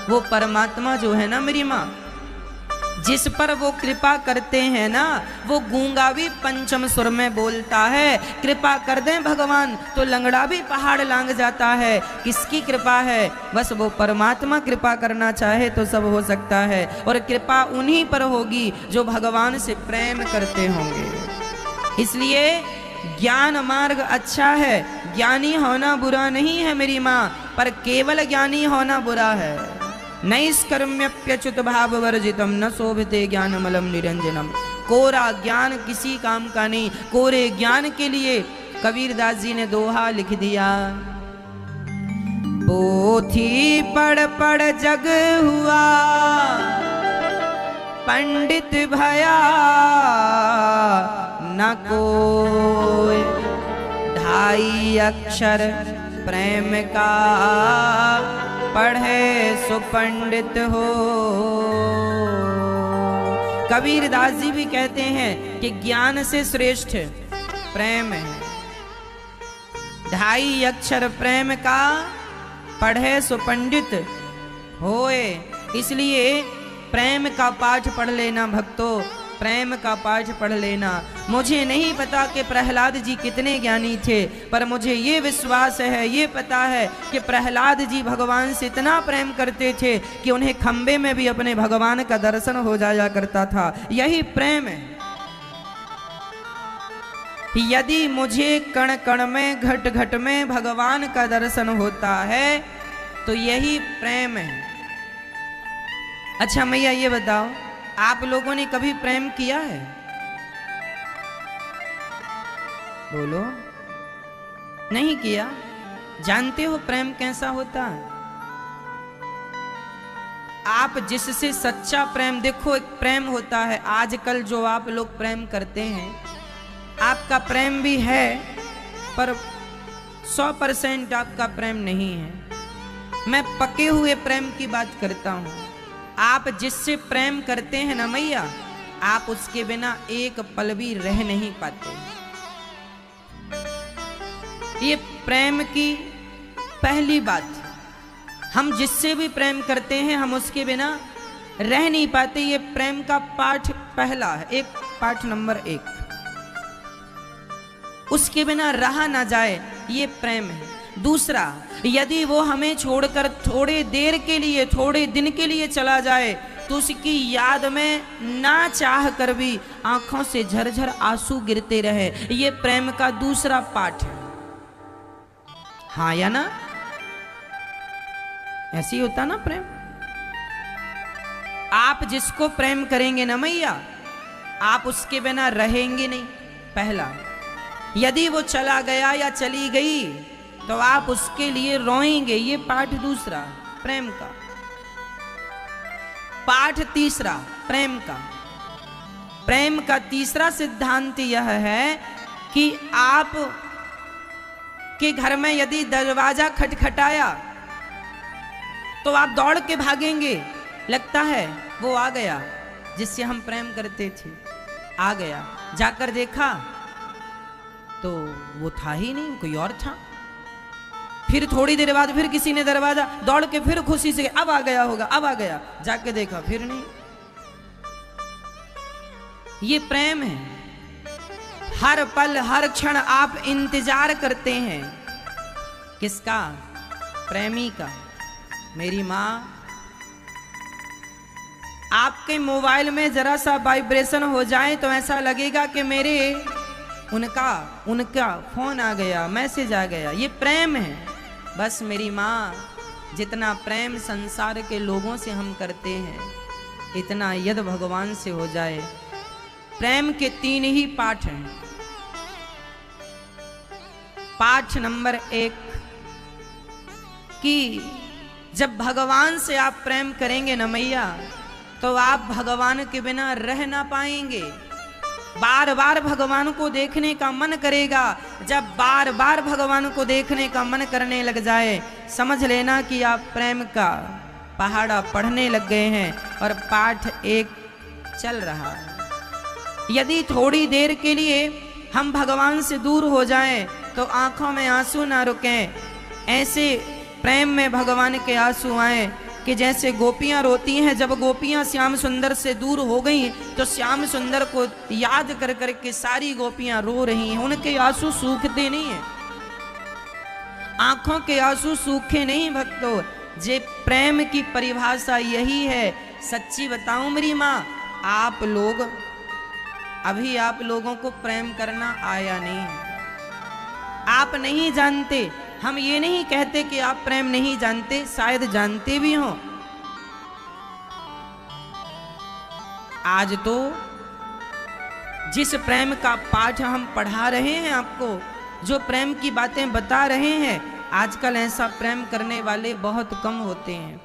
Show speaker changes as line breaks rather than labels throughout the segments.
वो परमात्मा जो है ना मेरी माँ, जिस पर वो कृपा करते हैं ना, वो गूंगा भी पंचम सुर में बोलता है। कृपा कर दें भगवान तो लंगड़ा भी पहाड़ लांग जाता है। किसकी कृपा है? बस वो परमात्मा कृपा करना चाहे तो सब हो सकता है। और कृपा उन्हीं पर होगी जो भगवान से प्रेम करते होंगे। इसलिए ज्ञान मार्ग अच्छा है, ज्ञानी होना बुरा नहीं है मेरी माँ, पर केवल ज्ञानी होना बुरा है। नैष्कर्म्यप्यच्युत भाव वर्जितम न शोभिते ज्ञानमलम निरंजनम। कोरा ज्ञान किसी काम का नहीं। कोरे ज्ञान के लिए कबीरदास जी ने दोहा लिख दिया, पोथी पढ़ पढ़ जग हुआ पंडित भया न कोई, ढाई अक्षर प्रेम का पढ़े सो पंडित हो। कबीरदास जी भी कहते हैं कि ज्ञान से श्रेष्ठ प्रेम है। ढाई अक्षर प्रेम का पढ़े सो पंडित होए। इसलिए प्रेम का पाठ पढ़ लेना भक्तों, प्रेम का पाठ पढ़ लेना। मुझे नहीं पता कि प्रहलाद जी कितने ज्ञानी थे, पर मुझे ये विश्वास है, ये पता है कि प्रहलाद जी भगवान से इतना प्रेम करते थे कि उन्हें खंबे में भी अपने भगवान का दर्शन हो जाया करता था। यही प्रेम है। यदि मुझे कण कण में घट घट में भगवान का दर्शन होता है तो यही प्रेम है। अच्छा मैया ये बताओ, आप लोगों ने कभी प्रेम किया है? बोलो। नहीं किया? जानते हो प्रेम कैसा होता है? आप जिससे सच्चा प्रेम, देखो एक प्रेम होता है, आजकल जो आप लोग प्रेम करते हैं, आपका प्रेम भी है पर 100% आपका प्रेम नहीं है। मैं पके हुए प्रेम की बात करता हूं। आप जिससे प्रेम करते हैं ना मैया, आप उसके बिना एक पल भी रह नहीं पाते। ये प्रेम की पहली बात। हम जिससे भी प्रेम करते हैं हम उसके बिना रह नहीं पाते। ये प्रेम का पाठ पहला है, एक पाठ नंबर 1। उसके बिना रहा ना जाए, ये प्रेम है। दूसरा, यदि वो हमें छोड़कर थोड़े देर के लिए, थोड़े दिन के लिए चला जाए तो उसकी याद में ना चाह कर भी आंखों से झरझर आंसू गिरते रहे, ये प्रेम का दूसरा पाठ है। हाँ या ना? ऐसी होता ना प्रेम। आप जिसको प्रेम करेंगे ना मैया, आप उसके बिना रहेंगे नहीं। पहला, यदि वो चला गया या चली गई तो आप उसके लिए रोएंगे, ये पाठ दूसरा प्रेम का। पाठ तीसरा प्रेम का। प्रेम का तीसरा सिद्धांत यह है कि आप के घर में यदि दरवाजा खटखटाया तो आप दौड़ के भागेंगे। लगता है वो आ गया जिससे हम प्रेम करते थे, आ गया। जाकर देखा तो वो था ही नहीं, कोई और था। फिर थोड़ी देर बाद फिर किसी ने दरवाजा, दौड़ के फिर खुशी से अब आ गया होगा, अब आ गया। जाके देखा फिर नहीं। ये प्रेम है। हर पल हर क्षण आप इंतजार करते हैं। किसका? प्रेमी का। मेरी माँ, आपके मोबाइल में जरा सा वाइब्रेशन हो जाए तो ऐसा लगेगा कि मेरे उनका फोन आ गया, मैसेज आ गया। ये प्रेम है। बस मेरी माँ, जितना प्रेम संसार के लोगों से हम करते हैं, इतना यदि भगवान से हो जाए। प्रेम के 3 ही पाठ हैं। पाठ नंबर 1 कि जब भगवान से आप प्रेम करेंगे ना मैया, तो आप भगवान के बिना रह ना पाएंगे। बार बार भगवान को देखने का मन करेगा। जब बार बार भगवान को देखने का मन करने लग जाए, समझ लेना कि आप प्रेम का पहाड़ा पढ़ने लग गए हैं और पाठ 1 चल रहा है। यदि थोड़ी देर के लिए हम भगवान से दूर हो जाएं तो आंखों में आंसू ना रुकें। ऐसे प्रेम में भगवान के आंसू आए कि जैसे गोपियां रोती हैं, जब गोपियां श्याम सुंदर से दूर हो गई तो श्याम सुंदर को याद कर कर के सारी गोपियां रो रही हैं। उनके आंसू सूखते नहीं हैं, आंखों के आंसू सूखे नहीं भक्तों। जे प्रेम की परिभाषा यही है। सच्ची बताऊं मेरी माँ, आप लोग अभी आप लोगों को प्रेम करना आया नहीं, आप नहीं जानते। हम ये नहीं कहते कि आप प्रेम नहीं जानते, शायद जानते भी हो। आज तो जिस प्रेम का पाठ हम पढ़ा रहे हैं आपको, जो प्रेम की बातें बता रहे हैं, आजकल ऐसा प्रेम करने वाले बहुत कम होते हैं।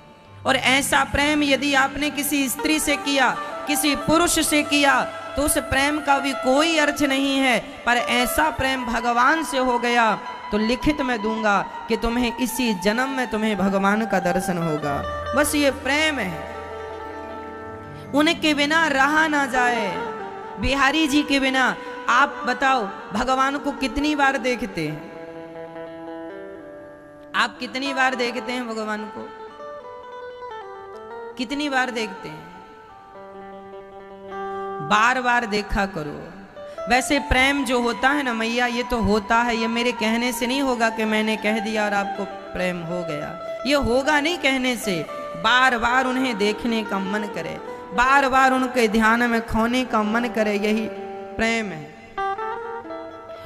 और ऐसा प्रेम यदि आपने किसी स्त्री से किया, किसी पुरुष से किया, तो उस प्रेम का भी कोई अर्थ नहीं है। पर ऐसा प्रेम भगवान से हो गया तो लिखित में दूंगा कि तुम्हें इसी जन्म में तुम्हें भगवान का दर्शन होगा। बस ये प्रेम है, उनके बिना रहा ना जाए। बिहारी जी के बिना आप बताओ भगवान को कितनी बार देखते हैं? आप कितनी बार देखते हैं भगवान को? कितनी बार देखते हैं? बार बार देखा करो। वैसे प्रेम जो होता है ना मैया, ये तो होता है, ये मेरे कहने से नहीं होगा कि मैंने कह दिया और आपको प्रेम हो गया। ये होगा नहीं कहने से, बार बार उन्हें देखने का मन करे, बार बार उनके ध्यान में खोने का मन करे, यही प्रेम है।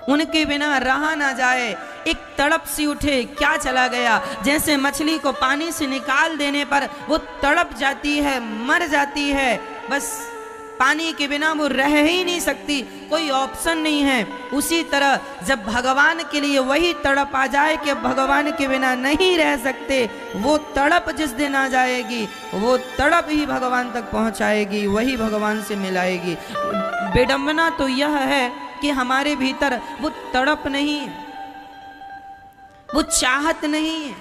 उनके बिना रहा ना जाए, एक तड़प सी उठे, क्या चला गया। जैसे मछली को पानी से निकाल देने पर वो तड़प जाती है, मर जाती है, बस पानी के बिना वो रह ही नहीं सकती, कोई ऑप्शन नहीं है। उसी तरह जब भगवान के लिए वही तड़प आ जाए कि भगवान के बिना नहीं रह सकते, वो तड़प जिस दिन आ जाएगी, वो तड़प ही भगवान तक पहुंचाएगी, वही भगवान से मिलाएगी। विडंबना तो यह है कि हमारे भीतर वो तड़प नहीं है, वो चाहत नहीं है।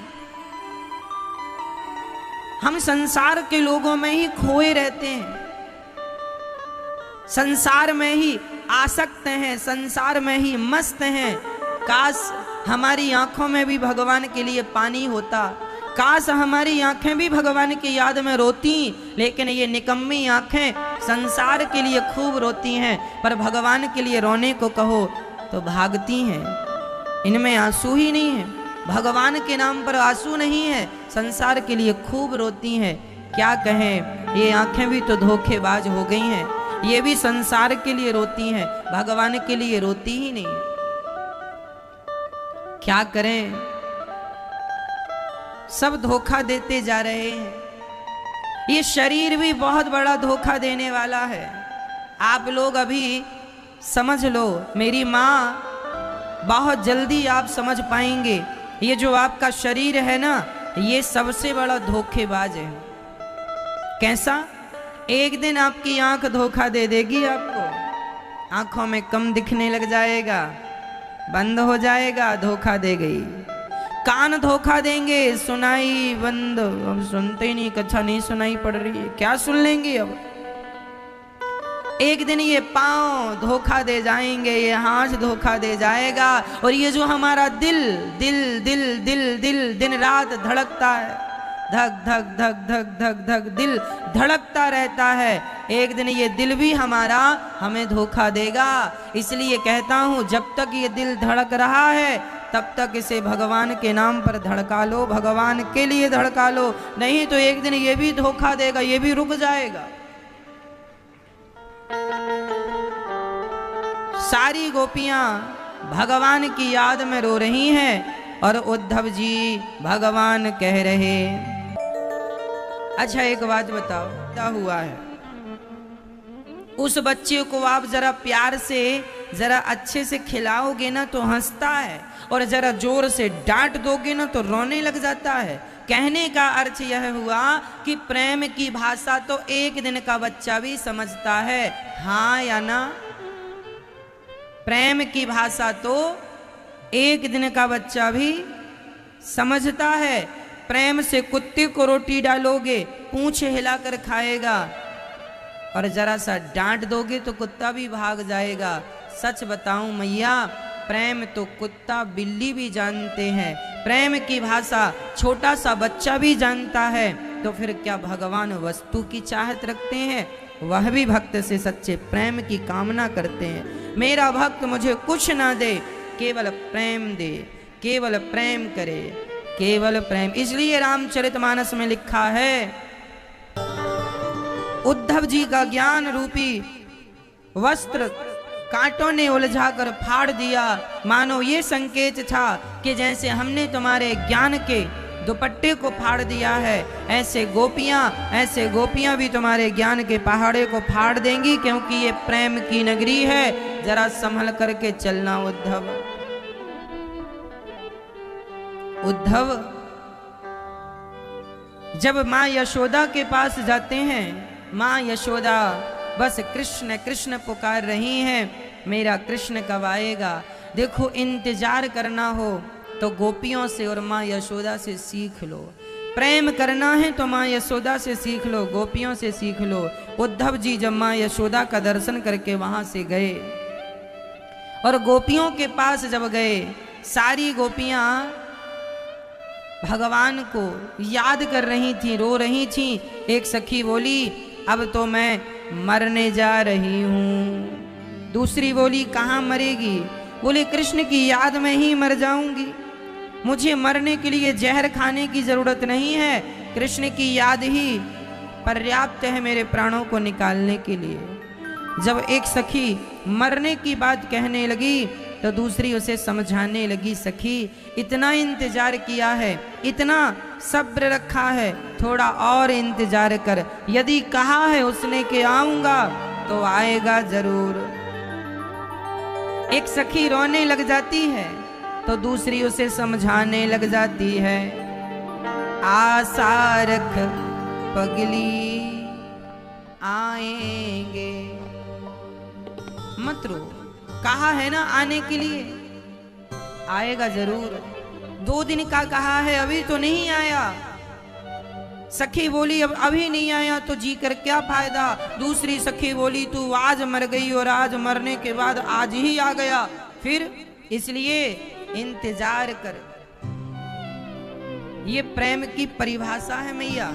हम संसार के लोगों में ही खोए रहते हैं, संसार में ही आसक्त हैं, संसार में ही मस्त हैं। काश हमारी आंखों में भी भगवान के लिए पानी होता, काश हमारी आंखें भी भगवान की याद में रोती। लेकिन ये निकम्मी आंखें संसार के लिए खूब रोती हैं, पर भगवान के लिए रोने को कहो तो भागती हैं। इनमें आंसू ही नहीं है, भगवान के नाम पर आंसू नहीं है, संसार के लिए खूब रोती हैं। क्या कहें, ये आंखें भी तो धोखेबाज हो गई हैं, ये भी संसार के लिए रोती हैं, भगवान के लिए रोती ही नहीं। क्या करें, सब धोखा देते जा रहे हैं। ये शरीर भी बहुत बड़ा धोखा देने वाला है। आप लोग अभी समझ लो, मेरी माँ, बहुत जल्दी आप समझ पाएंगे। ये जो आपका शरीर है ना, ये सबसे बड़ा धोखेबाज है। कैसा? एक दिन आपकी आंख धोखा दे देगी आपको, आंखों में कम दिखने लग जाएगा, बंद हो जाएगा, धोखा दे गई। कान धोखा देंगे, सुनाई बंद, अब सुनते ही नहीं, कच्छा नहीं सुनाई पड़ रही है, क्या सुन लेंगे अब। एक दिन ये पांव धोखा दे जाएंगे, ये हाथ धोखा दे जाएगा, और ये जो हमारा दिल दिल दिल दिल दिल दिन रात धड़कता है, धक धक धक धक धक धक दिल धड़कता रहता है, एक दिन ये दिल भी हमारा हमें धोखा देगा। इसलिए कहता हूँ, जब तक ये दिल धड़क रहा है तब तक इसे भगवान के नाम पर धड़का लो, भगवान के लिए धड़का लो, नहीं तो एक दिन ये भी धोखा देगा, ये भी रुक जाएगा। सारी गोपियां भगवान की याद में रो रही हैं और उद्धव जी भगवान कह रहे। अच्छा एक बात बताओ, क्या हुआ है? उस बच्चे को आप जरा प्यार से, जरा अच्छे से खिलाओगे ना तो हंसता है, और जरा जोर से डांट दोगे ना तो रोने लग जाता है। कहने का अर्थ यह हुआ कि प्रेम की भाषा तो एक दिन का बच्चा भी समझता है, हाँ या ना? प्रेम की भाषा तो एक दिन का बच्चा भी समझता है। प्रेम से कुत्ते को रोटी डालोगे, पूंछ हिलाकर खाएगा, और जरा सा डांट दोगे तो कुत्ता भी भाग जाएगा। सच बताऊं मैया, प्रेम तो कुत्ता बिल्ली भी जानते हैं, प्रेम की भाषा छोटा सा बच्चा भी जानता है। तो फिर क्या भगवान वस्तु की चाहत रखते हैं? वह भी भक्त से सच्चे प्रेम की कामना करते हैं। मेरा भक्त मुझे कुछ ना दे, केवल प्रेम दे, केवल प्रेम करे, केवल प्रेम। इसलिए रामचरितमानस में लिखा है, उद्धव जी का ज्ञान रूपी वस्त्र कांटों ने उलझा कर फाड़ दिया। मानो ये संकेत था कि जैसे हमने तुम्हारे ज्ञान के दुपट्टे को फाड़ दिया है, ऐसे गोपियां भी तुम्हारे ज्ञान के पहाड़े को फाड़ देंगी, क्योंकि ये प्रेम की नगरी है। जरा संभल करके चलना उद्धव। उद्धव जब मां यशोदा के पास जाते हैं, मां यशोदा बस कृष्ण कृष्ण पुकार रही हैं, मेरा कृष्ण कब आएगा। देखो, इंतजार करना हो तो गोपियों से और मां यशोदा से सीख लो। प्रेम करना है तो मां यशोदा से सीख लो, गोपियों से सीख लो। उद्धव जी जब मां यशोदा का दर्शन करके वहां से गए और गोपियों के पास जब गए, सारी गोपियां भगवान को याद कर रही थी, रो रही थी। एक सखी बोली, अब तो मैं मरने जा रही हूं। दूसरी बोली, कहां मरेगी? बोले, कृष्ण की याद में ही मर जाऊंगी, मुझे मरने के लिए जहर खाने की जरूरत नहीं है, कृष्ण की याद ही पर्याप्त है मेरे प्राणों को निकालने के लिए। जब एक सखी मरने की बात कहने लगी तो दूसरी उसे समझाने लगी, सखी इतना इंतजार किया है, इतना सब्र रखा है, थोड़ा और इंतजार कर। यदि कहा है उसने कि आऊंगा तो आएगा जरूर। एक सखी रोने लग जाती है तो दूसरी उसे समझाने लग जाती है, आशा रख पगली आएंगे, मत रो, कहा है ना आने के लिए, आएगा जरूर। 2 दिन का कहा है, अभी तो नहीं आया। सखी बोली, अब अभी नहीं आया तो जी कर क्या फायदा। दूसरी सखी बोली, तू आज मर गई और आज मरने के बाद आज ही आ गया, फिर इसलिए इंतजार कर। ये प्रेम की परिभाषा है मैया।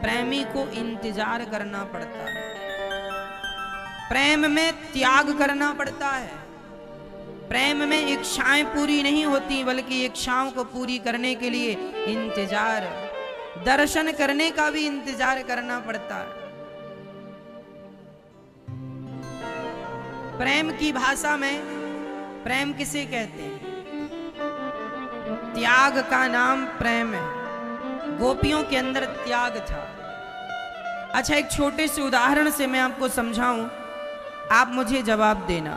प्रेमी को इंतजार करना पड़ता है, प्रेम में त्याग करना पड़ता है। प्रेम में इच्छाएं पूरी नहीं होती, बल्कि इच्छाओं को पूरी करने के लिए इंतजार, दर्शन करने का भी इंतजार करना पड़ता है। प्रेम की भाषा में प्रेम किसे कहते हैं? त्याग का नाम प्रेम है। गोपियों के अंदर त्याग था। अच्छा, एक छोटे से उदाहरण से मैं आपको समझाऊं, आप मुझे जवाब देना।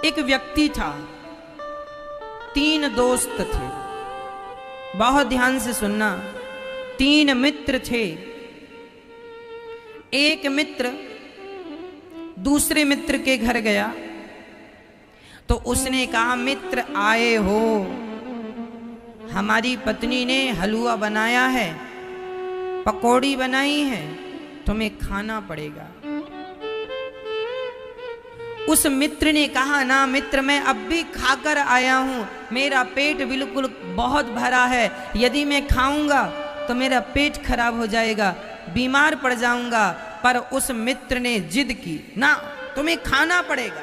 एक व्यक्ति था, 3 दोस्त थे। बहुत ध्यान से सुनना। 3 मित्र थे। एक मित्र दूसरे मित्र के घर गया तो उसने कहा, मित्र आए हो, हमारी पत्नी ने हलवा बनाया है, पकौड़ी बनाई है, तुम्हें खाना पड़ेगा। उस मित्र ने कहा, ना मित्र, मैं अब भी खाकर आया हूं, मेरा पेट बिल्कुल बहुत भरा है, यदि मैं खाऊंगा तो मेरा पेट खराब हो जाएगा, बीमार पड़ जाऊंगा। पर उस मित्र ने जिद की, ना तुम्हें खाना पड़ेगा,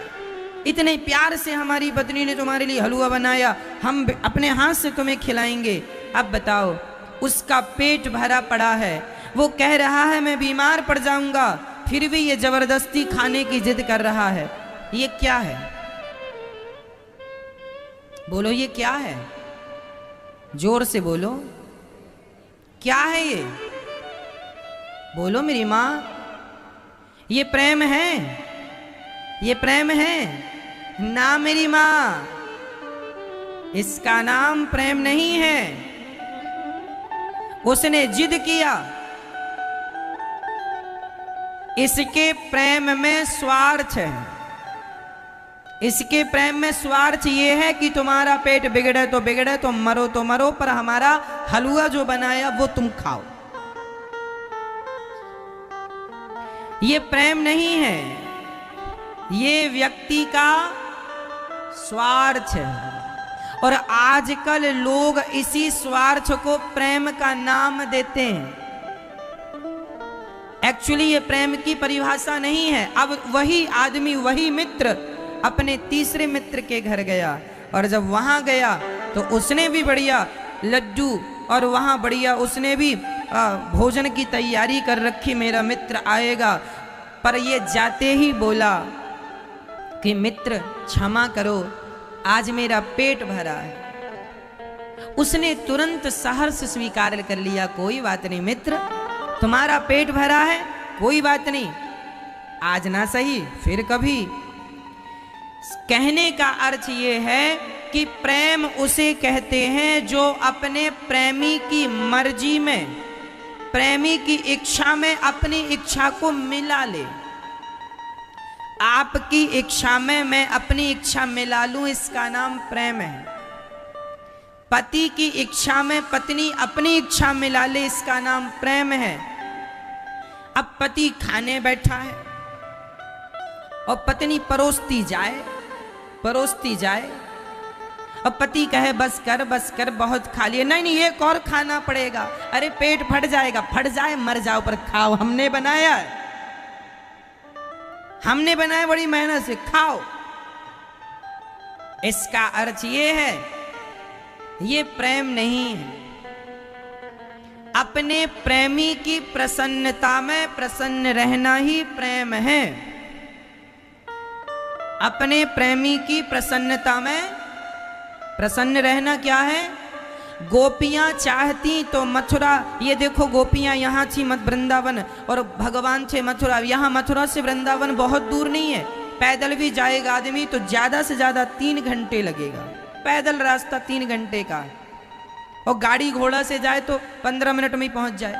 इतने प्यार से हमारी पत्नी ने तुम्हारे लिए हलवा बनाया, हम अपने हाथ से तुम्हें खिलाएंगे। अब बताओ, उसका पेट भरा पड़ा है, वो कह रहा है मैं बीमार पड़ जाऊंगा, फिर भी ये जबरदस्ती खाने की जिद कर रहा है। ये क्या है? बोलो, ये क्या है? जोर से बोलो, क्या है ये? बोलो मेरी मां, ये प्रेम है? ये प्रेम है? ना मेरी मां, इसका नाम प्रेम नहीं है। उसने जिद किया। इसके प्रेम में स्वार्थ है। इसके प्रेम में स्वार्थ ये है कि तुम्हारा पेट बिगड़े तो बिगड़े, तो मरो, पर हमारा हलवा जो बनाया वो तुम खाओ। ये प्रेम नहीं है, ये व्यक्ति का स्वार्थ है। और आजकल लोग इसी स्वार्थ को प्रेम का नाम देते हैं। एक्चुअली ये प्रेम की परिभाषा नहीं है। अब वही आदमी, वही मित्र अपने तीसरे मित्र के घर गया, और जब वहां गया तो उसने भी बढ़िया लड्डू और वहां बढ़िया उसने भी भोजन की तैयारी कर रखी, मेरा मित्र आएगा। पर ये जाते ही बोला कि मित्र क्षमा करो, आज मेरा पेट भरा है। उसने तुरंत सहर्ष स्वीकार कर लिया, कोई बात नहीं मित्र, तुम्हारा पेट भरा है, कोई बात नहीं, आज ना सही फिर कभी। कहने का अर्थ ये है कि प्रेम उसे कहते हैं जो अपने प्रेमी की मर्जी में, प्रेमी की इच्छा में अपनी इच्छा को मिला ले। आपकी इच्छा में मैं अपनी इच्छा मिला लूं, इसका नाम प्रेम है। पति की इच्छा में पत्नी अपनी इच्छा मिला ले, इसका नाम प्रेम है। अब पति खाने बैठा है और पत्नी परोसती जाए, अब पति कहे बस कर बहुत खा लिए, नहीं एक और खाना पड़ेगा, अरे पेट फट जाएगा, फट जाए मर जाओ पर खाओ, हमने बनाया बड़ी मेहनत से, खाओ। इसका अर्थ ये है, ये प्रेम नहीं है। अपने प्रेमी की प्रसन्नता में प्रसन्न रहना ही प्रेम है। अपने प्रेमी की प्रसन्नता में प्रसन्न रहना क्या है? गोपियां चाहती तो मथुरा, ये देखो गोपियां यहाँ थी वृंदावन और भगवान थे मथुरा। यहाँ मथुरा से वृंदावन बहुत दूर नहीं है, पैदल भी जाएगा आदमी तो ज्यादा से ज्यादा 3 घंटे लगेगा, पैदल रास्ता 3 घंटे का है, और गाड़ी घोड़ा से जाए तो 15 मिनट में ही पहुंच जाए।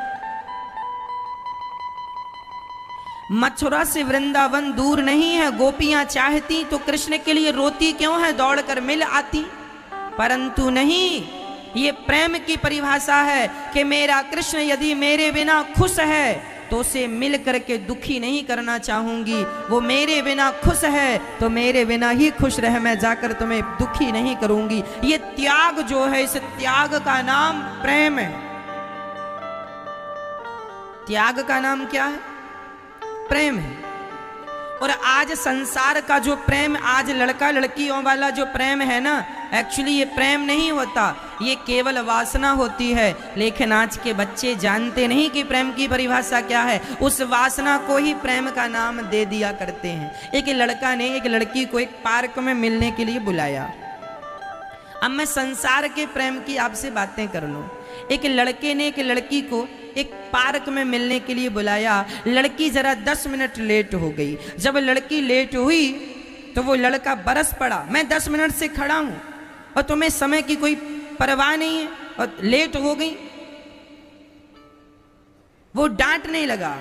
मथुरा से वृंदावन दूर नहीं है। गोपियां चाहती तो कृष्ण के लिए रोती क्यों है, दौड़कर मिल आती, परंतु नहीं। ये प्रेम की परिभाषा है कि मेरा कृष्ण यदि मेरे बिना खुश है तो उसे मिल करके दुखी नहीं करना चाहूंगी, वो मेरे बिना खुश है तो मेरे बिना ही खुश रहे, मैं जाकर तुम्हें दुखी नहीं करूंगी। ये त्याग जो है, इस त्याग का नाम प्रेम है। त्याग का नाम क्या है? प्रेम है। और आज संसार का जो प्रेम, आज लड़का लड़कियों वाला जो प्रेम है ना, एक्चुअली ये प्रेम नहीं होता, ये केवल वासना होती है। लेकिन आज के बच्चे जानते नहीं कि प्रेम की परिभाषा क्या है, उस वासना को ही प्रेम का नाम दे दिया करते हैं। एक लड़का ने एक लड़की को एक पार्क में मिलने के लिए बुलाया। अब मैं संसार के प्रेम की आपसे बातें कर लूं। एक लड़के ने एक लड़की को एक पार्क में मिलने के लिए बुलाया। लड़की जरा 10 मिनट लेट हो गई। जब लड़की लेट हुई तो वो लड़का बरस पड़ा, मैं 10 मिनट से खड़ा हूं और तुम्हें समय की कोई परवाह नहीं है और लेट हो गई। वो डांटने लगा।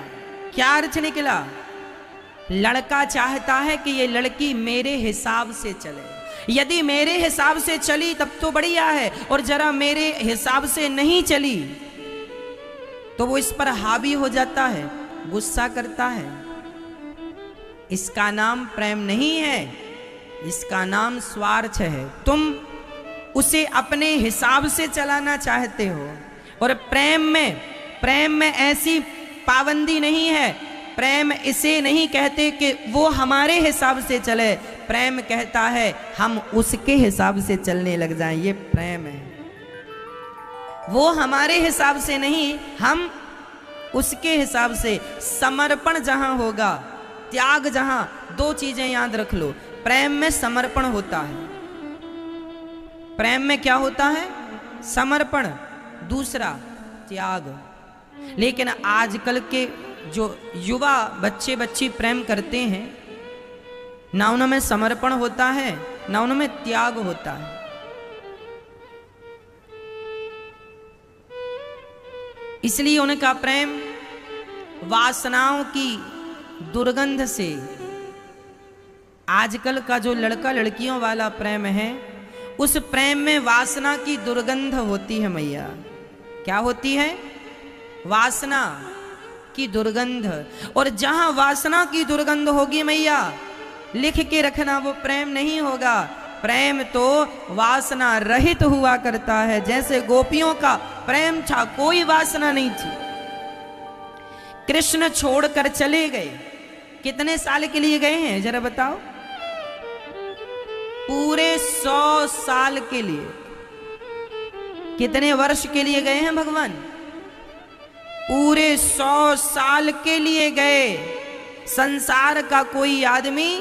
क्या अर्थ निकला? लड़का चाहता है कि ये लड़की मेरे हिसाब से चले, यदि मेरे हिसाब से चली तब तो बढ़िया है, और जरा मेरे हिसाब से नहीं चली तो वो इस पर हावी हो जाता है, गुस्सा करता है। इसका नाम प्रेम नहीं है, इसका नाम स्वार्थ है। तुम उसे अपने हिसाब से चलाना चाहते हो। और प्रेम में ऐसी पाबंदी नहीं है। प्रेम इसे नहीं कहते कि वो हमारे हिसाब से चले, प्रेम कहता है हम उसके हिसाब से चलने लग जाएं, ये प्रेम है। वो हमारे हिसाब से नहीं, हम उसके हिसाब से। समर्पण जहां होगा, त्याग जहां, 2 चीजें याद रख लो। प्रेम में समर्पण होता है। प्रेम में क्या होता है? समर्पण। दूसरा त्याग। लेकिन आजकल के जो युवा बच्चे बच्ची प्रेम करते हैं, ना उनमें समर्पण होता है ना उनमें त्याग होता है। इसलिए उनका प्रेम वासनाओं की दुर्गंध से, आजकल का जो लड़का लड़कियों वाला प्रेम है, उस प्रेम में वासना की दुर्गंध होती है मैया। क्या होती है? वासना की दुर्गंध। और जहां वासना की दुर्गंध होगी मैया, लिख के रखना, वो प्रेम नहीं होगा। प्रेम तो वासना रहित हुआ करता है। जैसे गोपियों का प्रेम था, कोई वासना नहीं थी। कृष्ण छोड़कर चले गए। कितने साल के लिए गए हैं जरा बताओ? पूरे 100 साल के लिए। कितने वर्ष के लिए गए हैं भगवान? पूरे 100 साल के लिए गए। संसार का कोई आदमी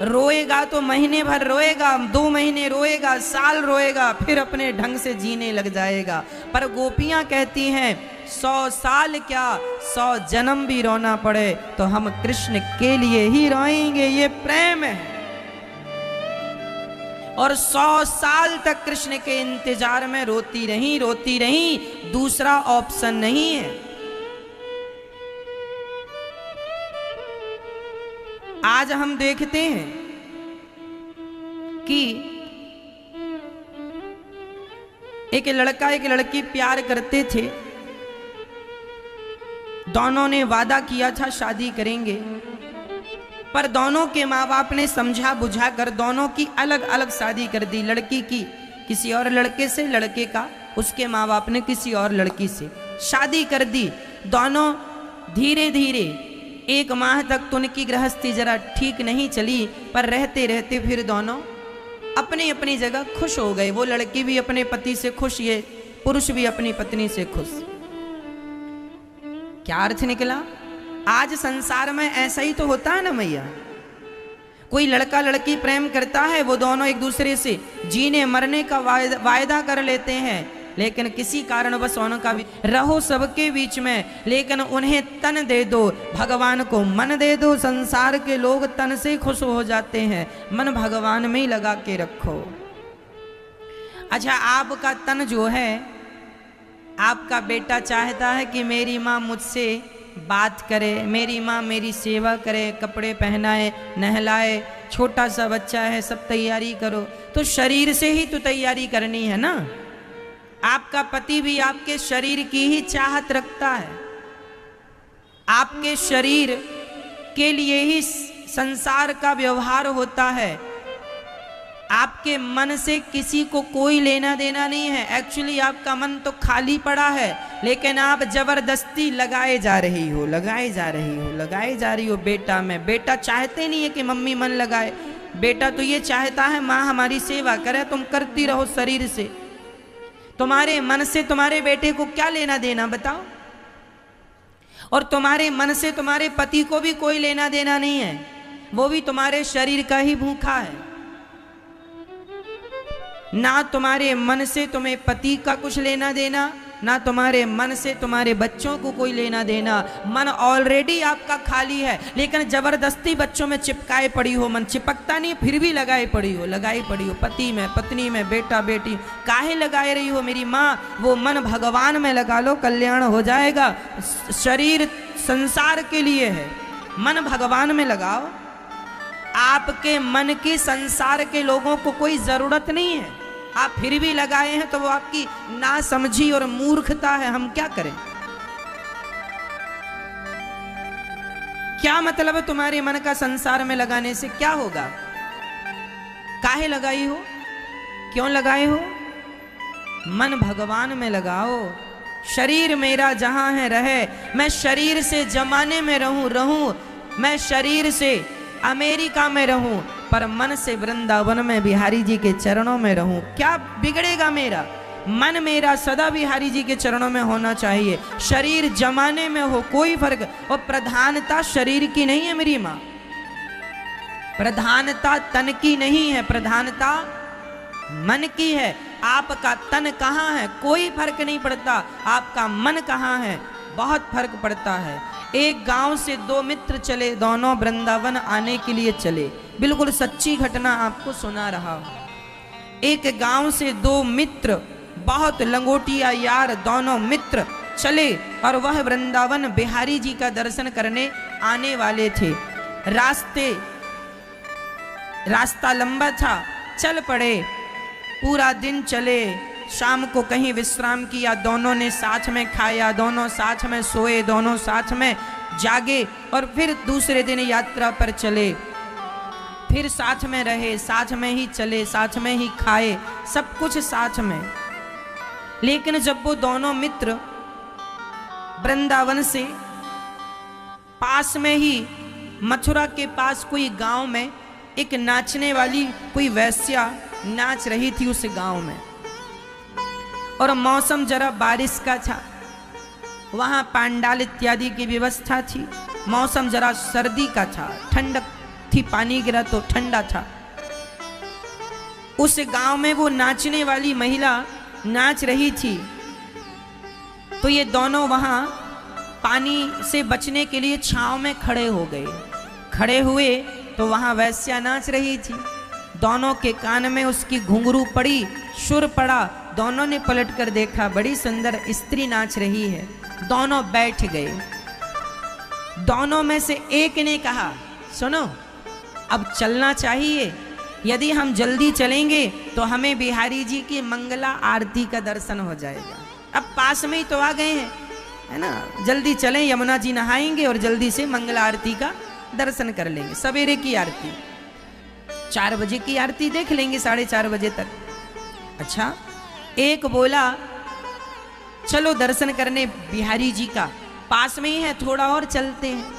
रोएगा तो महीने भर रोएगा, 2 महीने रोएगा, साल रोएगा, फिर अपने ढंग से जीने लग जाएगा। पर गोपियां कहती हैं 100 साल क्या, 100 जन्म भी रोना पड़े तो हम कृष्ण के लिए ही रोएंगे। ये प्रेम है। और 100 साल तक कृष्ण के इंतजार में रोती रही, दूसरा ऑप्शन नहीं है। आज हम देखते हैं कि एक लड़का एक लड़की प्यार करते थे, दोनों ने वादा किया था शादी करेंगे, पर दोनों के माँ बाप ने समझा बुझा कर दोनों की अलग अलग शादी कर दी। लड़की की किसी और लड़के से, लड़के का उसके माँ बाप ने किसी और लड़की से शादी कर दी। दोनों धीरे धीरे 1 माह तक तो उनकी गृहस्थी जरा ठीक नहीं चली, पर रहते रहते फिर दोनों अपनी अपनी जगह खुश हो गए। वो लड़की भी अपने पति से खुश, ये पुरुष भी अपनी पत्नी से खुश। क्या अर्थ निकला? आज संसार में ऐसा ही तो होता है ना मैया। कोई लड़का लड़की प्रेम करता है, वो दोनों एक दूसरे से जीने मरने का वायदा कर लेते हैं, लेकिन किसी कारणवश उनका भी रहो सबके बीच में, लेकिन उन्हें तन दे दो, भगवान को मन दे दो। संसार के लोग तन से खुश हो जाते हैं, मन भगवान में ही लगा के रखो। अच्छा, आपका तन जो है, आपका बेटा चाहता है कि मेरी माँ मुझसे बात करे, मेरी माँ मेरी सेवा करे, कपड़े पहनाए, नहलाए, छोटा सा बच्चा है, सब तैयारी करो। तो शरीर से ही तो तैयारी करनी है ना। आपका पति भी आपके शरीर की ही चाहत रखता है, आपके शरीर के लिए ही संसार का व्यवहार होता है। आपके मन से किसी को कोई लेना देना नहीं है। एक्चुअली आपका मन तो खाली पड़ा है, लेकिन आप जबरदस्ती लगाए जा रही हो, लगाए जा रही हो, लगाए जा रही हो बेटा में। बेटा चाहते नहीं है कि मम्मी मन लगाए, बेटा तो ये चाहता है माँ हमारी सेवा करे, तुम करती रहो शरीर से। तुम्हारे मन से तुम्हारे बेटे को क्या लेना देना बताओ? और तुम्हारे मन से तुम्हारे पति को भी कोई लेना देना नहीं है, वो भी तुम्हारे शरीर का ही भूखा है। ना तुम्हारे मन से तुम्हें पति का कुछ लेना देना, ना तुम्हारे मन से तुम्हारे बच्चों को कोई लेना देना। मन ऑलरेडी आपका खाली है, लेकिन जबरदस्ती बच्चों में चिपकाए पड़ी हो। मन चिपकता नहीं, फिर भी लगाए पड़ी हो, लगाई पड़ी हो पति में, पत्नी में, बेटा बेटी। काहे लगाए रही हो मेरी माँ? वो मन भगवान में लगा लो, कल्याण हो जाएगा। शरीर संसार के लिए है, मन भगवान में लगाओ। आपके मन की संसार के लोगों को कोई जरूरत नहीं है, आप फिर भी लगाए हैं तो वो आपकी नासमझी और मूर्खता है। हम क्या करें? क्या मतलब है तुम्हारे मन का संसार में लगाने से? क्या होगा? काहे लगाई हो? क्यों लगाए हो? मन भगवान में लगाओ। शरीर मेरा जहां है रहे, मैं शरीर से जमाने में रहूं, मैं शरीर से अमेरिका में रहूं, पर मन से वृंदावन में बिहारी जी के चरणों में रहूं। क्या बिगड़ेगा मेरा? मन मेरा सदा बिहारी जी के चरणों में होना चाहिए। शरीर जमाने में हो कोई फर्क, और प्रधानता शरीर की नहीं है मेरी माँ, प्रधानता तन की नहीं है, प्रधानता मन की है। आपका तन कहाँ है कोई फर्क नहीं पड़ता, आपका मन कहाँ है बहुत फर्क पड़ता है। एक गांव से 2 मित्र चले, दोनों वृंदावन आने के लिए चले। बिल्कुल सच्ची घटना आपको सुना रहा हूं। एक गांव से 2 मित्र, बहुत लंगोटिया यार, दोनों मित्र चले और वह वृंदावन बिहारी जी का दर्शन करने आने वाले थे। रास्ता लंबा था, चल पड़े, पूरा दिन चले। शाम को कहीं विश्राम किया, दोनों ने साथ में खाया, दोनों साथ में सोए, दोनों साथ में जागे, और फिर दूसरे दिन यात्रा पर चले। फिर साथ में रहे, साथ में ही चले, साथ में ही खाए, सब कुछ साथ में। लेकिन जब वो दोनों मित्र वृंदावन से पास में ही मथुरा के पास कोई गांव में एक नाचने वाली कोई वैश्या नाच रही थी उस गांव में, और मौसम जरा बारिश का था, वहां पांडाल इत्यादि की व्यवस्था थी, मौसम जरा सर्दी का था, ठंडक थी, पानी गिरा तो ठंडा था। उस गांव में वो नाचने वाली महिला नाच रही थी, तो ये दोनों वहां पानी से बचने के लिए छांव में खड़े हो गए। खड़े हुए तो वहां वैश्या नाच रही थी, दोनों के कान में उसकी घुंघरू पड़ी, सुर पड़ा, दोनों ने पलट कर देखा, बड़ी सुंदर स्त्री नाच रही है। दोनों बैठ गए। दोनों में से एक ने कहा, सुनो अब चलना चाहिए, यदि हम जल्दी चलेंगे तो हमें बिहारी जी की मंगला आरती का दर्शन हो जाएगा। अब पास में ही तो आ गए हैं, है ना, जल्दी चलें, यमुना जी नहाएंगे और जल्दी से मंगला आरती का दर्शन कर लेंगे। सवेरे की आरती, 4 बजे की आरती देख लेंगे, 4:30 बजे तक। अच्छा, एक बोला चलो दर्शन करने बिहारी जी का, पास में ही है, थोड़ा और चलते हैं।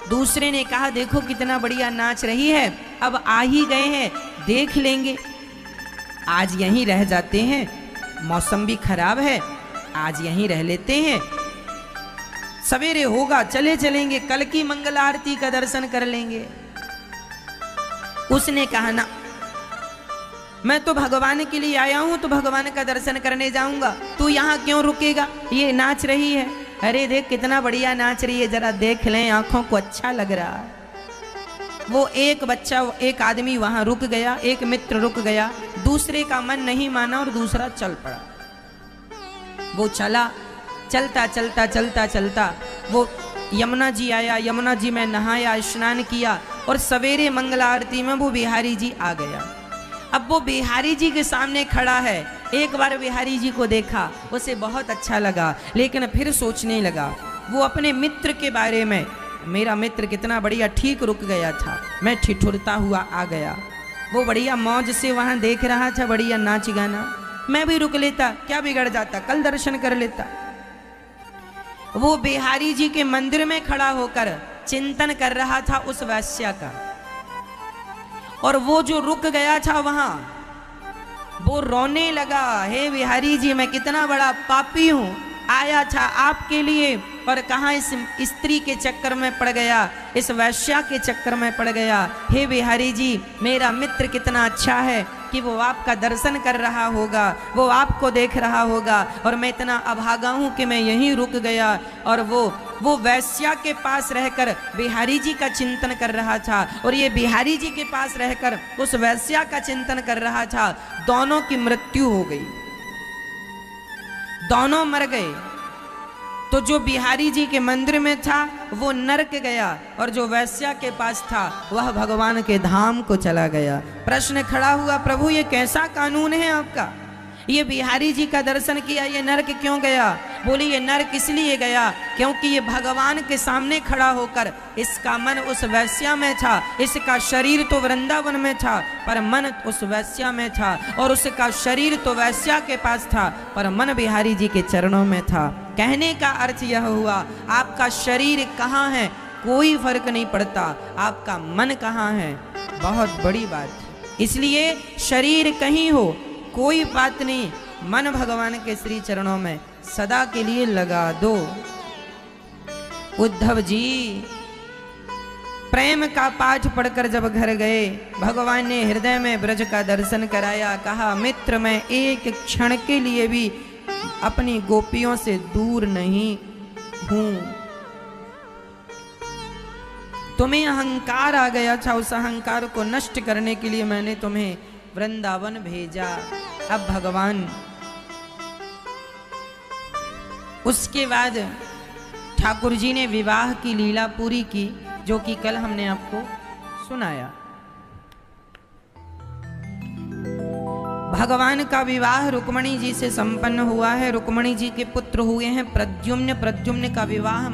दूसरे ने कहा देखो कितना बढ़िया नाच रही है, अब आ ही गए हैं, देख लेंगे, आज यहीं रह जाते हैं, मौसम भी खराब है, आज यहीं रह लेते हैं, सवेरे होगा चले चलेंगे, कल की मंगल आरती का दर्शन कर लेंगे। उसने कहा ना, मैं तो भगवान के लिए आया हूं, तो भगवान का दर्शन करने जाऊंगा, तू यहां क्यों रुकेगा, ये नाच रही है, अरे देख कितना बढ़िया नाच रही है, जरा देख लें, आंखों को अच्छा लग रहा है। वो एक बच्चा, एक आदमी वहां रुक गया, एक मित्र रुक गया, दूसरे का मन नहीं माना और दूसरा चल पड़ा। वो चला, चलता चलता चलता चलता वो यमुना जी आया, यमुना जी में नहाया, स्नान किया, और सवेरे मंगला आरती में वो बिहारी जी आ गया। अब वो बिहारी जी के सामने खड़ा है, एक बार बिहारी जी को देखा, उसे बहुत अच्छा लगा, लेकिन फिर सोचने लगा वो अपने मित्र के बारे में, मेरा मित्र कितना बढ़िया ठीक रुक गया था, मैं ठिठुरता हुआ आ गया, वो बढ़िया मौज से वहां देख रहा था, बढ़िया नाच गाना, मैं भी रुक लेता, क्या बिगड़ जाता, कल दर्शन कर लेता। वो बिहारी जी के मंदिर में खड़ा होकर चिंतन कर रहा था उस वैश्या का, और वो जो रुक गया था वहां, वो रोने लगा, हे बिहारी जी मैं कितना बड़ा पापी हूं, आया था आपके लिए और कहां इस स्त्री के चक्कर में पड़ गया, इस वैश्या के चक्कर में पड़ गया। हे बिहारी जी, मेरा मित्र कितना अच्छा है कि वो आपका दर्शन कर रहा होगा, वो आपको देख रहा होगा, और मैं इतना अभागा हूं कि मैं यहीं रुक गया, और वो वैश्या के पास रहकर बिहारी जी का चिंतन कर रहा था, और ये बिहारी जी के पास रहकर उस वैश्या का चिंतन कर रहा था। दोनों की मृत्यु हो गई, दोनों मर गए। तो जो बिहारी जी के मंदिर में था वो नरक गया, और जो वैश्या के पास था वह भगवान के धाम को चला गया। प्रश्न खड़ा हुआ, प्रभु ये कैसा कानून है आपका, ये बिहारी जी का दर्शन किया, ये नरक क्यों गया? बोली ये नरक इसलिए गया क्योंकि ये भगवान के सामने खड़ा होकर इसका मन उस वैश्या में था, इसका शरीर तो वृंदावन में था पर मन उस वैश्या में था, और उसका शरीर तो वैश्या के पास था पर मन बिहारी जी के चरणों में था। कहने का अर्थ यह हुआ, आपका शरीर कहाँ है कोई फर्क नहीं पड़ता, आपका मन कहाँ है बहुत बड़ी बात है। इसलिए शरीर कहीं हो कोई बात नहीं, मन भगवान के श्री चरणों में सदा के लिए लगा दो। उद्धव जी प्रेम का पाठ पढ़कर जब घर गए, भगवान ने हृदय में ब्रज का दर्शन कराया, कहा मित्र मैं एक क्षण के लिए भी अपनी गोपियों से दूर नहीं हूं। तुम्हें अहंकार आ गया था, उस अहंकार को नष्ट करने के लिए मैंने तुम्हें वृंदावन भेजा। अब भगवान उसके बाद ठाकुर जी ने विवाह की लीला पूरी की, जो कि कल हमने आपको सुनाया। भगवान का विवाह रुक्मणी जी से संपन्न हुआ है। रुक्मणी जी के पुत्र हुए हैं प्रद्युम्न। प्रद्युम्न का विवाह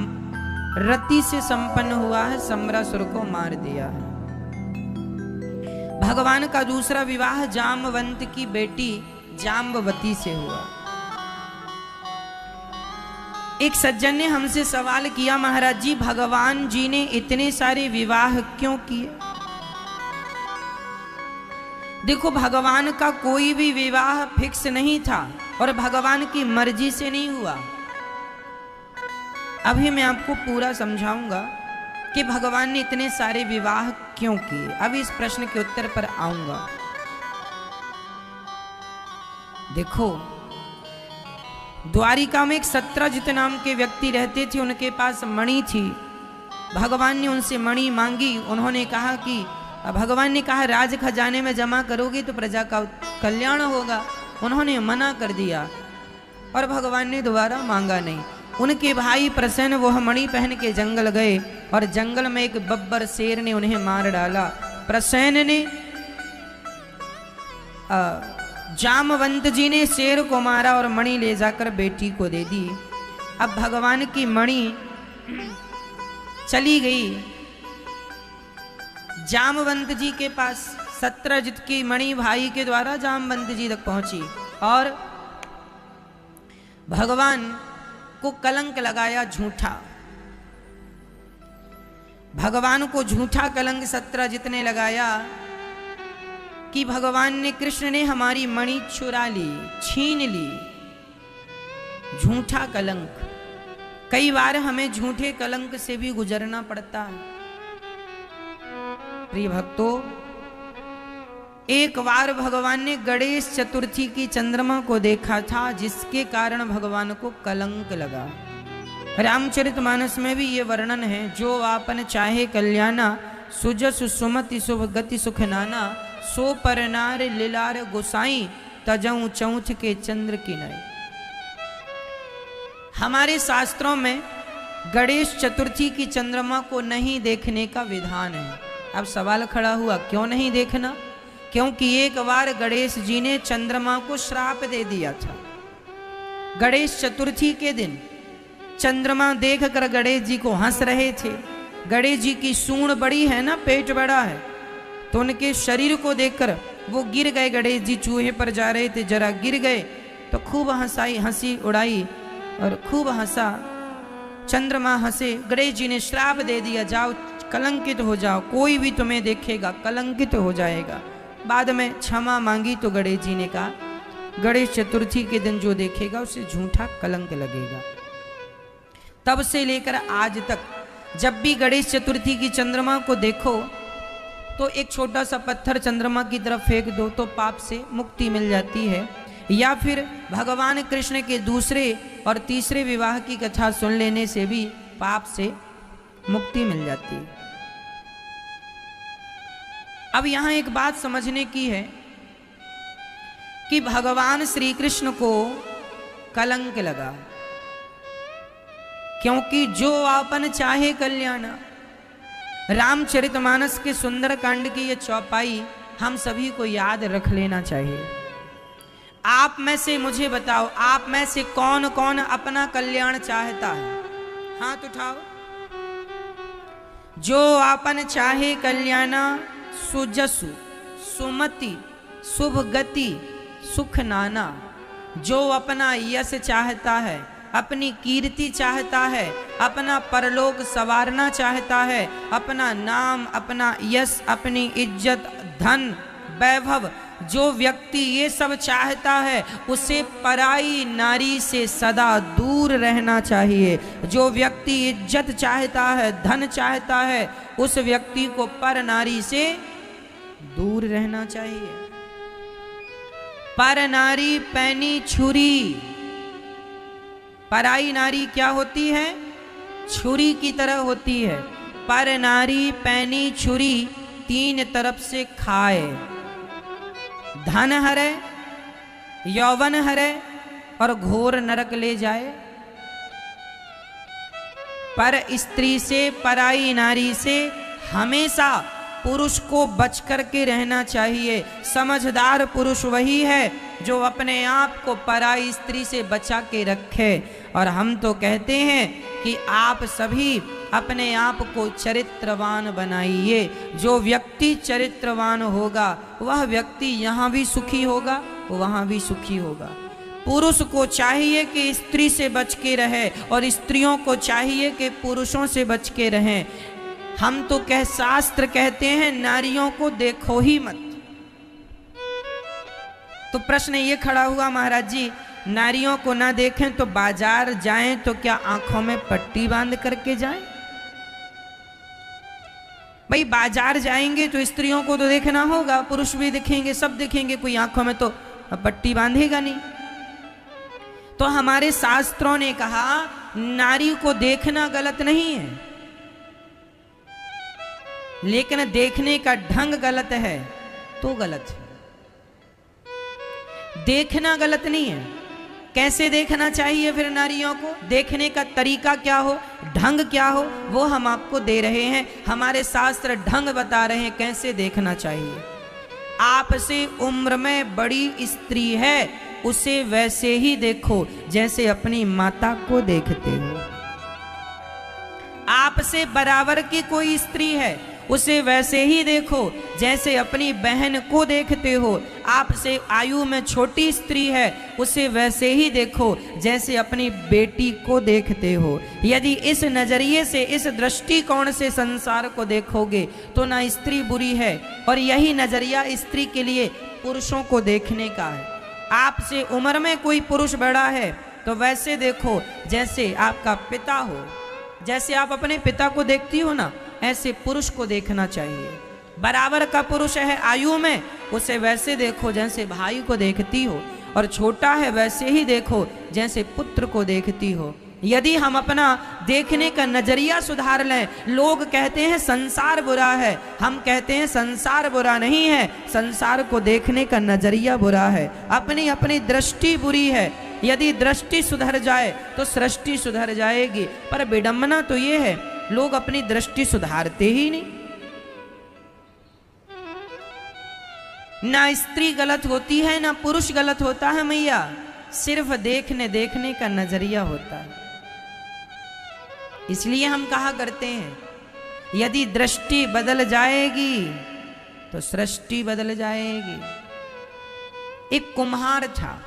रति से संपन्न हुआ है, सम्रासुर को मार दिया है। भगवान का दूसरा विवाह जामवंत की बेटी जाम्बवती से हुआ। एक सज्जन ने हमसे सवाल किया, महाराज जी भगवान जी ने इतने सारे विवाह क्यों किए? देखो, भगवान का कोई भी विवाह फिक्स नहीं था और भगवान की मर्जी से नहीं हुआ। अभी मैं आपको पूरा समझाऊंगा कि भगवान ने इतने सारे विवाह क्यों किए। अभी इस प्रश्न के उत्तर पर आऊंगा। देखो, द्वारिका में एक सत्रजित नाम के व्यक्ति रहते थे, उनके पास मणि थी। भगवान ने उनसे मणि मांगी। उन्होंने कहा कि भगवान ने कहा राज खजाने में जमा करोगे तो प्रजा का कल्याण होगा। उन्होंने मना कर दिया और भगवान ने दोबारा मांगा नहीं। उनके भाई प्रसन्न वह मणि पहन के जंगल गए और जंगल में एक बब्बर शेर ने उन्हें मार डाला। प्रसन्न ने जामवंत जी ने शेर को मारा और मणि ले जाकर बेटी को दे दी। अब भगवान की मणि चली गई जामवंत जी के पास। सत्रजित की मणि भाई के द्वारा जामवंत जी तक पहुंची और भगवान को कलंक लगाया झूठा। भगवान को झूठा कलंक सत्रजित ने लगाया कि भगवान ने कृष्ण ने हमारी मणि चुरा ली, छीन ली। झूठा कलंक। कई बार हमें झूठे कलंक से भी गुजरना पड़ता है। प्रिय भक्तों, एक बार भगवान ने गणेश चतुर्थी की चंद्रमा को देखा था, जिसके कारण भगवान को कलंक लगा। रामचरितमानस में भी ये वर्णन है, जो आपन चाहे कल्याणा, सुजस सुमति शुभ गति सुख नाना, सो पर नार लीलार गोसाई, तजऊ चौथ के चंद्र की नई। हमारे शास्त्रों में गणेश चतुर्थी की चंद्रमा को नहीं देखने का विधान है। अब सवाल खड़ा हुआ, क्यों नहीं देखना? क्योंकि एक बार गणेश जी ने चंद्रमा को श्राप दे दिया था। गणेश चतुर्थी के दिन चंद्रमा देखकर गणेश जी को हंस रहे थे। गणेश जी की सूंड बड़ी है ना, पेट बड़ा है, तो उनके शरीर को देखकर वो गिर गए। गणेश जी चूहे पर जा रहे थे, जरा गिर गए तो खूब हंसी उड़ाई और खूब हंसा। चंद्रमा हंसे। गणेश जी ने श्राप दे दिया, जाओ कलंकित हो जाओ, कोई भी तुम्हें देखेगा कलंकित हो जाएगा। बाद में क्षमा मांगी तो गणेश जी ने कहा, गणेश चतुर्थी के दिन जो देखेगा उसे झूठा कलंक लगेगा। तब से लेकर आज तक जब भी गणेश चतुर्थी की चंद्रमा को देखो तो एक छोटा सा पत्थर चंद्रमा की तरफ फेंक दो तो पाप से मुक्ति मिल जाती है। या फिर भगवान कृष्ण के दूसरे और तीसरे विवाह की कथा सुन लेने से भी पाप से मुक्ति मिल जाती है। अब यहां एक बात समझने की है कि भगवान श्री कृष्ण को कलंक लगा, क्योंकि जो आपन चाहे कल्याण। रामचरितमानस के सुंदर कांड की यह चौपाई हम सभी को याद रख लेना चाहिए। आप में से मुझे बताओ, आप में से कौन कौन अपना कल्याण चाहता है? हाथ उठाओ। जो आपन चाहे कल्याणा, सुजसु सुमति शुभ गति सुख नाना। जो अपना यश चाहता है, अपनी कीर्ति चाहता है, अपना परलोक संवारना चाहता है, अपना नाम, अपना यश, अपनी इज्जत, धन, वैभव, जो व्यक्ति ये सब चाहता है उसे पराई नारी से सदा दूर रहना चाहिए। जो व्यक्ति इज्जत चाहता है, धन चाहता है, उस व्यक्ति को पर नारी से दूर रहना चाहिए। पर नारी पैनी छुरी। पराई नारी क्या होती है? छुरी की तरह होती है। पर नारी पैनी छुरी, तीन तरफ से खाए। धन हरे, यौवन हरे और घोर नरक ले जाए। पर स्त्री से, पराई नारी से हमेशा पुरुष को बच करके रहना चाहिए। समझदार पुरुष वही है जो अपने आप को पराई स्त्री से बचा के रखे। और हम तो कहते हैं कि आप सभी अपने आप को चरित्रवान बनाइए। जो व्यक्ति चरित्रवान होगा वह व्यक्ति यहाँ भी सुखी होगा, वहाँ भी सुखी होगा। पुरुष को चाहिए कि स्त्री से बच के रहे और स्त्रियों को चाहिए कि पुरुषों से बच के रहें। हम तो शास्त्र कहते हैं नारियों को देखो ही मत। तो प्रश्न ये खड़ा हुआ महाराज जी, नारियों को ना देखें तो बाजार जाएं तो क्या आंखों में पट्टी बांध करके जाएं? भाई बाजार जाएंगे तो स्त्रियों को तो देखना होगा, पुरुष भी दिखेंगे, सब दिखेंगे, कोई आंखों में तो पट्टी बांधेगा नहीं। तो हमारे शास्त्रों ने कहा नारी को देखना गलत नहीं है, लेकिन देखने का ढंग गलत है तो गलत है। देखना गलत नहीं है, कैसे देखना चाहिए फिर नारियों को? देखने का तरीका क्या हो, ढंग क्या हो, वो हम आपको दे रहे हैं। हमारे शास्त्र ढंग बता रहे हैं कैसे देखना चाहिए। आपसे उम्र में बड़ी स्त्री है उसे वैसे ही देखो जैसे अपनी माता को देखते हो। आपसे बराबर की कोई स्त्री है उसे वैसे ही देखो जैसे अपनी बहन को देखते हो। आपसे आयु में छोटी स्त्री है उसे वैसे ही देखो जैसे अपनी बेटी को देखते हो। यदि इस नजरिए से, इस दृष्टिकोण से संसार को देखोगे तो ना स्त्री बुरी है, और यही नजरिया स्त्री के लिए पुरुषों को देखने का है। आपसे उम्र में कोई पुरुष बड़ा है तो वैसे देखो जैसे आपका पिता हो। जैसे आप अपने पिता को देखती हो ना, ऐसे पुरुष को देखना चाहिए। बराबर का पुरुष है आयु में उसे वैसे देखो जैसे भाई को देखती हो, और छोटा है वैसे ही देखो जैसे पुत्र को देखती हो। यदि हम अपना देखने का नजरिया सुधार लें, लोग कहते हैं संसार बुरा है, हम कहते हैं संसार बुरा नहीं है, संसार को देखने का नजरिया बुरा है, अपनी अपनी दृष्टि बुरी है। यदि दृष्टि सुधर जाए तो सृष्टि सुधर जाएगी। पर विडंबना तो ये है लोग अपनी दृष्टि सुधारते ही नहीं। ना स्त्री गलत होती है ना पुरुष गलत होता है मैया, सिर्फ देखने का नजरिया होता है। इसलिए हम कहा करते हैं यदि दृष्टि बदल जाएगी तो सृष्टि बदल जाएगी। एक कुम्हार था,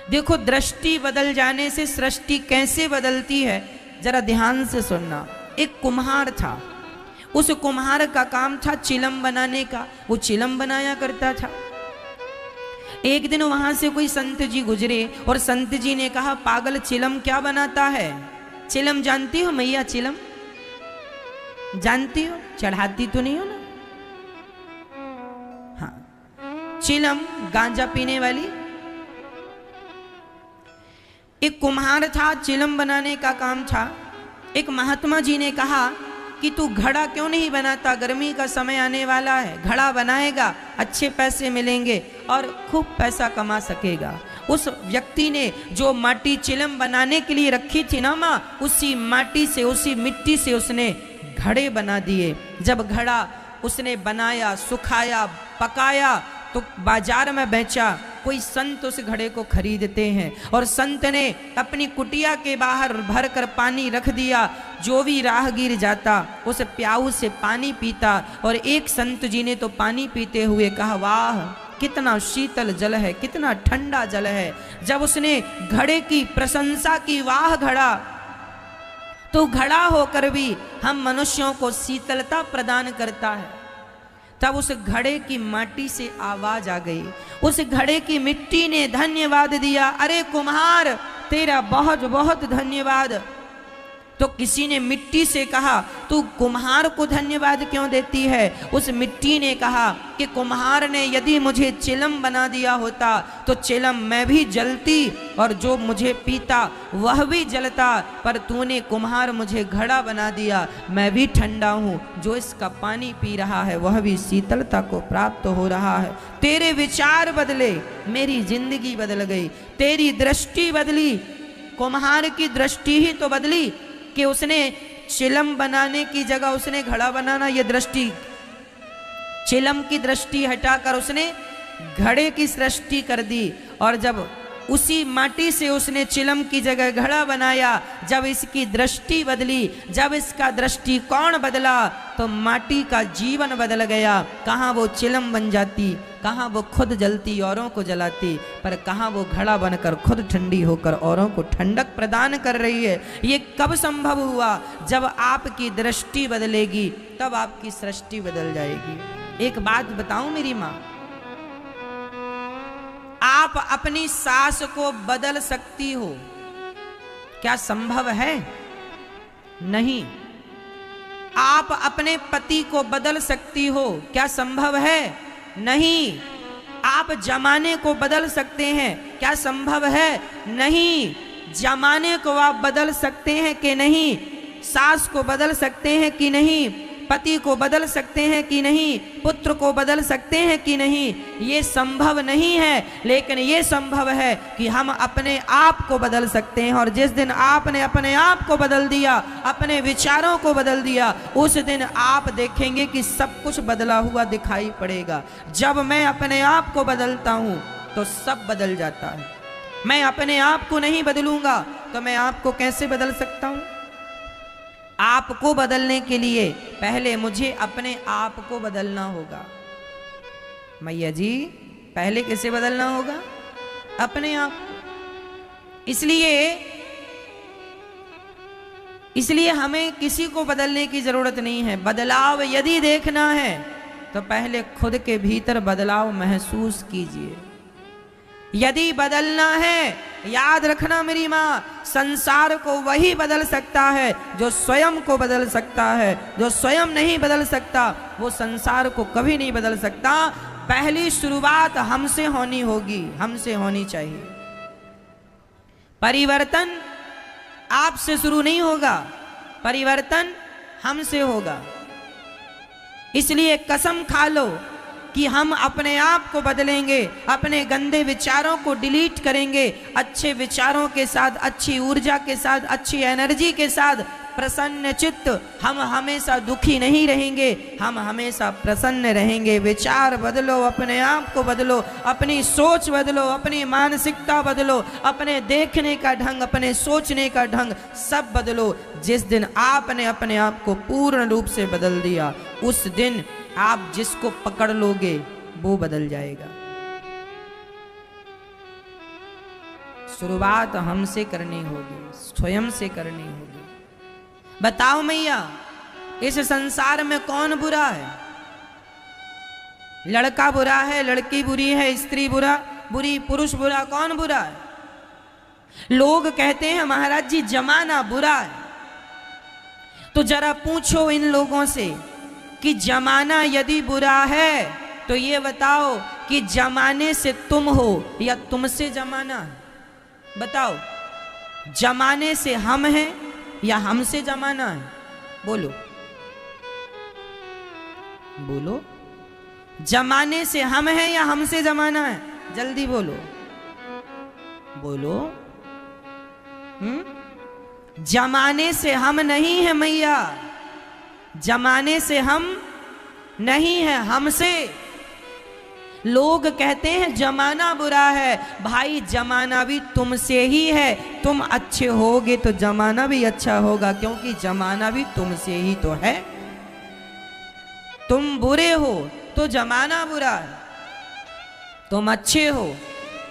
देखो दृष्टि बदल जाने से सृष्टि कैसे बदलती है जरा ध्यान से सुनना। एक कुम्हार था, उस कुम्हार का काम था चिलम बनाने का, वो चिलम बनाया करता था। एक दिन वहां से कोई संत जी गुजरे और संत जी ने कहा पागल चिलम क्या बनाता है? चिलम जानती हो मैया? चिलम जानती हो? चढ़ाती तो नहीं हो ना? हाँ, चिलम गांजा पीने वाली। एक कुम्हार था, चिलम बनाने का काम था। एक महात्मा जी ने कहा कि तू घड़ा क्यों नहीं बनाता, गर्मी का समय आने वाला है, घड़ा बनाएगा, अच्छे पैसे मिलेंगे और खूब पैसा कमा सकेगा। उस व्यक्ति ने जो माटी चिलम बनाने के लिए रखी थी ना माँ, उसी माटी से, उसी मिट्टी से उसने घड़े बना दिए। जब घड़ा उसने बनाया, सुखाया, पकाया तो बाजार में बेचा। कोई संत उस घड़े को खरीदते हैं और संत ने अपनी कुटिया के बाहर भर कर पानी रख दिया। जो भी राहगीर जाता उस प्याऊ से पानी पीता, और एक संत जी ने तो पानी पीते हुए कहा वाह कितना शीतल जल है, कितना ठंडा जल है। जब उसने घड़े की प्रशंसा की, वाह घड़ा, तो घड़ा होकर भी हम मनुष्यों को शीतलता प्रदान करता है। तब उस घड़े की माटी से आवाज आ गई, उस घड़े की मिट्टी ने धन्यवाद दिया, अरे कुम्हार तेरा बहुत बहुत धन्यवाद। तो किसी ने मिट्टी से कहा तू कुम्हार को धन्यवाद क्यों देती है? उस मिट्टी ने कहा कि कुम्हार ने यदि मुझे चिलम बना दिया होता तो चिलम मैं भी जलती और जो मुझे पीता वह भी जलता, पर तूने कुम्हार मुझे घड़ा बना दिया, मैं भी ठंडा हूँ, जो इसका पानी पी रहा है वह भी शीतलता को प्राप्त हो रहा है। तेरे विचार बदले, मेरी जिंदगी बदल गई, तेरी दृष्टि बदली। कुम्हार की दृष्टि ही तो बदली कि उसने चिलम बनाने की जगह उसने घड़ा बनाना, ये दृष्टि चिलम की दृष्टि हटाकर उसने घड़े की सृष्टि कर दी, और जब उसी माटी से उसने चिलम की जगह घड़ा बनाया, जब इसकी दृष्टि बदली, जब इसका दृष्टिकोण बदला, तो माटी का जीवन बदल गया। कहाँ वो चिलम बन जाती, कहाँ वो खुद जलती औरों को जलाती, पर कहाँ वो घड़ा बनकर खुद ठंडी होकर औरों को ठंडक प्रदान कर रही है। ये कब संभव हुआ? जब आपकी दृष्टि बदलेगी तब आपकी सृष्टि बदल जाएगी। एक बात बताऊं मेरी माँ, आप अपनी सास को बदल सकती हो, क्या संभव है? नहीं। आप अपने पति को बदल सकती हो, क्या संभव है? नहीं। आप जमाने को बदल सकते हैं, क्या संभव है? नहीं। जमाने को आप बदल सकते हैं कि नहीं? सास को बदल सकते हैं कि नहीं? पति को बदल सकते हैं कि नहीं? पुत्र को बदल सकते हैं कि नहीं? ये संभव नहीं है, लेकिन ये संभव है कि हम अपने आप को बदल सकते हैं। और जिस दिन आपने अपने आप को बदल दिया, अपने विचारों को बदल दिया, उस दिन आप देखेंगे कि सब कुछ बदला हुआ दिखाई पड़ेगा। जब मैं अपने आप को बदलता हूं तो सब बदल जाता है। मैं अपने आप को नहीं बदलूंगा तो मैं आपको कैसे बदल सकता हूं? आपको बदलने के लिए पहले मुझे अपने आप को बदलना होगा। मैया जी, पहले कैसे बदलना होगा? अपने आप। इसलिए हमें किसी को बदलने की जरूरत नहीं है। बदलाव यदि देखना है तो पहले खुद के भीतर बदलाव महसूस कीजिए। यदि बदलना है, याद रखना मेरी माँ, संसार को वही बदल सकता है जो स्वयं को बदल सकता है। जो स्वयं नहीं बदल सकता वो संसार को कभी नहीं बदल सकता। पहली शुरुआत हमसे होनी होगी, हमसे होनी चाहिए। परिवर्तन आपसे शुरू नहीं होगा, परिवर्तन हमसे होगा। इसलिए कसम खा लो कि हम अपने आप को बदलेंगे, अपने गंदे विचारों को डिलीट करेंगे, अच्छे विचारों के साथ, अच्छी ऊर्जा के साथ, अच्छी एनर्जी के साथ, प्रसन्न चित्त। हम हमेशा दुखी नहीं रहेंगे, हम हमेशा प्रसन्न रहेंगे। विचार बदलो, अपने आप को बदलो, अपनी सोच बदलो, अपनी मानसिकता बदलो, अपने देखने का ढंग, अपने सोचने का ढंग सब बदलो। जिस दिन आपने अपने आप को पूर्ण रूप से बदल दिया, उस दिन आप जिसको पकड़ लोगे वो बदल जाएगा। शुरुआत हमसे करनी होगी, स्वयं से करनी होगी। बताओ मैया, इस संसार में कौन बुरा है? लड़का बुरा है, लड़की बुरी है, स्त्री बुरी, पुरुष बुरा, कौन बुरा है? लोग कहते हैं महाराज जी जमाना बुरा है। तो जरा पूछो इन लोगों से कि जमाना यदि बुरा है तो ये बताओ कि जमाने से तुम हो या तुमसे जमाना है? बताओ, जमाने से हम हैं या हमसे जमाना है? बोलो बोलो, जमाने से हम हैं या हमसे जमाना है? जल्दी बोलो बोलो। जमाने से हम नहीं है मैया, जमाने से हम नहीं है, हमसे। लोग कहते हैं जमाना बुरा है, भाई जमाना भी तुमसे ही है। तुम अच्छे होगे तो जमाना भी अच्छा होगा, क्योंकि जमाना भी तुमसे ही तो है। तुम बुरे हो तो जमाना बुरा है, तुम अच्छे हो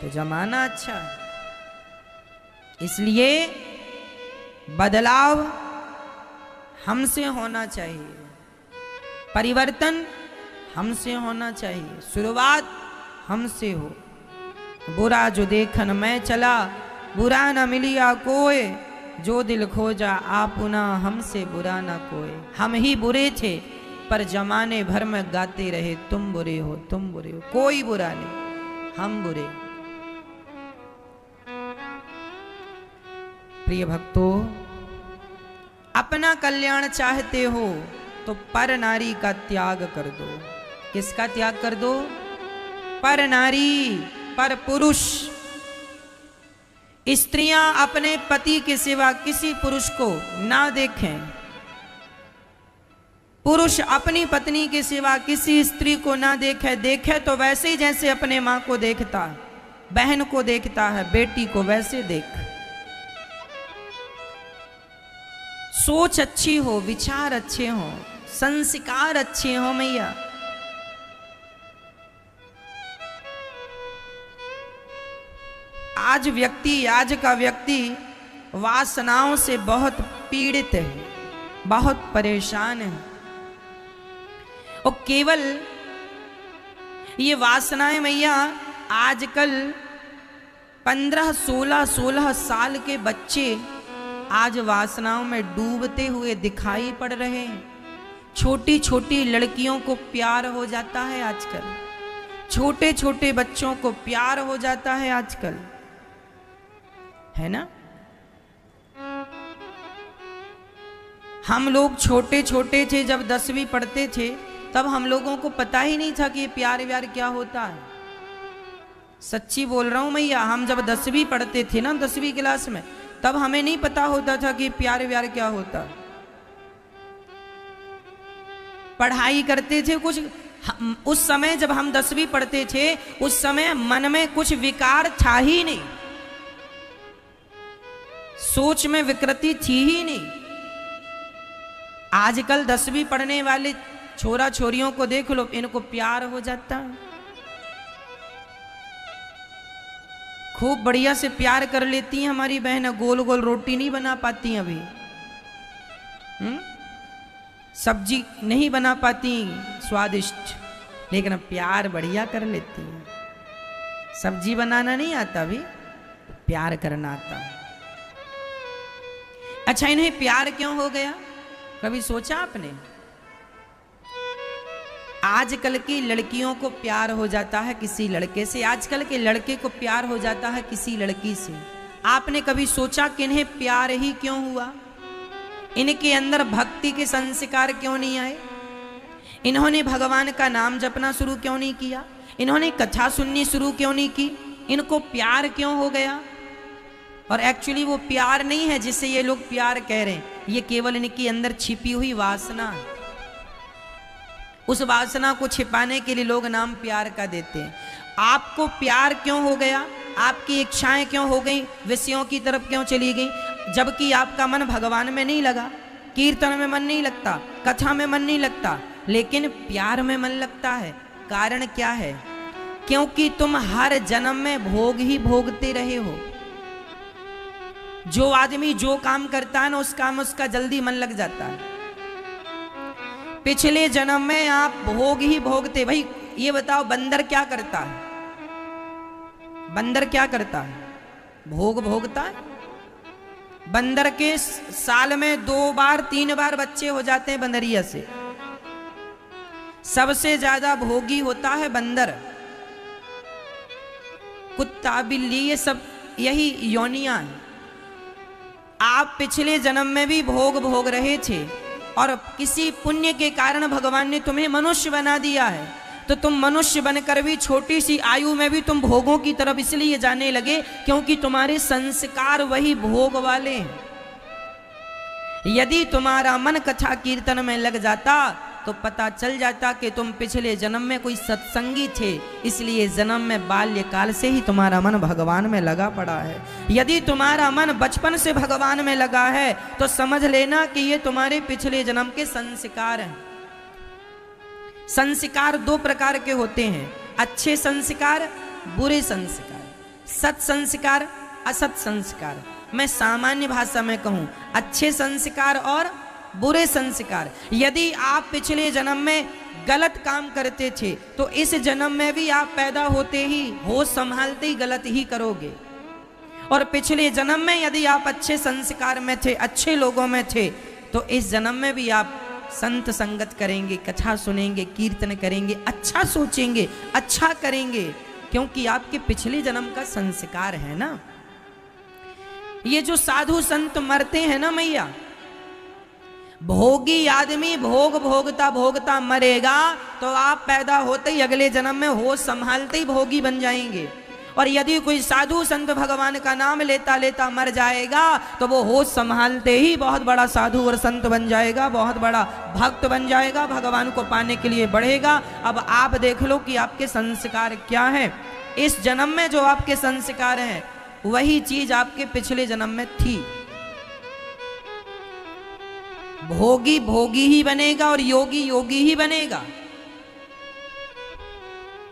तो जमाना अच्छा है। इसलिए बदलाव हमसे होना चाहिए, परिवर्तन हमसे होना चाहिए, शुरुआत हमसे हो। बुरा जो देखन मैं चला, बुरा न मिलिया कोई, जो दिल खोजा आपुना, हमसे बुरा न कोई। हम ही बुरे थे पर जमाने भर में गाते रहे तुम बुरे हो, तुम बुरे हो। कोई बुरा नहीं, हम बुरे। प्रिय भक्तों, अपना कल्याण चाहते हो तो पर नारी का त्याग कर दो। किसका त्याग कर दो? पर नारी, पर पुरुष। स्त्रियां अपने पति के सिवा किसी पुरुष को ना देखें। पुरुष अपनी पत्नी के सिवा किसी स्त्री को ना देखे, देखे तो वैसे ही जैसे अपने माँ को देखता है, बहन को देखता है, बेटी को वैसे देख। सोच अच्छी हो, विचार अच्छे हो, संस्कार अच्छे हो मैया। आज का व्यक्ति वासनाओं से बहुत पीड़ित है, बहुत परेशान है। और केवल ये वासनाएं मैया आजकल 15-16 साल के बच्चे आज वासनाओं में डूबते हुए दिखाई पड़ रहे हैं। छोटी छोटी लड़कियों को प्यार हो जाता है आजकल, छोटे छोटे बच्चों को प्यार हो जाता है आजकल, है ना। हम लोग छोटे छोटे थे जब 10वीं पढ़ते थे, तब हम लोगों को पता ही नहीं था कि ये प्यार व्यार क्या होता है। सच्ची बोल रहा हूं मैया, हम जब 10वीं पढ़ते थे ना, 10वीं क्लास में, तब हमें नहीं पता होता था कि प्यार व्यार क्या होता है। पढ़ाई करते थे कुछ, उस समय जब हम 10वीं पढ़ते थे उस समय मन में कुछ विकार था ही नहीं, सोच में विकृति थी ही नहीं। आजकल 10वीं पढ़ने वाले छोरा छोरियों को देख लो, इनको प्यार हो जाता है, खूब बढ़िया से प्यार कर लेती हैं हमारी बहन। गोल गोल रोटी नहीं बना पाती अभी, सब्जी नहीं बना पाती स्वादिष्ट, लेकिन अब प्यार बढ़िया कर लेती हैं। सब्जी बनाना नहीं आता अभी, प्यार करना आता। अच्छा, इन्हें प्यार क्यों हो गया, कभी सोचा आपने? आजकल की लड़कियों को प्यार हो जाता है किसी लड़के से, आजकल के लड़के को प्यार हो जाता है किसी लड़की से। आपने कभी सोचा कि इन्हें प्यार ही क्यों हुआ? इनके अंदर भक्ति के संस्कार क्यों नहीं आए? इन्होंने भगवान का नाम जपना शुरू क्यों नहीं किया? इन्होंने कथा सुननी शुरू क्यों नहीं की? इनको प्यार क्यों हो गया? और एक्चुअली वो प्यार नहीं है जिसे ये लोग प्यार कह रहे हैं, ये केवल इनके अंदर छिपी हुई वासना है। उस वासना को छिपाने के लिए लोग नाम प्यार का देते हैं। आपको प्यार क्यों हो गया? आपकी इच्छाएं क्यों हो गई, विषयों की तरफ क्यों चली गई? जबकि आपका मन भगवान में नहीं लगा, कीर्तन में मन नहीं लगता, कथा में मन नहीं लगता, लेकिन प्यार में मन लगता है। कारण क्या है? क्योंकि तुम हर जन्म में भोग ही भोगते रहे हो। जो आदमी जो काम करता है ना, उस काम उसका जल्दी मन लग जाता है। पिछले जन्म में आप भोग ही भोगते। भाई ये बताओ, बंदर क्या करता है? बंदर क्या करता है? भोग भोगता है। बंदर के साल में 2 बार 3 बार बच्चे हो जाते हैं बंदरिया से। सबसे ज्यादा भोगी होता है बंदर। कुत्ता, बिल्ली, ये सब यही योनियां हैं। आप पिछले जन्म में भी भोग भोग रहे थे और किसी पुण्य के कारण भगवान ने तुम्हें मनुष्य बना दिया है, तो तुम मनुष्य बनकर भी छोटी सी आयु में भी तुम भोगों की तरफ इसलिए जाने लगे क्योंकि तुम्हारे संस्कार वही भोग वाले हैं। यदि तुम्हारा मन कथा कीर्तन में लग जाता तो पता चल जाता कि तुम पिछले जन्म में कोई सत्संगी थे, इसलिए जन्म में बाल्यकाल से ही तुम्हारा मन भगवान में लगा पड़ा है। यदि तुम्हारा मन बचपन से भगवान में लगा है तो समझ लेना कि ये तुम्हारे पिछले जन्म के संस्कार हैं। संस्कार 2 प्रकार के होते हैं, अच्छे संस्कार, बुरे संस्कार, सत संस्कार, असत संस्कार। मैं सामान्य भाषा में कहूं, अच्छे संस्कार और बुरे संस्कार। यदि आप पिछले जन्म में गलत काम करते थे तो इस जन्म में भी आप पैदा होते ही होश संभालते ही गलत ही करोगे। और पिछले जन्म में यदि आप अच्छे संस्कार में थे, अच्छे लोगों में थे, तो इस जन्म में भी आप संत संगत करेंगे, कथा सुनेंगे, कीर्तन करेंगे, अच्छा सोचेंगे, अच्छा करेंगे, क्योंकि आपके पिछले जन्म का संस्कार है ना। ये जो साधु संत मरते हैं ना मैया, भोगी आदमी भोग भोगता भोगता मरेगा तो आप पैदा होते ही अगले जन्म में होश संभालते ही भोगी बन जाएंगे। और यदि कोई साधु संत भगवान का नाम लेता लेता मर जाएगा तो वो होश संभालते ही बहुत बड़ा साधु और संत बन जाएगा, बहुत बड़ा भक्त बन जाएगा, भगवान को पाने के लिए बढ़ेगा। अब आप देख लो कि आपके संस्कार क्या है। इस जन्म में जो आपके संस्कार हैं वही चीज आपके पिछले जन्म में थी। भोगी भोगी ही बनेगा और योगी योगी ही बनेगा।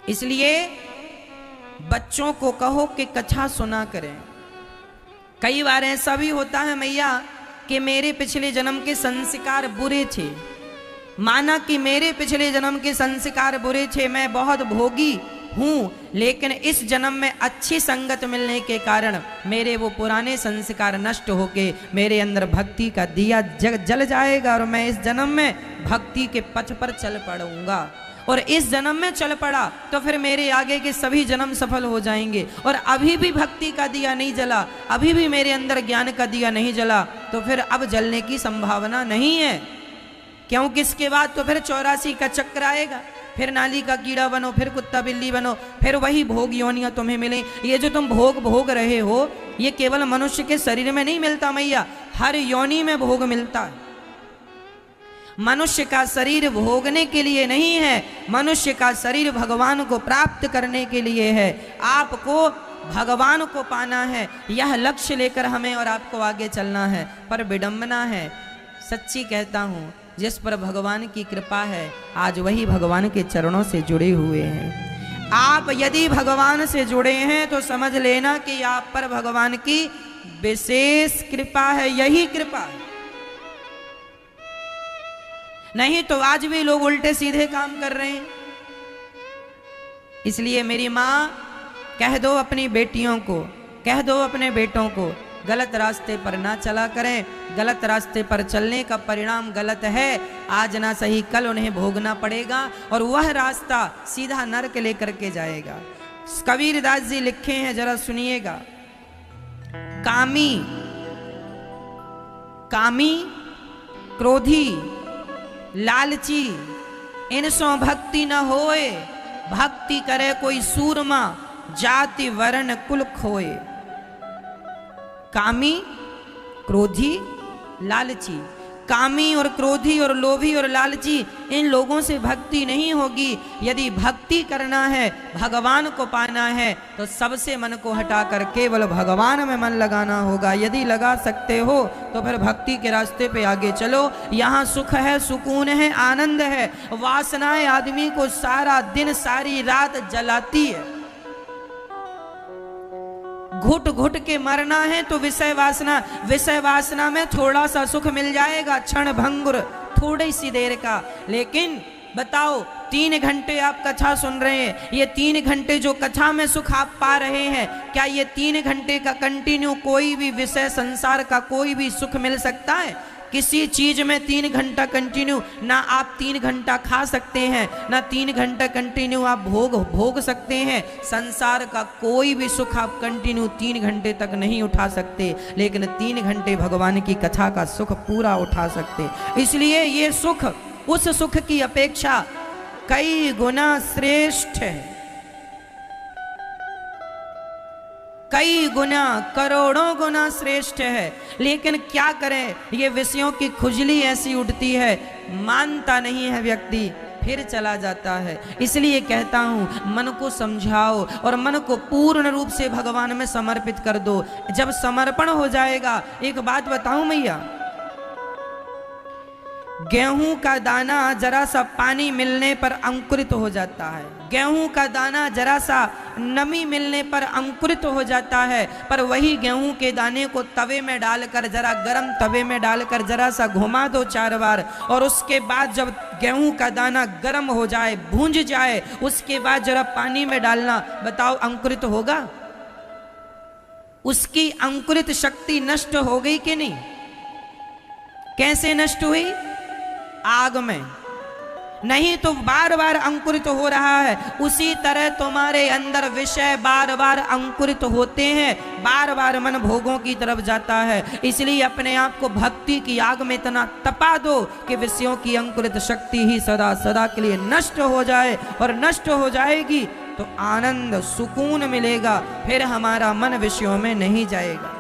इसलिए बच्चों को कहो कि कथा सुना करें। कई बार ऐसा भी होता है मैया कि मेरे पिछले जन्म के संस्कार बुरे थे, माना कि मेरे पिछले जन्म के संस्कार बुरे थे, मैं बहुत भोगी हूं, लेकिन इस जन्म में अच्छी संगत मिलने के कारण मेरे वो पुराने संस्कार नष्ट होके मेरे अंदर भक्ति का दिया जल जाएगा और मैं इस जन्म में भक्ति के पथ पर चल पड़ूंगा। और इस जन्म में चल पड़ा तो फिर मेरे आगे के सभी जन्म सफल हो जाएंगे। और अभी भी भक्ति का दिया नहीं जला, अभी भी मेरे अंदर ज्ञान का दिया नहीं जला, तो फिर अब जलने की संभावना नहीं है, क्योंकि इसके बाद तो फिर 84 का चक्र आएगा, फिर नाली का कीड़ा बनो, फिर कुत्ता बिल्ली बनो, फिर वही भोग योनियां तुम्हें मिले। ये जो तुम भोग भोग रहे हो ये केवल मनुष्य के शरीर में नहीं मिलता मैया, हर योनि में भोग मिलता है। मनुष्य का शरीर भोगने के लिए नहीं है, मनुष्य का शरीर भगवान को प्राप्त करने के लिए है। आपको भगवान को पाना है, यह लक्ष्य लेकर हमें और आपको आगे चलना है। पर विडंबना है, सच्ची कहता हूँ, जिस पर भगवान की कृपा है आज वही भगवान के चरणों से जुड़े हुए हैं। आप यदि भगवान से जुड़े हैं तो समझ लेना कि आप पर भगवान की विशेष कृपा है, यही कृपा है। नहीं तो आज भी लोग उल्टे सीधे काम कर रहे हैं। इसलिए मेरी माँ, कह दो अपनी बेटियों को, कह दो अपने बेटों को, गलत रास्ते पर ना चला करें। गलत रास्ते पर चलने का परिणाम गलत है, आज ना सही कल उन्हें भोगना पड़ेगा और वह रास्ता सीधा नरक लेकर के जाएगा। कबीरदास जी लिखे हैं, जरा सुनिएगा। कामी कामी क्रोधी लालची इनसो भक्ति न होए, भक्ति करे कोई सूरमा जाति वर्ण कुल खोए। कामी क्रोधी लालची, कामी और क्रोधी और लोभी और लालची, इन लोगों से भक्ति नहीं होगी। यदि भक्ति करना है, भगवान को पाना है, तो सबसे मन को हटाकर केवल भगवान में मन लगाना होगा। यदि लगा सकते हो तो फिर भक्ति के रास्ते पे आगे चलो। यहाँ सुख है, सुकून है, आनंद है। वासनाएं आदमी को सारा दिन सारी रात जलाती है। घुट घुट के मरना है तो विषय वासना में थोड़ा सा सुख मिल जाएगा, क्षण भंगुर, थोड़ी सी देर का। लेकिन बताओ, 3 घंटे आप कथा सुन रहे हैं, ये 3 घंटे जो कथा में सुख आप पा रहे हैं, क्या ये 3 घंटे का कंटिन्यू कोई भी विषय संसार का कोई भी सुख मिल सकता है? किसी चीज में 3 घंटा कंटिन्यू ना आप 3 घंटा खा सकते हैं, ना 3 घंटा कंटिन्यू आप भोग सकते हैं। संसार का कोई भी सुख आप कंटिन्यू 3 घंटे तक नहीं उठा सकते, लेकिन 3 घंटे भगवान की कथा का सुख पूरा उठा सकते। इसलिए ये सुख उस सुख की अपेक्षा कई गुना श्रेष्ठ है, कई गुना, करोड़ों गुना श्रेष्ठ है। लेकिन क्या करें, ये विषयों की खुजली ऐसी उठती है, मानता नहीं है व्यक्ति, फिर चला जाता है। इसलिए कहता हूं, मन को समझाओ और मन को पूर्ण रूप से भगवान में समर्पित कर दो। जब समर्पण हो जाएगा, एक बात बताऊं मैया, गेहूं का दाना जरा सा पानी मिलने पर अंकुरित हो जाता है, गेहूं का दाना जरा सा नमी मिलने पर अंकुरित हो जाता है। पर वही गेहूं के दाने को तवे में डालकर, जरा गरम तवे में डालकर जरा सा घुमा दो 4 बार, और उसके बाद जब गेहूं का दाना गर्म हो जाए, भूंज जाए, उसके बाद जरा पानी में डालना, बताओ अंकुरित होगा? उसकी अंकुरित शक्ति नष्ट हो गई कि नहीं? कैसे नष्ट हुई? आग में। नहीं तो बार बार अंकुरित हो रहा है। उसी तरह तुम्हारे अंदर विषय बार बार अंकुरित होते हैं, बार बार मन भोगों की तरफ जाता है। इसलिए अपने आप को भक्ति की आग में इतना तपा दो कि विषयों की अंकुरित शक्ति ही सदा सदा के लिए नष्ट हो जाए, और नष्ट हो जाएगी तो आनंद सुकून मिलेगा, फिर हमारा मन विषयों में नहीं जाएगा।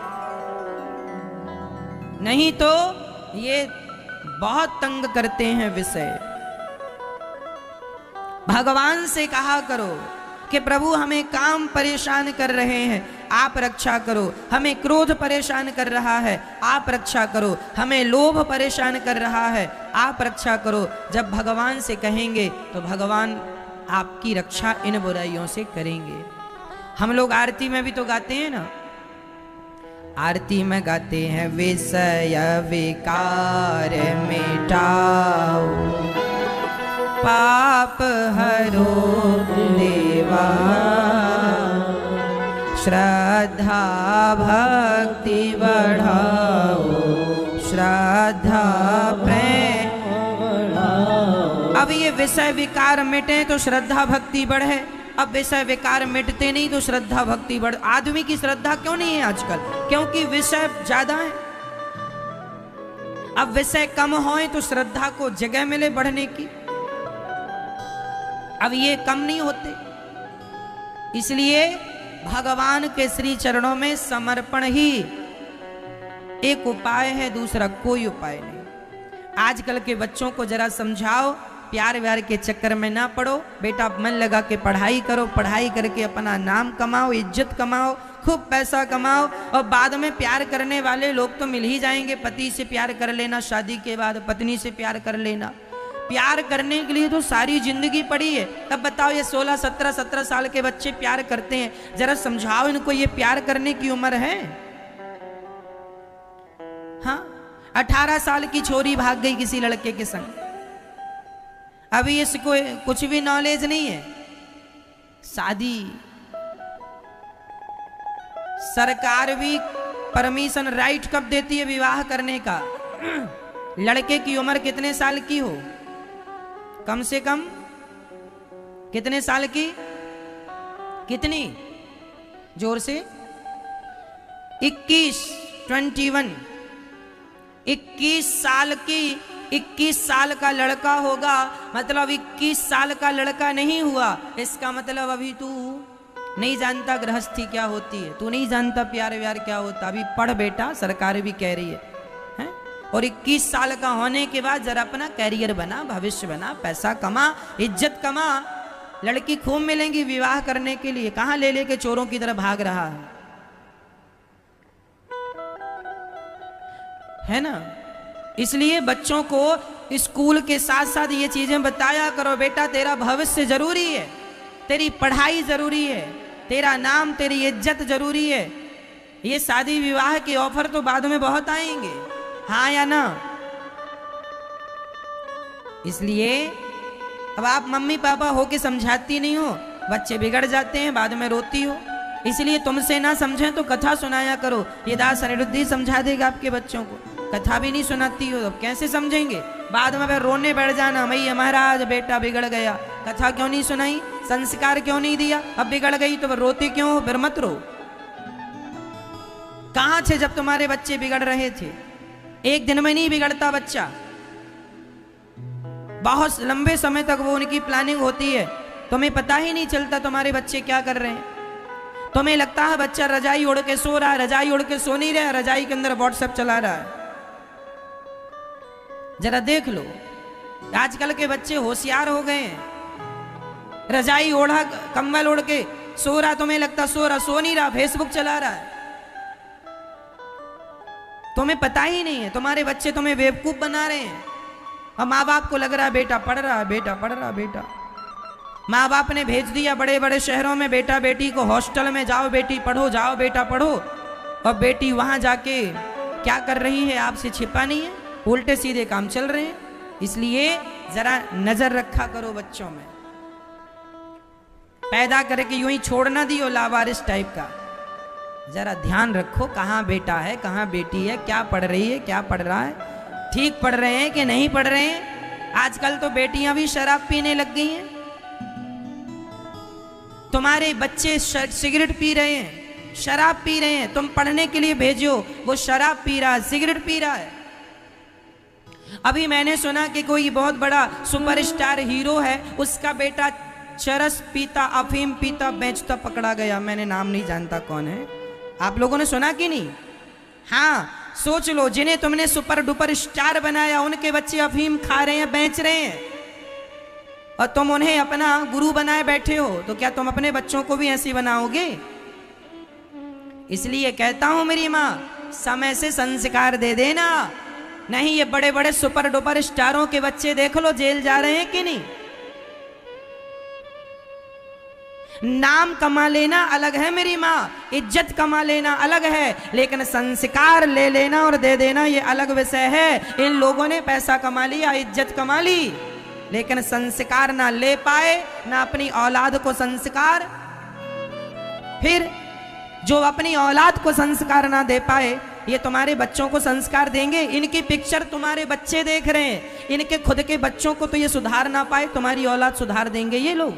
नहीं तो ये बहुत तंग करते हैं विषय। भगवान से कहा करो कि प्रभु हमें काम परेशान कर रहे हैं, आप रक्षा करो। हमें क्रोध परेशान कर रहा है, आप रक्षा करो। हमें लोभ परेशान कर रहा है, आप रक्षा करो। जब भगवान से कहेंगे तो भगवान आपकी रक्षा इन बुराइयों से करेंगे। हम लोग आरती में भी तो गाते हैं ना, आरती में गाते हैं विषय विकार मिटाओ, पाप हरो देवा, श्रद्धा भक्ति बढ़ाओ, श्रद्धा प्रेम बढ़ाओ। अब ये विषय विकार मिटे तो श्रद्धा भक्ति बढ़े। अब विषय विकार मिटते नहीं तो श्रद्धा भक्ति बढ़। आदमी की श्रद्धा क्यों नहीं है आजकल? क्योंकि विषय ज्यादा है। अब विषय कम होए तो श्रद्धा को जगह मिले बढ़ने की। अब ये कम नहीं होते, इसलिए भगवान के श्री चरणों में समर्पण ही एक उपाय है, दूसरा कोई उपाय नहीं। आजकल के बच्चों को जरा समझाओ, प्यार व्यार के चक्कर में ना पड़ो बेटा, मन लगा के पढ़ाई करो, पढ़ाई करके अपना नाम कमाओ, इज्जत कमाओ, खूब पैसा कमाओ, और बाद में प्यार करने वाले लोग तो मिल ही जाएंगे। पति से प्यार कर लेना, शादी के बाद पत्नी से प्यार कर लेना। प्यार करने के लिए तो सारी जिंदगी पड़ी है। तब बताओ ये 16, 17, 17 साल के बच्चे प्यार करते हैं, जरा समझाओ इनको ये प्यार करने की उम्र है? हाँ, 18 साल की छोरी भाग गई किसी लड़के के संग, अभी इसको कुछ भी नॉलेज नहीं है। शादी सरकार भी परमिशन राइट कब देती है विवाह करने का? लड़के की उम्र कितने साल की हो, कम से कम कितने साल की? कितनी? जोर से 21, 21, 21 साल की। 21 साल का लड़का होगा, मतलब 21 साल का लड़का नहीं हुआ, इसका मतलब अभी तू नहीं जानता गृहस्थी क्या होती है, तू नहीं जानता प्यार व्यार क्या होता। अभी पढ़ बेटा, सरकार भी कह रही है। और 21 साल का होने के बाद जरा अपना कैरियर बना, भविष्य बना, पैसा कमा, इज्जत कमा, लड़की खूब मिलेंगी विवाह करने के लिए। कहां ले लेके चोरों की तरह भाग रहा है ना? इसलिए बच्चों को स्कूल के साथ साथ ये चीजें बताया करो, बेटा तेरा भविष्य जरूरी है, तेरी पढ़ाई जरूरी है, तेरा नाम, तेरी इज्जत जरूरी है। ये शादी विवाह के ऑफर तो बाद में बहुत आएंगे, हाँ या ना? इसलिए अब आप मम्मी पापा हो के समझाती नहीं हो, बच्चे बिगड़ जाते हैं, बाद में रोती हो। इसलिए तुमसे ना समझें तो कथा सुनाया करो। ये दास अनिरुद्धि समझा देगा आपके बच्चों को। कथा भी नहीं सुनाती हो तो कैसे समझेंगे? बाद में फिर रोने बैठ जाना, मैया महाराज बेटा बिगड़ गया, कथा क्यों नहीं सुनाई, संस्कार क्यों नहीं दिया, अब बिगड़ गई तो फिर रोते क्यों हो? फिर मत रो। कहाँ थे जब तुम्हारे बच्चे बिगड़ रहे थे? एक दिन में नहीं बिगड़ता बच्चा, बहुत लंबे समय तक वो उनकी प्लानिंग होती है। तुम्हें पता ही नहीं चलता तुम्हारे बच्चे क्या कर रहे हैं। तुम्हें लगता है बच्चा रजाई ओढ़ के सो रहा है, रजाई ओढ़ के सो नहीं रहा, रजाई के अंदर व्हाट्सएप चला रहा है। जरा देख लो, आजकल के बच्चे होशियार हो गए हैं। रजाई ओढ़ा, कंबल ओढ़ के सो रहा, तुम्हें लगता सो रहा, सो नहीं रहा, फेसबुक चला रहा है। तुम्हें पता ही नहीं है, तुम्हारे बच्चे तुम्हें बेवकूफ बना रहे हैं। और माँ बाप को लग रहा है बेटा पढ़ रहा है, बेटा पढ़ रहा है, बेटा। माँ बाप ने भेज दिया बड़े बड़े शहरों में बेटा बेटी को, हॉस्टल में जाओ बेटी पढ़ो, जाओ बेटा पढ़ो, और बेटी वहां जाके क्या कर रही है आपसे छिपा नहीं है, उल्टे सीधे काम चल रहे हैं। इसलिए जरा नजर रखा करो बच्चों में, पैदा करके यूं ही छोड़ ना दियो लावारिस टाइप का। जरा ध्यान रखो कहाँ बेटा है, कहाँ बेटी है, क्या पढ़ रही है, क्या पढ़ रहा है, ठीक पढ़ रहे हैं कि नहीं पढ़ रहे हैं। आजकल तो बेटियां भी शराब पीने लग गई हैं। तुम्हारे बच्चे सिगरेट पी रहे हैं, शराब पी रहे हैं, तुम पढ़ने के लिए भेजो, वो शराब पी रहा है, सिगरेट पी रहा है। अभी मैंने सुना कि कोई बहुत बड़ा सुपरस्टार हीरो है, उसका बेटा चरस पीता, अफीम पीता, बेचता पकड़ा गया। मैंने नाम नहीं जानता कौन है, आप लोगों ने सुना कि नहीं? हाँ, सोच लो, जिन्हें तुमने सुपर डुपर स्टार बनाया उनके बच्चे अफीम खा रहे हैं, बेच रहे हैं, और तुम उन्हें अपना गुरु बनाए बैठे हो। तो क्या तुम अपने बच्चों को भी ऐसे बनाओगे? इसलिए कहता हूं मेरी मां, समय से संस्कार दे देना, नहीं ये बड़े बड़े सुपर डुपर स्टारों के बच्चे देख लो जेल जा रहे हैं कि नहीं। नाम कमा लेना अलग है मेरी माँ, इज्जत कमा लेना अलग है, लेकिन संस्कार ले लेना और दे देना ये अलग विषय है। इन लोगों ने पैसा कमा लिया, इज्जत कमा ली, लेकिन संस्कार ना ले पाए, ना अपनी औलाद को संस्कार। फिर जो अपनी औलाद को संस्कार ना दे पाए, ये तुम्हारे बच्चों को संस्कार देंगे? इनकी पिक्चर तुम्हारे बच्चे देख रहे हैं, इनके खुद के बच्चों को तो ये सुधार ना पाए, तुम्हारी औलाद सुधार देंगे ये लोग?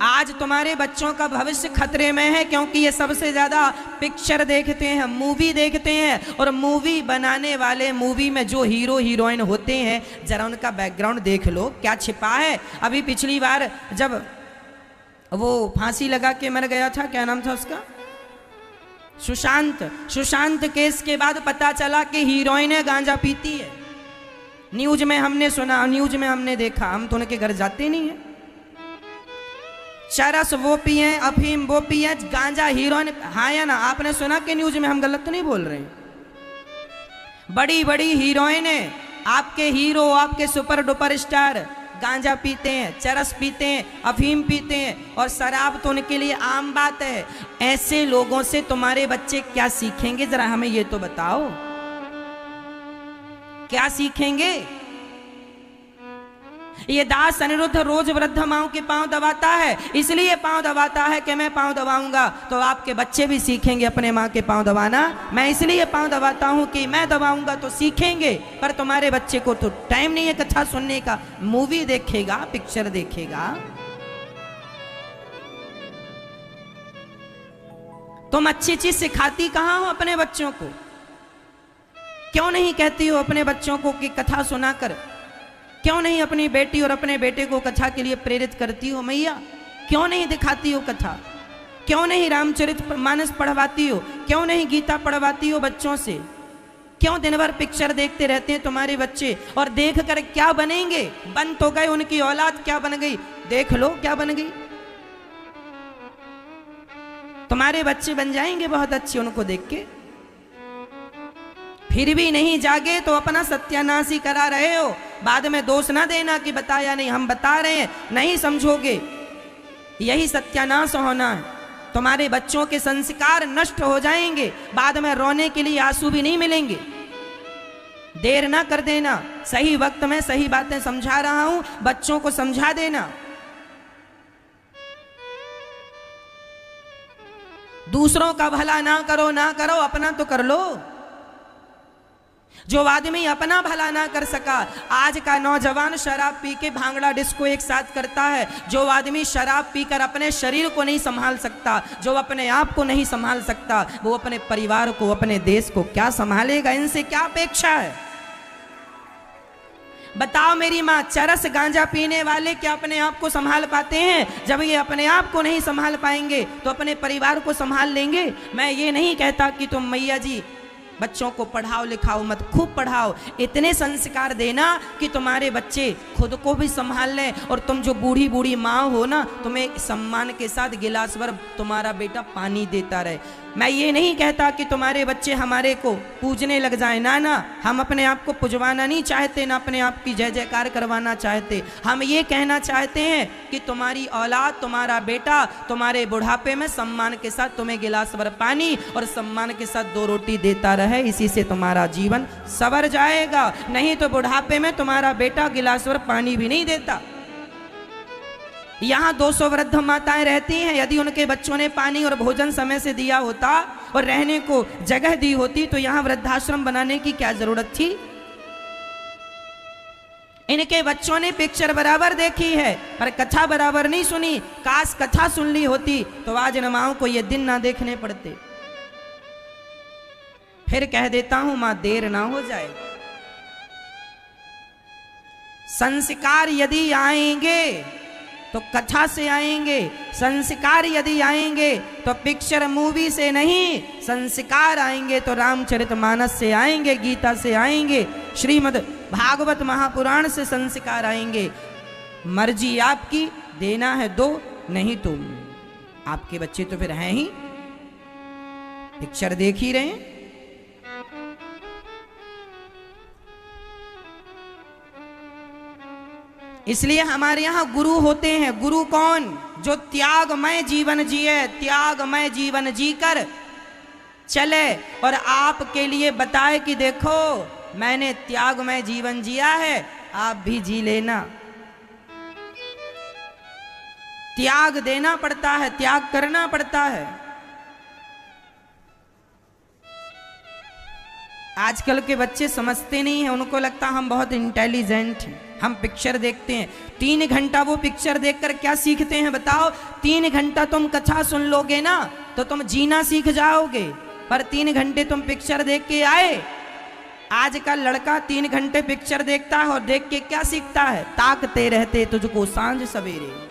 आज तुम्हारे बच्चों का भविष्य खतरे में है, क्योंकि ये सबसे ज्यादा पिक्चर देखते हैं, मूवी देखते हैं, और मूवी बनाने वाले, मूवी में जो हीरो हीरोइन होते हैं, जरा उनका बैकग्राउंड देख लो क्या छिपा है। अभी पिछली बार जब वो फांसी लगा के मर गया था, क्या नाम था उसका, सुशांत केस के बाद पता चला कि हीरोइनें गांजा पीती है। न्यूज में हमने सुना, न्यूज में हमने देखा, हम तो उनके घर जाते नहीं है। चरस वो पिए, अफीम वो पिए, गांजा हीरोइन, हाँ या ना? आपने सुना कि न्यूज में? हम गलत तो नहीं बोल रहे हैं। बड़ी बड़ी हीरोइनें, आपके हीरो, आपके सुपर डुपर स्टार गांजा पीते हैं, चरस पीते हैं, अफीम पीते हैं, और शराब तो उनके लिए आम बात है। ऐसे लोगों से तुम्हारे बच्चे क्या सीखेंगे, जरा हमें ये तो बताओ, क्या सीखेंगे? ये दास अनिरुद्ध रोज वृद्ध माओं के पांव दबाता है, इसलिए पांव दबाता है कि मैं पांव दबाऊंगा तो आपके बच्चे भी सीखेंगे अपने माँ के पांव दबाना। मैं इसलिए पांव दबाता हूं कि मैं दबाऊंगा तो सीखेंगे, पर तुम्हारे बच्चे को तो टाइम नहीं है कथा सुनने का, मूवी देखेगा, पिक्चर देखेगा। तुम अच्छी चीज सिखाती कहां हो अपने बच्चों को? क्यों नहीं कहती हो अपने बच्चों को कि कथा सुनाकर? क्यों नहीं अपनी बेटी और अपने बेटे को कथा के लिए प्रेरित करती हो मैया? क्यों नहीं दिखाती हो कथा? क्यों नहीं रामचरितमानस पढ़वाती हो? क्यों नहीं गीता पढ़वाती हो बच्चों से? क्यों दिन भर पिक्चर देखते रहते हैं तुम्हारे बच्चे? और देख कर क्या बनेंगे? बन तो गए, उनकी औलाद क्या बन गई, देख लो क्या बन गई। तुम्हारे बच्चे बन जाएंगे बहुत अच्छे उनको देख के। फिर भी नहीं जागे तो अपना सत्यानाश ही करा रहे हो। बाद में दोष ना देना कि बताया नहीं, हम बता रहे हैं, नहीं समझोगे, यही सत्यानाश होना है। तुम्हारे बच्चों के संस्कार नष्ट हो जाएंगे, बाद में रोने के लिए आंसू भी नहीं मिलेंगे। देर ना कर देना, सही वक्त में सही बातें समझा रहा हूं, बच्चों को समझा देना। दूसरों का भला ना करो, अपना तो कर लो। जो आदमी अपना भला ना कर सका, आज का नौजवान शराब पी के भांगड़ा डिस्को एक साथ करता है। जो आदमी शराब पीकर अपने शरीर को नहीं संभाल सकता, जो अपने आप को नहीं संभाल सकता, वो अपने परिवार को, अपने देश को क्या संभालेगा? इनसे क्या अपेक्षा है? बताओ मेरी माँ, चरस गांजा पीने वाले क्या अपने आप को संभाल पाते हैं? जब ये अपने आप को नहीं संभाल पाएंगे तो अपने परिवार को संभाल लेंगे? मैं ये नहीं कहता कि तुम मैया जी बच्चों को पढ़ाओ लिखाओ मत, खूब पढ़ाओ, इतने संस्कार देना कि तुम्हारे बच्चे खुद को भी संभाल लें, और तुम जो बूढ़ी बूढ़ी माँ हो ना, तुम्हें सम्मान के साथ गिलास भर तुम्हारा बेटा पानी देता रहे। मैं ये नहीं कहता कि तुम्हारे बच्चे हमारे को पूजने लग जाए, ना ना, हम अपने आप को पुजवाना नहीं चाहते, ना अपने आप की जय जयकार करवाना चाहते। हम ये कहना चाहते हैं कि तुम्हारी औलाद, तुम्हारा बेटा तुम्हारे बुढ़ापे में सम्मान के साथ तुम्हें गिलास भर पानी और सम्मान के साथ 2 रोटी देता रहे, इसी से तुम्हारा जीवन संवर जाएगा। नहीं तो बुढ़ापे में तुम्हारा बेटा गिलास भर पानी भी नहीं देता। यहाँ 200 वृद्ध माताएं रहती हैं, यदि उनके बच्चों ने पानी और भोजन समय से दिया होता और रहने को जगह दी होती तो यहाँ वृद्धाश्रम बनाने की क्या जरूरत थी? इनके बच्चों ने पिक्चर बराबर देखी है पर कथा बराबर नहीं सुनी। काश कथा सुन ली होती तो आज इन माओं को ये दिन ना देखने पड़ते। फिर कह देता हूं मां, देर ना हो जाए, संस्कार यदि आएंगे तो कथा से आएंगे, संस्कार यदि आएंगे तो पिक्चर मूवी से नहीं, संस्कार आएंगे तो रामचरितमानस से आएंगे, गीता से आएंगे, श्रीमद् भागवत महापुराण से संस्कार आएंगे। मर्जी आपकी, देना है दो, नहीं तुम। आपके बच्चे तो फिर हैं ही, पिक्चर देख ही रहे हैं। इसलिए हमारे यहां गुरु होते हैं। गुरु कौन? जो त्यागमय जीवन जिए, त्यागमय जीवन जीकर चले और आपके लिए बताए कि देखो मैंने त्यागमय जीवन जिया है, आप भी जी लेना। त्याग देना पड़ता है, त्याग करना पड़ता है। आजकल के बच्चे समझते नहीं हैं, उनको लगता हम बहुत इंटेलिजेंट हैं। हम पिक्चर देखते हैं, 3 घंटा वो पिक्चर देखकर क्या सीखते हैं बताओ? 3 घंटा तुम कथा सुन लोगे ना तो तुम जीना सीख जाओगे, पर 3 घंटे तुम पिक्चर देख के आए। आज का लड़का 3 घंटे पिक्चर देखता है और देख के क्या सीखता है? ताकते रहते तुझको सांझ सवेरे।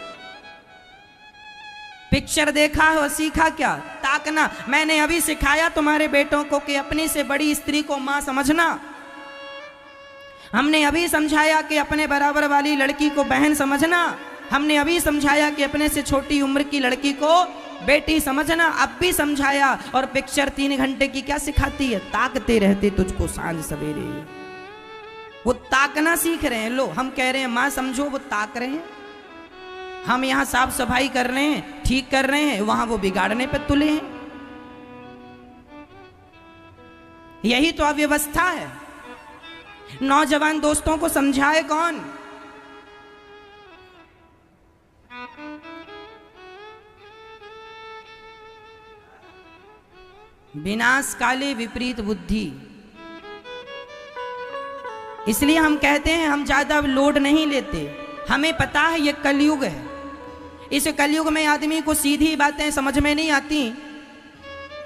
पिक्चर देखा है और सीखा क्या? ताकना। मैंने अभी सिखाया तुम्हारे बेटों को कि अपनी से बड़ी स्त्री को मां समझना। हमने अभी समझाया कि अपने बराबर वाली लड़की को बहन समझना। हमने अभी समझाया कि अपने से छोटी उम्र की लड़की को बेटी समझना। अब भी समझाया। और पिक्चर 3 घंटे की क्या सिखाती है? ताकते रहते तुझको सांझ सवेरे। वो ताकना सीख रहे हैं। लो, हम कह रहे हैं मां समझो, वो ताक रहे हैं। हम यहां साफ सफाई कर रहे हैं, ठीक कर रहे हैं, वहां वो बिगाड़ने पर तुले हैं। यही तो अव्यवस्था है। नौजवान दोस्तों को समझाए कौन? विनाश काले विपरीत बुद्धि। इसलिए हम कहते हैं हम ज्यादा लोड नहीं लेते। हमें पता है ये कलयुग है। इस कलयुग में आदमी को सीधी बातें समझ में नहीं आती।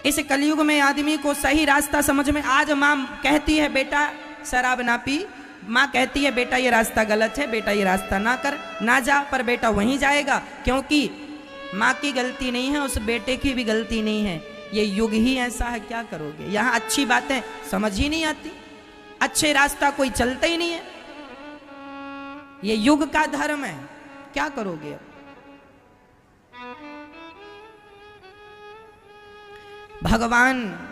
इस कलयुग में आदमी को सही रास्ता समझ में। आज माँ कहती है बेटा शराब ना पी, माँ कहती है बेटा ये रास्ता गलत है, बेटा ये रास्ता ना कर, ना जा, पर बेटा वहीं जाएगा, क्योंकि माँ की गलती नहीं है, उस बेटे की भी गलती नहीं है। ये युग ही ऐसा है, क्या करोगे। यहाँ अच्छी बातें समझ ही नहीं आती, अच्छे रास्ता कोई चलता ही नहीं है। ये युग का धर्म है, क्या करोगे। भगवान,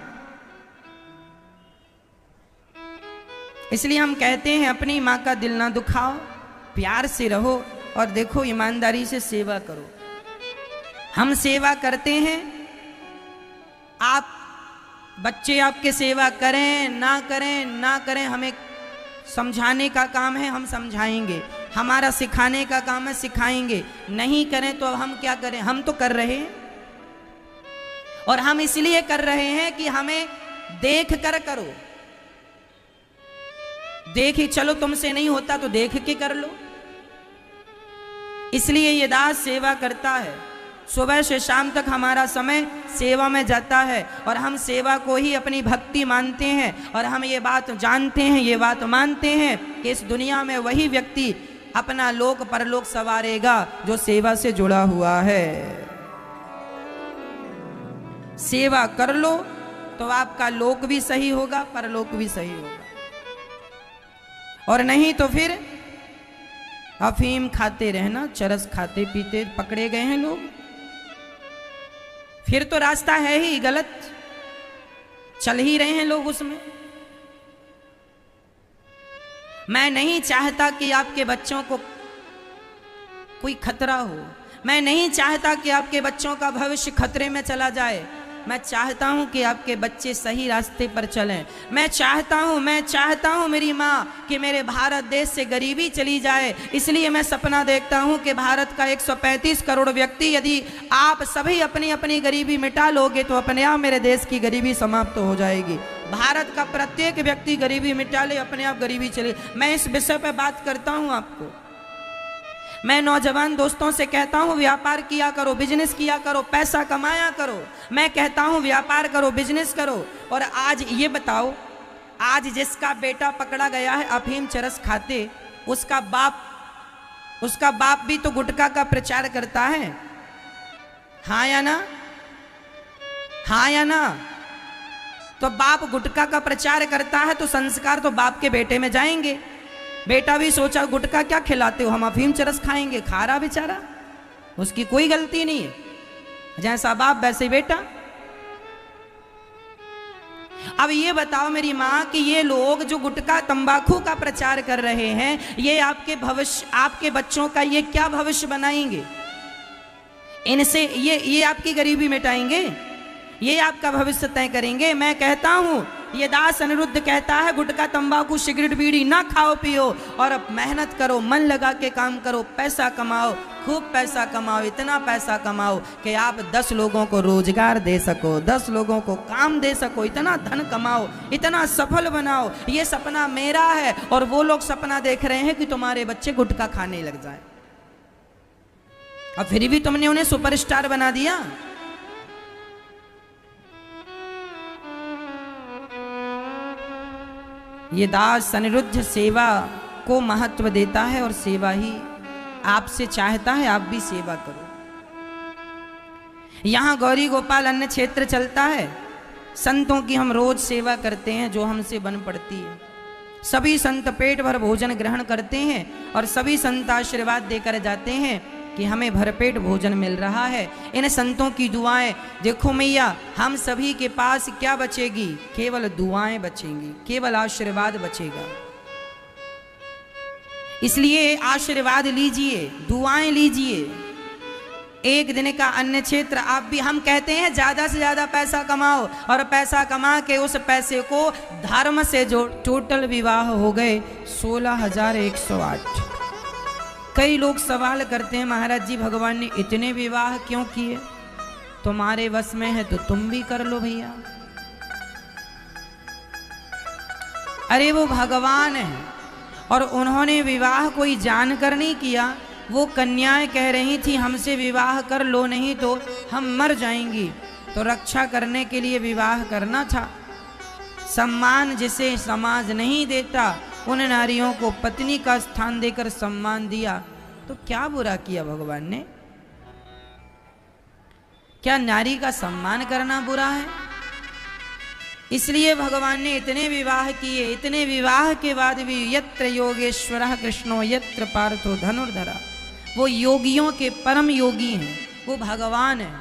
इसलिए हम कहते हैं अपनी माँ का दिल ना दुखाओ, प्यार से रहो और देखो ईमानदारी से सेवा करो। हम सेवा करते हैं, आप बच्चे आपके सेवा करें ना करें ना करें, हमें समझाने का काम है, हम समझाएंगे। हमारा सिखाने का काम है, सिखाएंगे। नहीं करें तो हम क्या करें। हम तो कर रहे हैं, और हम इसलिए कर रहे हैं कि हमें देख कर करो। देख ही चलो, तुमसे नहीं होता तो देख के कर लो। इसलिए ये दास सेवा करता है। सुबह से शाम तक हमारा समय सेवा में जाता है, और हम सेवा को ही अपनी भक्ति मानते हैं। और हम ये बात जानते हैं, ये बात मानते हैं कि इस दुनिया में वही व्यक्ति अपना लोक परलोक संवारेगा जो सेवा से जुड़ा हुआ है। सेवा कर लो तो आपका लोक भी सही होगा, परलोक भी सही होगा। और नहीं तो फिर अफीम खाते रहना, चरस खाते पीते पकड़े गए हैं लोग, फिर तो रास्ता है ही गलत, चल ही रहे हैं लोग उसमें। मैं नहीं चाहता कि आपके बच्चों को कोई खतरा हो। मैं नहीं चाहता कि आपके बच्चों का भविष्य खतरे में चला जाए। मैं चाहता हूं कि आपके बच्चे सही रास्ते पर चलें। मैं चाहता हूं मेरी माँ कि मेरे भारत देश से गरीबी चली जाए। इसलिए मैं सपना देखता हूं कि भारत का 135 करोड़ व्यक्ति, यदि आप सभी अपनी अपनी गरीबी मिटा लोगे तो अपने आप मेरे देश की गरीबी समाप्त हो जाएगी। भारत का प्रत्येक व्यक्ति गरीबी मिटा ले, अपने आप गरीबी चले। मैं इस विषय पर बात करता हूं आपको। मैं नौजवान दोस्तों से कहता हूं व्यापार किया करो, बिजनेस किया करो, पैसा कमाया करो। मैं कहता हूं व्यापार करो, बिजनेस करो। और आज ये बताओ, आज जिसका बेटा पकड़ा गया है अफीम चरस खाते, उसका बाप भी तो गुटखा का प्रचार करता है, हाँ या ना, हाँ या ना। तो बाप गुटखा का प्रचार करता है तो संस्कार तो बाप के बेटे में जाएंगे। बेटा भी सोचा गुटखा क्या खिलाते हो, हम अफीम चरस खाएंगे, खा रहा बेचारा, उसकी कोई गलती नहीं है, जैसा बाप वैसे बेटा। अब ये बताओ मेरी माँ कि ये लोग जो गुटखा तंबाकू का प्रचार कर रहे हैं, ये आपके भविष्य, आपके बच्चों का ये क्या भविष्य बनाएंगे? इनसे ये आपकी गरीबी मिटाएंगे? ये आपका भविष्य तय करेंगे? मैं कहता हूं, ये दास अनिरुद्ध कहता है गुटखा तंबाकू सिगरेट बीड़ी ना खाओ पियो और अब मेहनत करो, मन लगा के काम करो, पैसा कमाओ, खूब पैसा कमाओ, इतना पैसा कमाओ कि आप 10 लोगों को रोजगार दे सको, 10 लोगों को काम दे सको, इतना धन कमाओ, इतना सफल बनाओ। ये सपना मेरा है और वो लोग सपना देख रहे हैं कि तुम्हारे बच्चे गुटखा खाने लग जाए, और फिर भी तुमने उन्हें सुपरस्टार बना दिया। ये दास अनिरुद्ध सेवा को महत्व देता है और सेवा ही आपसे चाहता है, आप भी सेवा करो। यहां गौरी गोपाल अन्य क्षेत्र चलता है, संतों की हम रोज सेवा करते हैं जो हमसे बन पड़ती है। सभी संत पेट भर भोजन ग्रहण करते हैं और सभी संत आशीर्वाद देकर जाते हैं कि हमें भरपेट भोजन मिल रहा है। इन संतों की दुआएं, देखो मैया हम सभी के पास क्या बचेगी? केवल दुआएं बचेंगी, केवल आशीर्वाद बचेगा। इसलिए आशीर्वाद लीजिए, दुआएं लीजिए। एक दिन का अन्य क्षेत्र आप भी, हम कहते हैं ज्यादा से ज्यादा पैसा कमाओ और पैसा कमा के उस पैसे को धर्म से जो टोटल विवाह हो गए 16,108। कई लोग सवाल करते हैं महाराज जी भगवान ने इतने विवाह क्यों किए? तुम्हारे वश में है तो तुम भी कर लो भैया। अरे वो भगवान है और उन्होंने विवाह कोई जानकर नहीं किया। वो कन्याएं कह रही थी हमसे विवाह कर लो नहीं तो हम मर जाएंगी, तो रक्षा करने के लिए विवाह करना था। सम्मान जिसे समाज नहीं देता उन नारियों को पत्नी का स्थान देकर सम्मान दिया, तो क्या बुरा किया भगवान ने? क्या नारी का सम्मान करना बुरा है? इसलिए भगवान ने इतने विवाह किए। इतने विवाह के बाद भी यत्र योगेश्वरः कृष्णो यत्र पार्थो धनुर्धरा, वो योगियों के परम योगी हैं, वो भगवान है।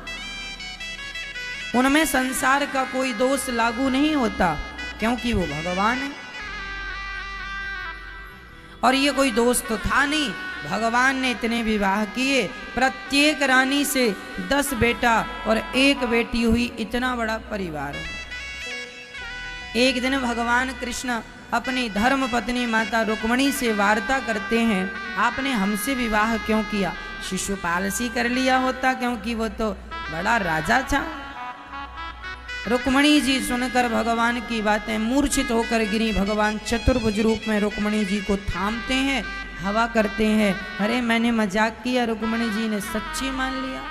उनमें संसार का कोई दोष लागू नहीं होता क्योंकि वो भगवान है। और ये कोई दोष तो था नहीं, भगवान ने इतने विवाह किए। प्रत्येक रानी से 10 बेटा और 1 बेटी हुई, इतना बड़ा परिवार। एक दिन भगवान कृष्ण अपनी धर्म पत्नी माता रुक्मणी से वार्ता करते हैं, आपने हमसे विवाह क्यों किया? शिशुपाल सी कर लिया होता, क्योंकि वो तो बड़ा राजा था। रुक्मणी जी सुनकर भगवान की बातें मूर्छित होकर गिरी। भगवान चतुर्भुज रूप में रुक्मणी जी को थामते हैं, हवा करते हैं। अरे मैंने मजाक किया, रुक्मणी जी ने सच्ची मान लिया।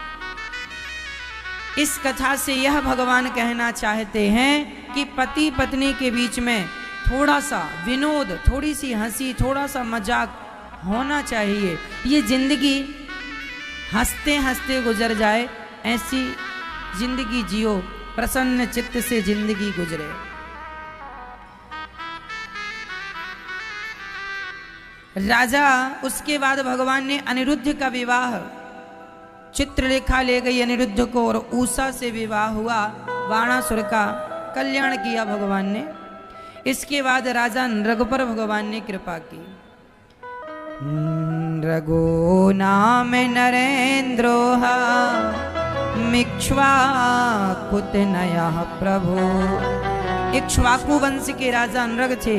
इस कथा से यह भगवान कहना चाहते हैं कि पति पत्नी के बीच में थोड़ा सा विनोद, थोड़ी सी हंसी, थोड़ा सा मजाक होना चाहिए। ये जिंदगी हंसते हंसते गुजर जाए, ऐसी जिंदगी जियो, प्रसन्न चित्त से जिंदगी गुजरे। राजा, उसके बाद भगवान ने अनिरुद्ध का विवाह, चित्रलेखा ले गई अनिरुद्ध को और ऊषा से विवाह हुआ। बाणासुर का कल्याण किया भगवान ने। इसके बाद राजा नृग पर भगवान ने कृपा की। नृगो नाम नरेंद्रोह मिक्ष्वाकुतनयः प्रभु। इक्ष्वाकु वंश के राजा नृग थे।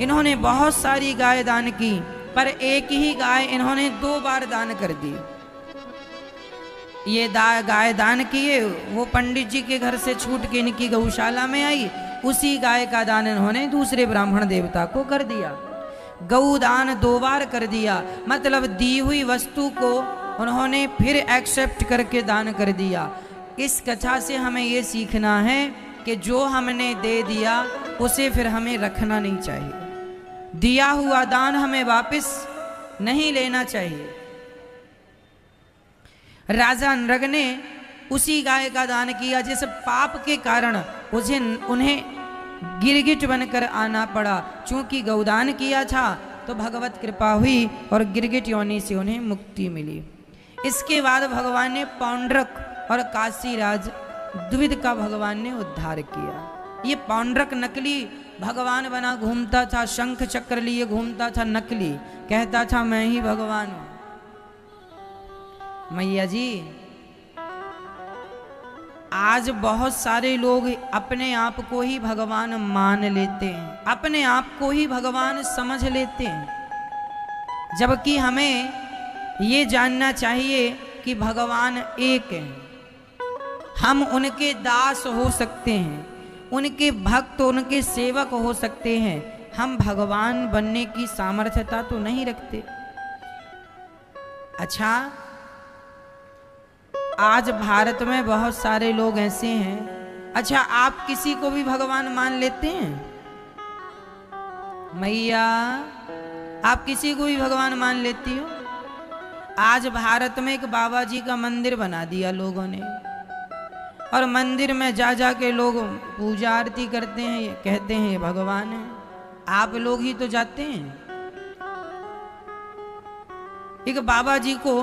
इन्होंने बहुत सारी गाय दान की, पर एक ही गाय इन्होंने 2 बार दान कर दी। ये गाय दान किए, वो पंडित जी के घर से छूट के इनकी गौशाला में आई, उसी गाय का दान इन्होंने दूसरे ब्राह्मण देवता को कर दिया। गौ दान 2 बार कर दिया, मतलब दी हुई वस्तु को उन्होंने फिर एक्सेप्ट करके दान कर दिया। इस कथा से हमें ये सीखना है कि जो हमने दे दिया उसे फिर हमें रखना नहीं चाहिए। दिया हुआ दान हमें वापस नहीं लेना चाहिए। राजा नृग ने उसी गाय का दान किया जिस पाप के कारण उन्हें गिरगिट बनकर आना पड़ा। चूंकि गौदान किया था तो भगवत कृपा हुई और गिरगिट योनि से उन्हें मुक्ति मिली। इसके बाद भगवान ने पौंड्रक और काशीराज द्विविध का भगवान ने उद्धार किया। ये पौंड्रक नकली भगवान बना घूमता था, शंख चक्र लिए घूमता था, नकली, कहता था मैं ही भगवान हूं। मैया जी, आज बहुत सारे लोग अपने आप को ही भगवान मान लेते हैं, अपने आप को ही भगवान समझ लेते हैं, जबकि हमें ये जानना चाहिए कि भगवान एक हैं। हम उनके दास हो सकते हैं, उनके भक्त, उनके सेवक हो सकते हैं, हम भगवान बनने की सामर्थ्यता तो नहीं रखते। अच्छा, आज भारत में बहुत सारे लोग ऐसे हैं। अच्छा, आप किसी को भी भगवान मान लेते हैं? मैया, आप किसी को भी भगवान मान लेती हो? आज भारत में एक बाबा जी का मंदिर बना दिया लोगों ने, और मंदिर में जा जा के लोग पूजा आरती करते हैं, कहते हैं ये भगवान है। आप लोग ही तो जाते हैं। एक बाबा जी को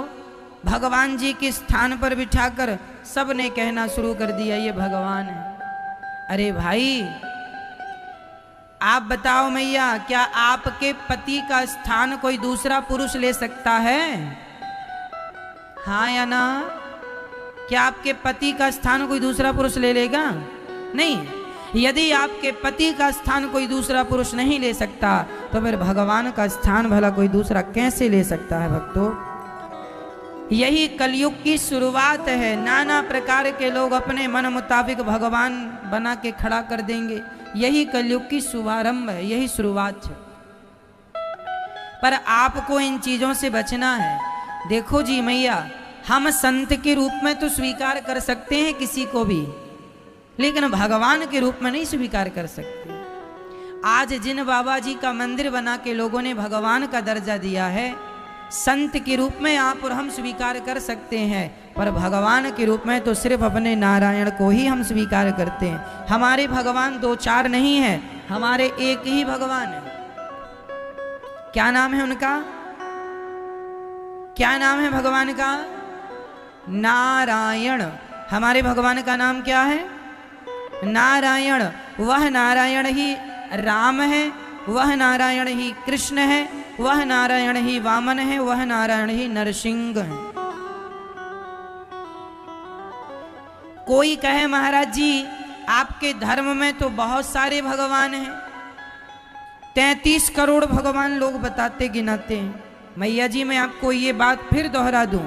भगवान जी के स्थान पर बिठाकर सबने कहना शुरू कर दिया ये भगवान है। अरे भाई, आप बताओ मैया, क्या आपके पति का स्थान कोई दूसरा पुरुष ले सकता है? हाँ या ना? क्या आपके पति का स्थान कोई दूसरा पुरुष ले लेगा? नहीं। यदि आपके पति का स्थान कोई दूसरा पुरुष नहीं ले सकता तो फिर भगवान का स्थान भला कोई दूसरा कैसे ले सकता है भक्तों? यही कलयुग की शुरुआत है। नाना प्रकार के लोग अपने मन मुताबिक भगवान बना के खड़ा कर देंगे। यही कलयुग की शुभारंभ है, यही शुरुआत है। पर आपको इन चीजों से बचना है। देखो जी मैया, हम संत के रूप में तो स्वीकार कर सकते हैं किसी को भी, लेकिन भगवान के रूप में नहीं स्वीकार कर सकते। आज जिन बाबा जी का मंदिर बना के लोगों ने भगवान का दर्जा दिया है, संत के रूप में आप और हम स्वीकार कर सकते हैं, पर भगवान के रूप में तो सिर्फ अपने नारायण को ही हम स्वीकार करते हैं। हमारे भगवान दो चार नहीं है, हमारे एक ही भगवान है। क्या नाम है उनका? क्या नाम है भगवान का? नारायण। हमारे भगवान का नाम क्या है? नारायण। वह नारायण ही राम है, वह नारायण ही कृष्ण है, वह नारायण ही वामन है, वह नारायण ही नरसिंह है। कोई कहे महाराज जी आपके धर्म में तो बहुत सारे भगवान हैं, 33 करोड़ भगवान लोग बताते गिनाते हैं। मैया जी, मैं आपको ये बात फिर दोहरा दूं,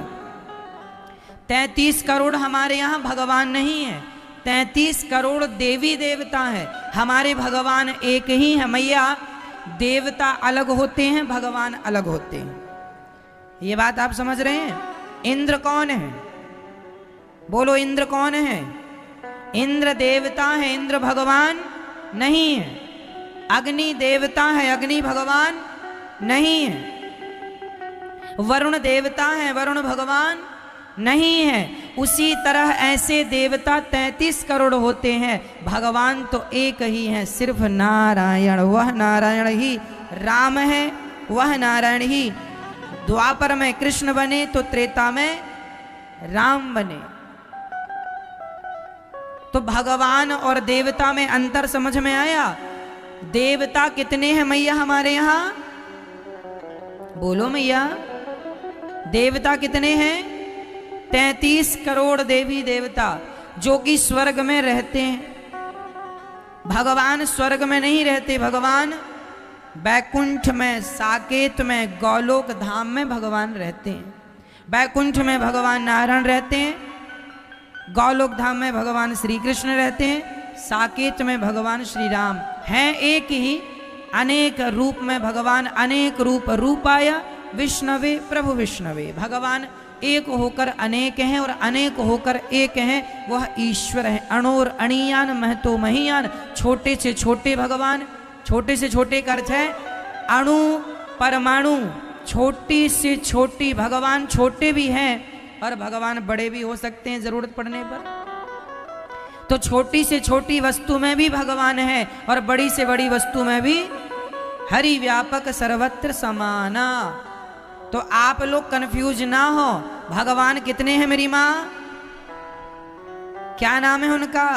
33 करोड़ हमारे यहाँ भगवान नहीं है, 33 करोड़ देवी देवता है। हमारे भगवान एक ही है मैया। देवता अलग होते हैं, भगवान अलग होते हैं। ये बात आप समझ रहे हैं? इंद्र कौन है? बोलो, इंद्र कौन है? इंद्र देवता है, इंद्र भगवान नहीं है। अग्नि देवता है, अग्नि भगवान नहीं है। वरुण देवता है, वरुण भगवान नहीं है। उसी तरह ऐसे देवता 33 करोड़ होते हैं, भगवान तो एक ही है, सिर्फ नारायण। वह नारायण ही राम है, वह नारायण ही द्वापर में कृष्ण बने तो त्रेता में राम बने। तो भगवान और देवता में अंतर समझ में आया? देवता कितने हैं मैया हमारे यहां? बोलो मैया, देवता कितने हैं? 33 करोड़ देवी देवता जो कि स्वर्ग में रहते हैं। भगवान स्वर्ग में नहीं रहते, भगवान बैकुंठ में, साकेत में, गोलोक धाम में भगवान रहते हैं। बैकुंठ में भगवान नारायण रहते हैं, गोलोक धाम में भगवान श्री कृष्ण रहते हैं, साकेत में भगवान श्री राम हैं। एक ही अनेक रूप में भगवान, अनेक रूप रूपाय विष्णवे प्रभु विष्णवे। भगवान एक होकर अनेक हैं और अनेक होकर एक हैं, वह ईश्वर है। अणोर अणियान महतो महीयान। छोटे से छोटे भगवान, छोटे से छोटे का अर्थ है अणु परमाणु, छोटी से छोटी, भगवान छोटे भी हैं और भगवान बड़े भी हो सकते हैं जरूरत पड़ने पर, तो छोटी से छोटी वस्तु में भी भगवान है और बड़ी से बड़ी वस्तु में भी हरि व्यापक सर्वत्र समाना। तो आप लोग कंफ्यूज ना हो, भगवान कितने हैं मेरी माँ? क्या नाम है उनका?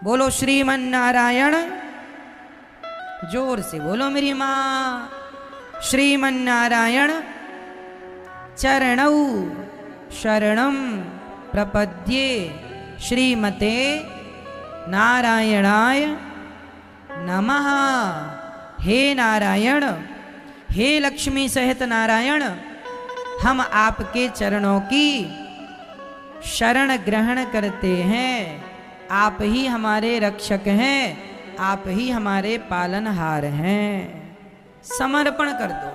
बोलो श्रीमन नारायण, जोर से बोलो मेरी माँ। श्रीमन नारायण चरणौ शरणम प्रपद्ये, श्रीमते नारायणाय नमः। हे नारायण, हे लक्ष्मी सहित नारायण, हम आपके चरणों की शरण ग्रहण करते हैं। आप ही हमारे रक्षक हैं, आप ही हमारे पालनहार हैं। समर्पण कर दो।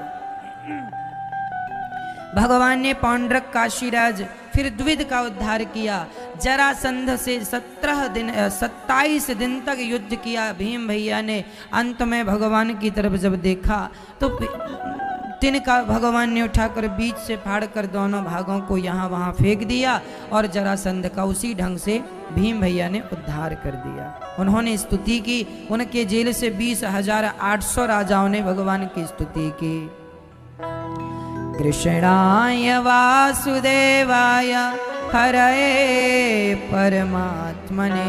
भगवान ने पौंड्रक, काशीराज, फिर द्विविद का उद्धार किया। जरासंध से 27 दिन तक युद्ध किया भीम भैया ने। अंत में भगवान की तरफ जब देखा तो तिनका भगवान ने उठाकर बीच से फाड़कर दोनों भागों को यहाँ वहाँ फेंक दिया और जरासंध का उसी ढंग से भीम भैया ने उद्धार कर दिया। उन्होंने स्तुति की, उनके जेल से 20,800 राजाओं ने भगवान की स्तुति की। कृष्णाय वासुदेवाय हरये परमात्मने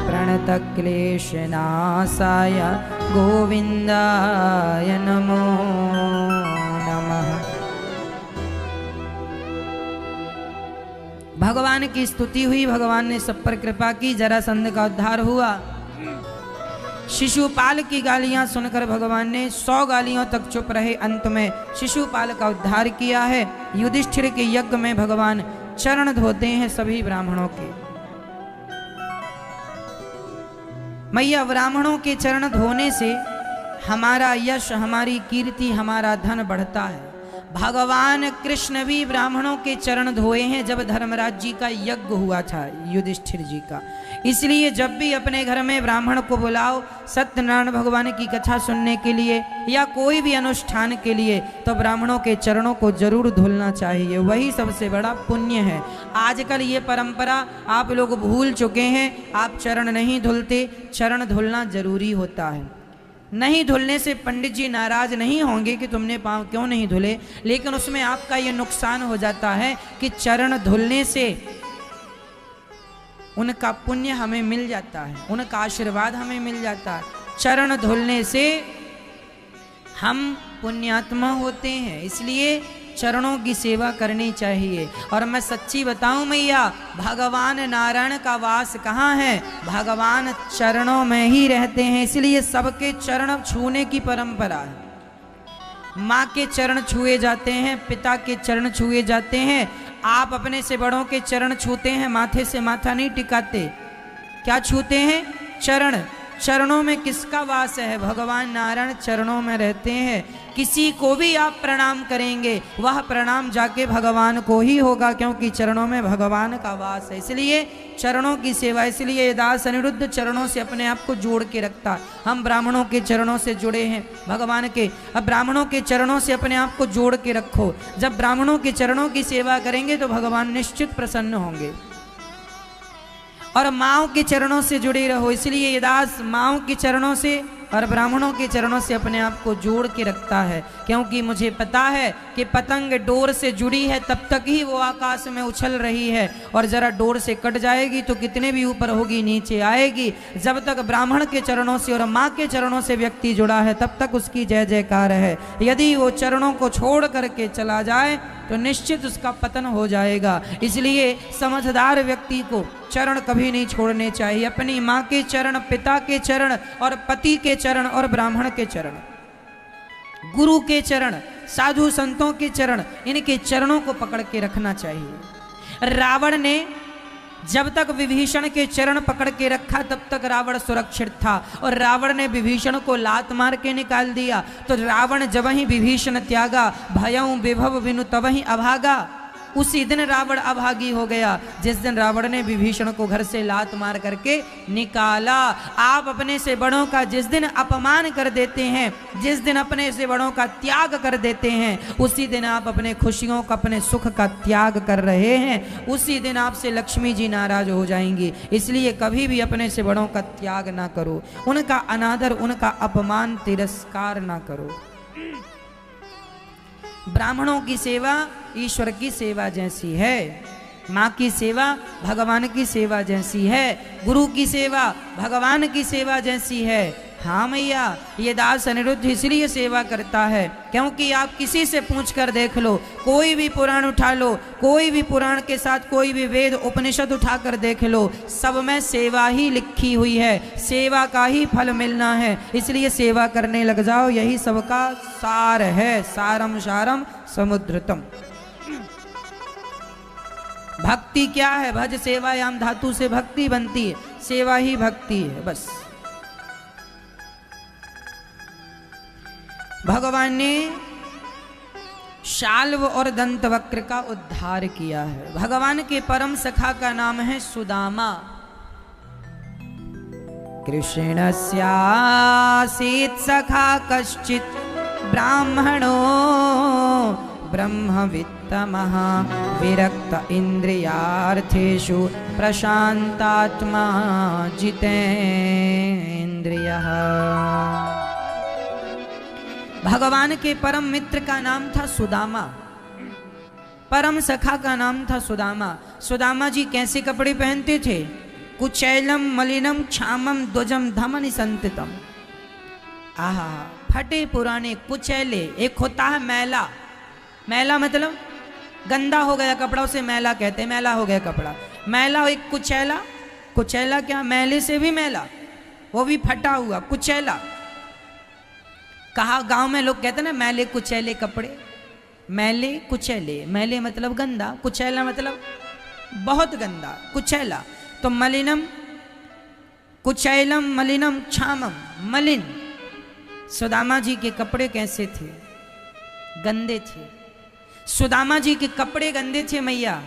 प्रणतक्लेशनाशाय गोविंदाय नमो नमः। भगवान की स्तुति हुई, भगवान ने सब पर कृपा की, जरासंध का उद्धार हुआ। शिशुपाल की गालियां सुनकर भगवान ने 100 गालियों तक चुप रहे। अंत में शिशुपाल का उद्धार किया है। युधिष्ठिर के यज्ञ में भगवान चरण धोते हैं सभी ब्राह्मणों के। मैया, ब्राह्मणों के चरण धोने से हमारा यश, हमारी कीर्ति, हमारा धन बढ़ता है। भगवान कृष्ण भी ब्राह्मणों के चरण धोए हैं जब धर्मराज जी का यज्ञ हुआ था, युधिष्ठिर जी का। इसलिए जब भी अपने घर में ब्राह्मण को बुलाओ सत्यनारायण भगवान की कथा सुनने के लिए या कोई भी अनुष्ठान के लिए, तो ब्राह्मणों के चरणों को जरूर धुलना चाहिए, वही सबसे बड़ा पुण्य है। आजकल ये परंपरा आप लोग भूल चुके हैं, आप चरण नहीं धुलते। चरण धुलना जरूरी होता है। नहीं धुलने से पंडित जी नाराज नहीं होंगे कि तुमने पाँव क्यों नहीं धुले, लेकिन उसमें आपका ये नुकसान हो जाता है कि चरण धुलने से उनका पुण्य हमें मिल जाता है, उनका आशीर्वाद हमें मिल जाता है। चरण धुलने से हम पुण्यात्मा होते हैं, इसलिए चरणों की सेवा करनी चाहिए। और मैं सच्ची बताऊं मैया, भगवान नारायण का वास कहाँ है? भगवान चरणों में ही रहते हैं, इसलिए सबके चरण छूने की परंपरा है। माँ के चरण छुए जाते हैं, पिता के चरण छुए जाते हैं। आप अपने से बड़ों के चरण छूते हैं, माथे से माथा नहीं टिकाते। क्या छूते हैं? चरण। चरणों में किसका वास है? भगवान नारायण चरणों में रहते हैं। किसी को भी आप प्रणाम करेंगे, वह प्रणाम जाके भगवान को ही होगा, क्योंकि चरणों में भगवान का वास है। इसलिए चरणों की सेवा, इसलिए दास अनिरुद्ध चरणों से अपने आप को जोड़ के रखता। हम ब्राह्मणों के चरणों से जुड़े हैं भगवान के। अब ब्राह्मणों के चरणों से अपने आप को जोड़ के रखो। जब ब्राह्मणों के चरणों की सेवा करेंगे तो भगवान निश्चित प्रसन्न होंगे। और माँओं के चरणों से जुड़े रहो, इसलिए ये दास माँओं के चरणों से और ब्राह्मणों के चरणों से अपने आप को जोड़ के रखता है, क्योंकि मुझे पता है कि पतंग डोर से जुड़ी है तब तक ही वो आकाश में उछल रही है, और जरा डोर से कट जाएगी तो कितने भी ऊपर होगी नीचे आएगी। जब तक ब्राह्मण के चरणों से और माँ के चरणों से व्यक्ति जुड़ा है तब तक उसकी जय जयकार है। यदि वो चरणों को छोड़ करके चला जाए तो निश्चित उसका पतन हो जाएगा। इसलिए समझदार व्यक्ति को चरण कभी नहीं छोड़ने चाहिए। अपनी माँ के चरण, पिता के चरण और पति के चरण और ब्राह्मण के चरण, गुरु के चरण, साधु संतों के चरण, इनके चरणों को पकड़ के रखना चाहिए। रावण ने जब तक विभीषण के चरण पकड़ के रखा तब तक रावण सुरक्षित था, और रावण ने विभीषण को लात मार के निकाल दिया। तो रावण जब ही विभीषण त्यागा, भयं विभव विनु तब ही अभागा। उसी दिन रावण अभागी हो गया, जिस दिन रावण ने विभीषण को घर से लात मार करके निकाला। आप अपने से बड़ों का जिस दिन अपमान कर देते हैं, जिस दिन अपने से बड़ों का त्याग कर देते हैं, उसी दिन आप अपने खुशियों का, अपने सुख का त्याग कर रहे हैं। उसी दिन आपसे लक्ष्मी जी नाराज हो जाएंगी। इसलिए कभी भी अपने से बड़ों का त्याग ना करो, उनका अनादर, उनका अपमान, तिरस्कार ना करो। ब्राह्मणों की सेवा ईश्वर की सेवा जैसी है, माँ की सेवा भगवान की सेवा जैसी है, गुरु की सेवा भगवान की सेवा जैसी है। हाँ मैया, ये दास अनिरुद्ध इसलिए सेवा करता है क्योंकि आप किसी से पूछ कर देख लो, कोई भी पुराण उठा लो, कोई भी पुराण के साथ कोई भी वेद उपनिषद उठा कर देख लो, सब में सेवा ही लिखी हुई है, सेवा का ही फल मिलना है। इसलिए सेवा करने लग जाओ, यही सबका सार है। सारम सारम समुद्रतम। भक्ति क्या है? भज सेवायाम धातु से भक्ति बनती है, सेवा ही भक्ति है बस। भगवान ने शाल्व और दंतवक्र का उद्धार किया है। भगवान के परम सखा का नाम है सुदामा। कृष्णस्यासीत् सखा कश्चित् ब्राह्मणो ब्रह्मवित्तमः विरक्त इंद्रियार्थेषु प्रशांतात्मा जितेन्द्रियः। भगवान के परम मित्र का नाम था सुदामा, परम सखा का नाम था सुदामा। सुदामा जी कैसे कपड़े पहनते थे? कुचैलम मलिनम क्षामम ध्वजम धमनि संतितम। आहा, फटे पुराने कुचैले। एक होता है मैला, मैला मतलब गंदा हो गया कपड़ा, उसे मैला कहते हैं, मैला हो गया कपड़ा। मैला एक कुचैला, कुचैला क्या? मैले से भी मैला, वो भी फटा हुआ कुचैला। कहा गांव में लोग कहते हैं ना, मैले कुचैले कपड़े, मैले कुचैले, मैले मतलब गंदा, कुचैला मतलब बहुत गंदा, कुचैला। तो मलिनम, कुचैलम मलिनम क्षामम, मलिन। सुदामा जी के कपड़े कैसे थे? गंदे थे। सुदामा जी के कपड़े गंदे थे मैया,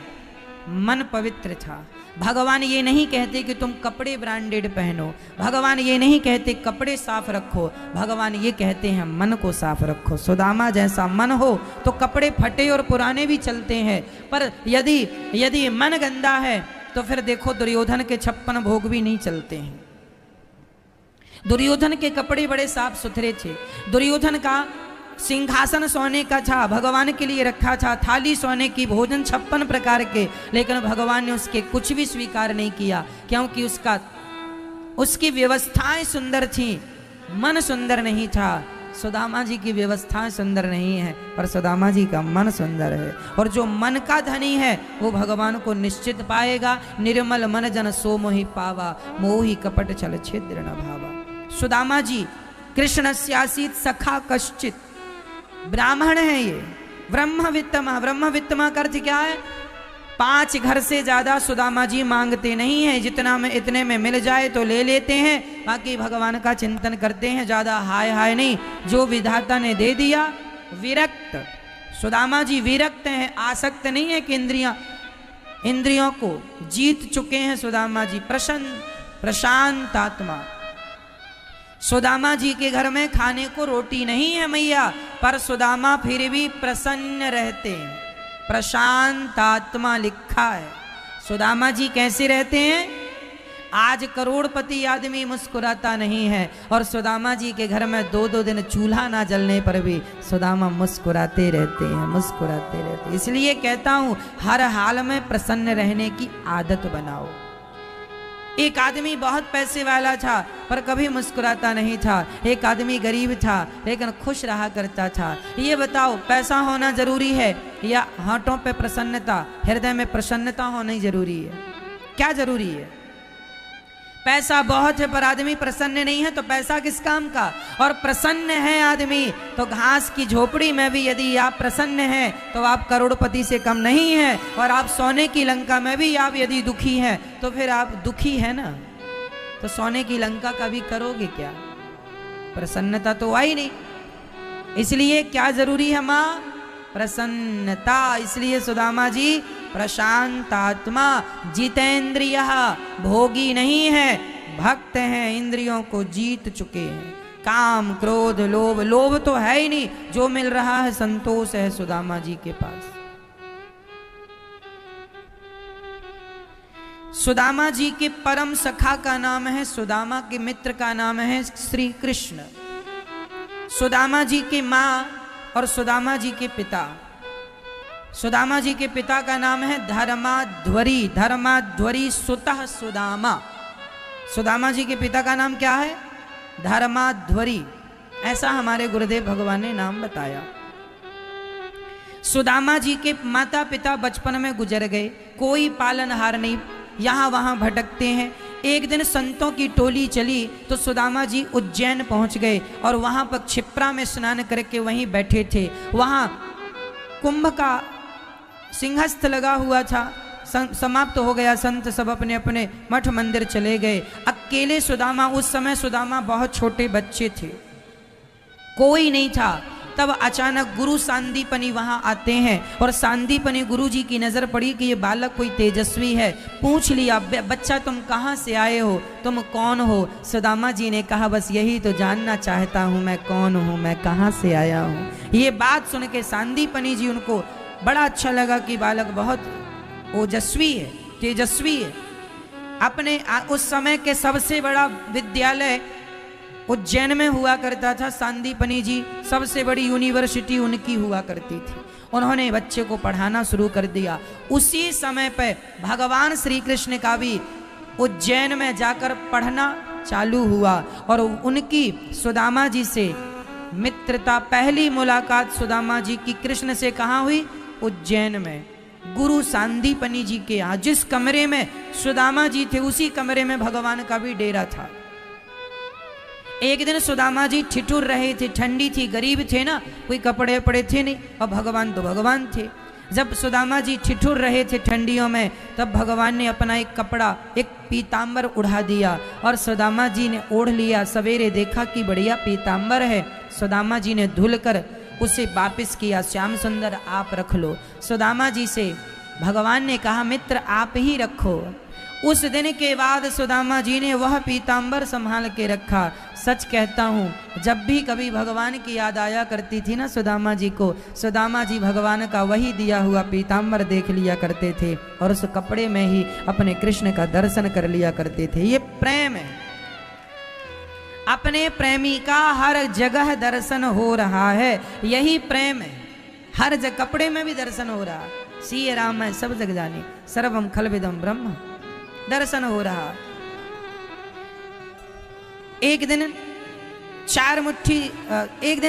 मन पवित्र था। भगवान ये नहीं कहते कि तुम कपड़े ब्रांडेड पहनो, भगवान ये नहीं कहते कपड़े साफ रखो, भगवान ये कहते हैं मन को साफ रखो। सुदामा जैसा मन हो तो कपड़े फटे और पुराने भी चलते हैं, पर यदि मन गंदा है तो फिर देखो दुर्योधन के 56 भोग भी नहीं चलते हैं। दुर्योधन के कपड़े बड़े साफ सुथरे थे। दुर्योधन का सिंहासन सोने का था, भगवान के लिए रखा था, थाली सोने की, भोजन 56 प्रकार के, लेकिन भगवान ने उसके कुछ भी स्वीकार नहीं किया क्योंकि उसकी व्यवस्थाएं सुंदर थी, मन सुंदर नहीं था। सुदामा जी की व्यवस्थाएं सुंदर नहीं है, पर सुदामा जी का मन सुंदर है। और जो मन का धनी है वो भगवान को निश्चित पाएगा। निर्मल मन जन सो मोहि पावा, मोहि कपट छल छिद्र न भावा। सुदामा जी कृष्णस्यासीत् सखा कश्चित्, ब्राह्मण है ये, ब्रह्मवित्तमा। ब्रह्मवित्तमा का अर्थ क्या है? 5 घर से ज्यादा सुदामा जी मांगते नहीं हैं, जितना में इतने में मिल जाए तो ले लेते हैं, बाकी भगवान का चिंतन करते हैं, ज्यादा हाय हाय नहीं, जो विधाता ने दे दिया। विरक्त, सुदामा जी विरक्त हैं, आसक्त नहीं है कि इंद्रियों को जीत चुके हैं सुदामा जी। प्रशांत आत्मा। सुदामा जी के घर में खाने को रोटी नहीं है मैया, पर सुदामा फिर भी प्रसन्न रहते हैं। प्रशांत आत्मा लिखा है। सुदामा जी कैसे रहते हैं? आज करोड़पति आदमी मुस्कुराता नहीं है, और सुदामा जी के घर में 2-2 दिन चूल्हा ना जलने पर भी सुदामा मुस्कुराते रहते हैं, मुस्कुराते रहते हैं। इसलिए कहता हूं हर हाल में प्रसन्न रहने की आदत बनाओ। एक आदमी बहुत पैसे वाला था पर कभी मुस्कुराता नहीं था, एक आदमी गरीब था लेकिन खुश रहा करता था। ये बताओ पैसा होना जरूरी है या होठों पे प्रसन्नता, हृदय में प्रसन्नता होना जरूरी है? क्या जरूरी है? पैसा बहुत है पर आदमी प्रसन्न नहीं है तो पैसा किस काम का? और प्रसन्न है आदमी तो घास की झोपड़ी में भी यदि आप प्रसन्न हैं तो आप करोड़पति से कम नहीं हैं, और आप सोने की लंका में भी आप यदि दुखी हैं तो फिर आप दुखी है ना, तो सोने की लंका का भी करोगे क्या? प्रसन्नता तो आई नहीं। इसलिए क्या जरूरी है माँ? प्रसन्नता। इसलिए सुदामा जी प्रशांत आत्मा, जितेंद्रिय, भोगी नहीं है, भक्त हैं, इंद्रियों को जीत चुके हैं। काम क्रोध लोभ, लोभ तो है ही नहीं, जो मिल रहा है संतोष है सुदामा जी के पास। सुदामा जी के परम सखा का नाम है, सुदामा के मित्र का नाम है श्री कृष्ण। सुदामा जी की मां और सुदामा जी के पिता, सुदामा जी के पिता का नाम है धर्माध्वरी, धर्माध्वरी सुतः सुदामा। सुदामा जी के पिता का नाम क्या है? धर्माध्वरी। ऐसा हमारे गुरुदेव भगवान ने नाम बताया। सुदामा जी के माता पिता बचपन में गुजर गए, कोई पालनहार नहीं, यहां वहां भटकते हैं। एक दिन संतों की टोली चली तो सुदामा जी उज्जैन पहुंच गए और वहां पर क्षिप्रा में स्नान करके वहीं बैठे थे। वहां कुंभ का सिंहस्थ लगा हुआ था, समाप्त हो गया, संत सब अपने अपने मठ मंदिर चले गए। अकेले सुदामा, उस समय सुदामा बहुत छोटे बच्चे थे, कोई नहीं था। तब अचानक गुरु सांदीपनी वहां आते हैं और सांदीपनी गुरु जी की नजर पड़ी कि ये बालक कोई तेजस्वी है। पूछ लिया, बच्चा तुम कहाँ से आए हो, तुम कौन हो? सुदामा जी ने कहा, बस यही तो जानना चाहता हूँ, मैं कौन हूँ, मैं कहाँ से आया हूँ। ये बात सुन के सांदीपनी जी, उनको बड़ा अच्छा लगा कि बालक बहुत ओजस्वी है, तेजस्वी है। अपने उस समय के सबसे बड़ा विद्यालय उज्जैन में हुआ करता था। सांदीपनी जी सबसे बड़ी यूनिवर्सिटी उनकी हुआ करती थी। उन्होंने बच्चे को पढ़ाना शुरू कर दिया। उसी समय पर भगवान श्री कृष्ण का भी उज्जैन में जाकर पढ़ना चालू हुआ और उनकी सुदामा जी से मित्रता, पहली मुलाकात सुदामा जी की कृष्ण से कहाँ हुई? उज्जैन में, गुरु सांदीपनी जी के यहाँ। जिस कमरे में सुदामा जी थे उसी कमरे में भगवान का भी डेरा था। एक दिन सुदामा जी ठिठुर रहे थे, ठंडी थी, गरीब थे ना, कोई कपड़े वपड़े थे नहीं, और भगवान तो भगवान थे। जब सुदामा जी ठिठुर रहे थे ठंडियों में, तब भगवान ने अपना एक कपड़ा, एक पीतांबर उड़ा दिया और सुदामा जी ने ओढ़ लिया। सवेरे देखा कि बढ़िया पीतांबर है। सुदामा जी ने धुलकर उसे वापस किया, श्याम सुंदर आप रख लो। सुदामा जी से भगवान ने कहा, मित्र आप ही रखो। उस दिन के बाद सुदामा जी ने वह पीतांबर संभाल के रखा। सच कहता हूँ, जब भी कभी भगवान की याद आया करती थी ना सुदामा जी को, सुदामा जी भगवान का वही दिया हुआ पीतांबर देख लिया करते थे और उस कपड़े में ही अपने कृष्ण का दर्शन कर लिया करते थे। ये प्रेम है, अपने प्रेमी का हर जगह दर्शन हो रहा है, यही प्रेम है। हर जगह कपड़े में भी दर्शन हो रहा, सी राम है सब जग जाने, सर्वम खलविदम ब्रह्म, दर्शन हो रहा। एक दिन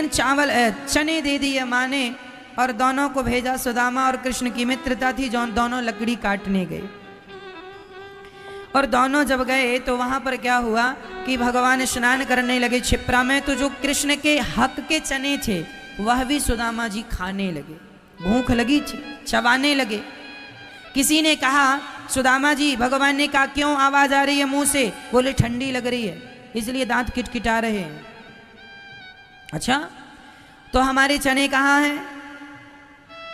चावल चने दे दिए माँ ने और दोनों को भेजा। सुदामा और कृष्ण की मित्रता थी, जो दोनों लकड़ी काटने गए और दोनों जब गए तो वहां पर क्या हुआ कि भगवान स्नान करने लगे क्षिप्रा में। तो जो कृष्ण के हक के चने थे वह भी सुदामा जी खाने लगे, भूख लगी थी, चबाने लगे। किसी ने कहा, सुदामा जी, भगवान ने कहा क्यों आवाज आ रही है मुंह से? बोले ठंडी लग रही है इसलिए दांत किटकिटा रहे हैं। अच्छा, तो हमारे चने कहाँ हैं?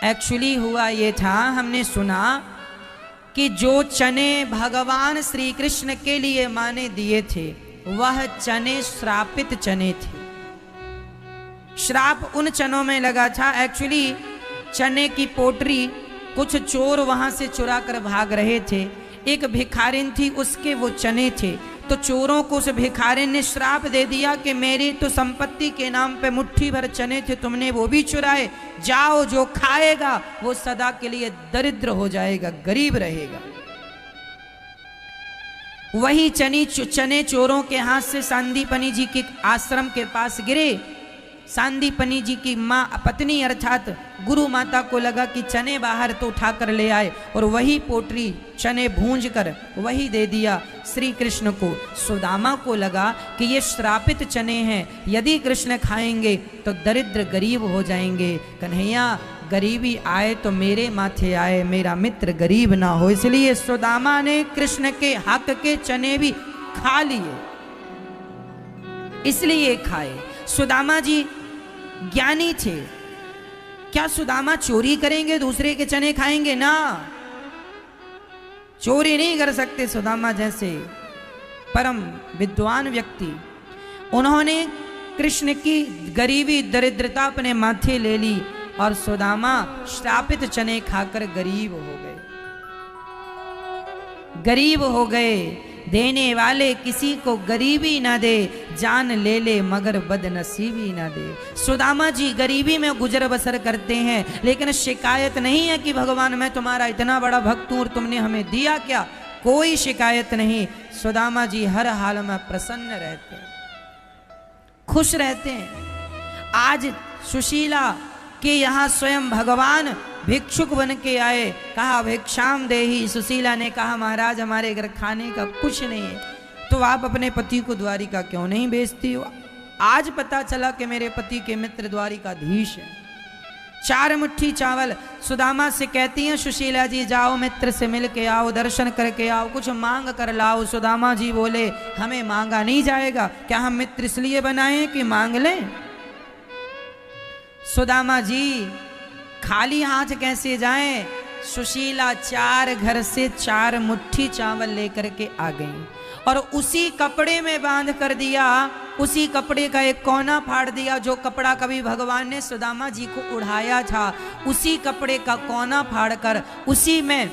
एक्चुअली हुआ ये था, हमने सुना कि जो चने भगवान श्री कृष्ण के लिए माँ ने दिए थे वह चने श्रापित चने थे। श्राप उन चनों में लगा था। एक्चुअली चने की पोटरी कुछ चोर वहां से चुरा कर भाग रहे थे। एक भिखारिन थी, उसके वो चने थे। तो चोरों को उस भिखारिन ने श्राप दे दिया कि मेरी तो संपत्ति के नाम पे मुट्ठी भर चने थे, तुमने वो भी चुराए, जाओ जो खाएगा वो सदा के लिए दरिद्र हो जाएगा, गरीब रहेगा। वही चने चोरों के हाथ से सांदीपनी जी के आश्रम के पास गिरे। सांदीपनी जी की माँ पत्नी अर्थात गुरु माता को लगा कि चने बाहर तो उठाकर ले आए और वही पोटरी चने भूंज कर वही दे दिया श्री कृष्ण को। सुदामा को लगा कि ये श्रापित चने हैं, यदि कृष्ण खाएंगे तो दरिद्र गरीब हो जाएंगे। कन्हैया, गरीबी आए तो मेरे माथे आए, मेरा मित्र गरीब ना हो। इसलिए सुदामा ने कृष्ण के हक के चने भी खा लिए, इसलिए खाए। सुदामा जी ज्ञानी थे। क्या सुदामा चोरी करेंगे, दूसरे के चने खाएंगे? ना, चोरी नहीं कर सकते। सुदामा जैसे परम विद्वान व्यक्ति, उन्होंने कृष्ण की गरीबी दरिद्रता अपने माथे ले ली और सुदामा श्रापित चने खाकर गरीब हो गए, गरीब हो गए। देने वाले किसी को गरीबी ना दे, जान ले ले मगर बदनसीबी ना दे। सुदामा जी गरीबी में गुजर बसर करते हैं, लेकिन शिकायत नहीं है कि भगवान मैं तुम्हारा इतना बड़ा भक्त हूं और तुमने हमें दिया क्या, कोई शिकायत नहीं। सुदामा जी हर हाल में प्रसन्न रहते हैं, खुश रहते हैं। आज सुशीला के यहाँ स्वयं भगवान भिक्षुक बन के आए, कहा भिक्षाम देही। सुशीला ने कहा महाराज हमारे घर खाने का कुछ नहीं है, तो आप अपने पति को द्वारिका क्यों नहीं भेजती हो? आज पता चला कि मेरे पति के मित्र द्वारिकाधीश है। 4 मुट्ठी चावल सुदामा से कहती हैं सुशीला जी जाओ मित्र से मिल के आओ, दर्शन करके आओ, कुछ मांग कर लाओ। सुदामा जी बोले हमें मांगा नहीं जाएगा, क्या हम मित्र इसलिए बनाए कि मांग लें? सुदामा जी खाली हाथ कैसे जाएं? सुशीला 4 घर से 4 मुट्ठी चावल लेकर के आ गई और उसी कपड़े में बांध कर दिया, उसी कपड़े का एक कोना फाड़ दिया। जो कपड़ा कभी भगवान ने सुदामा जी को उड़ाया था, उसी कपड़े का कोना फाड़ कर उसी में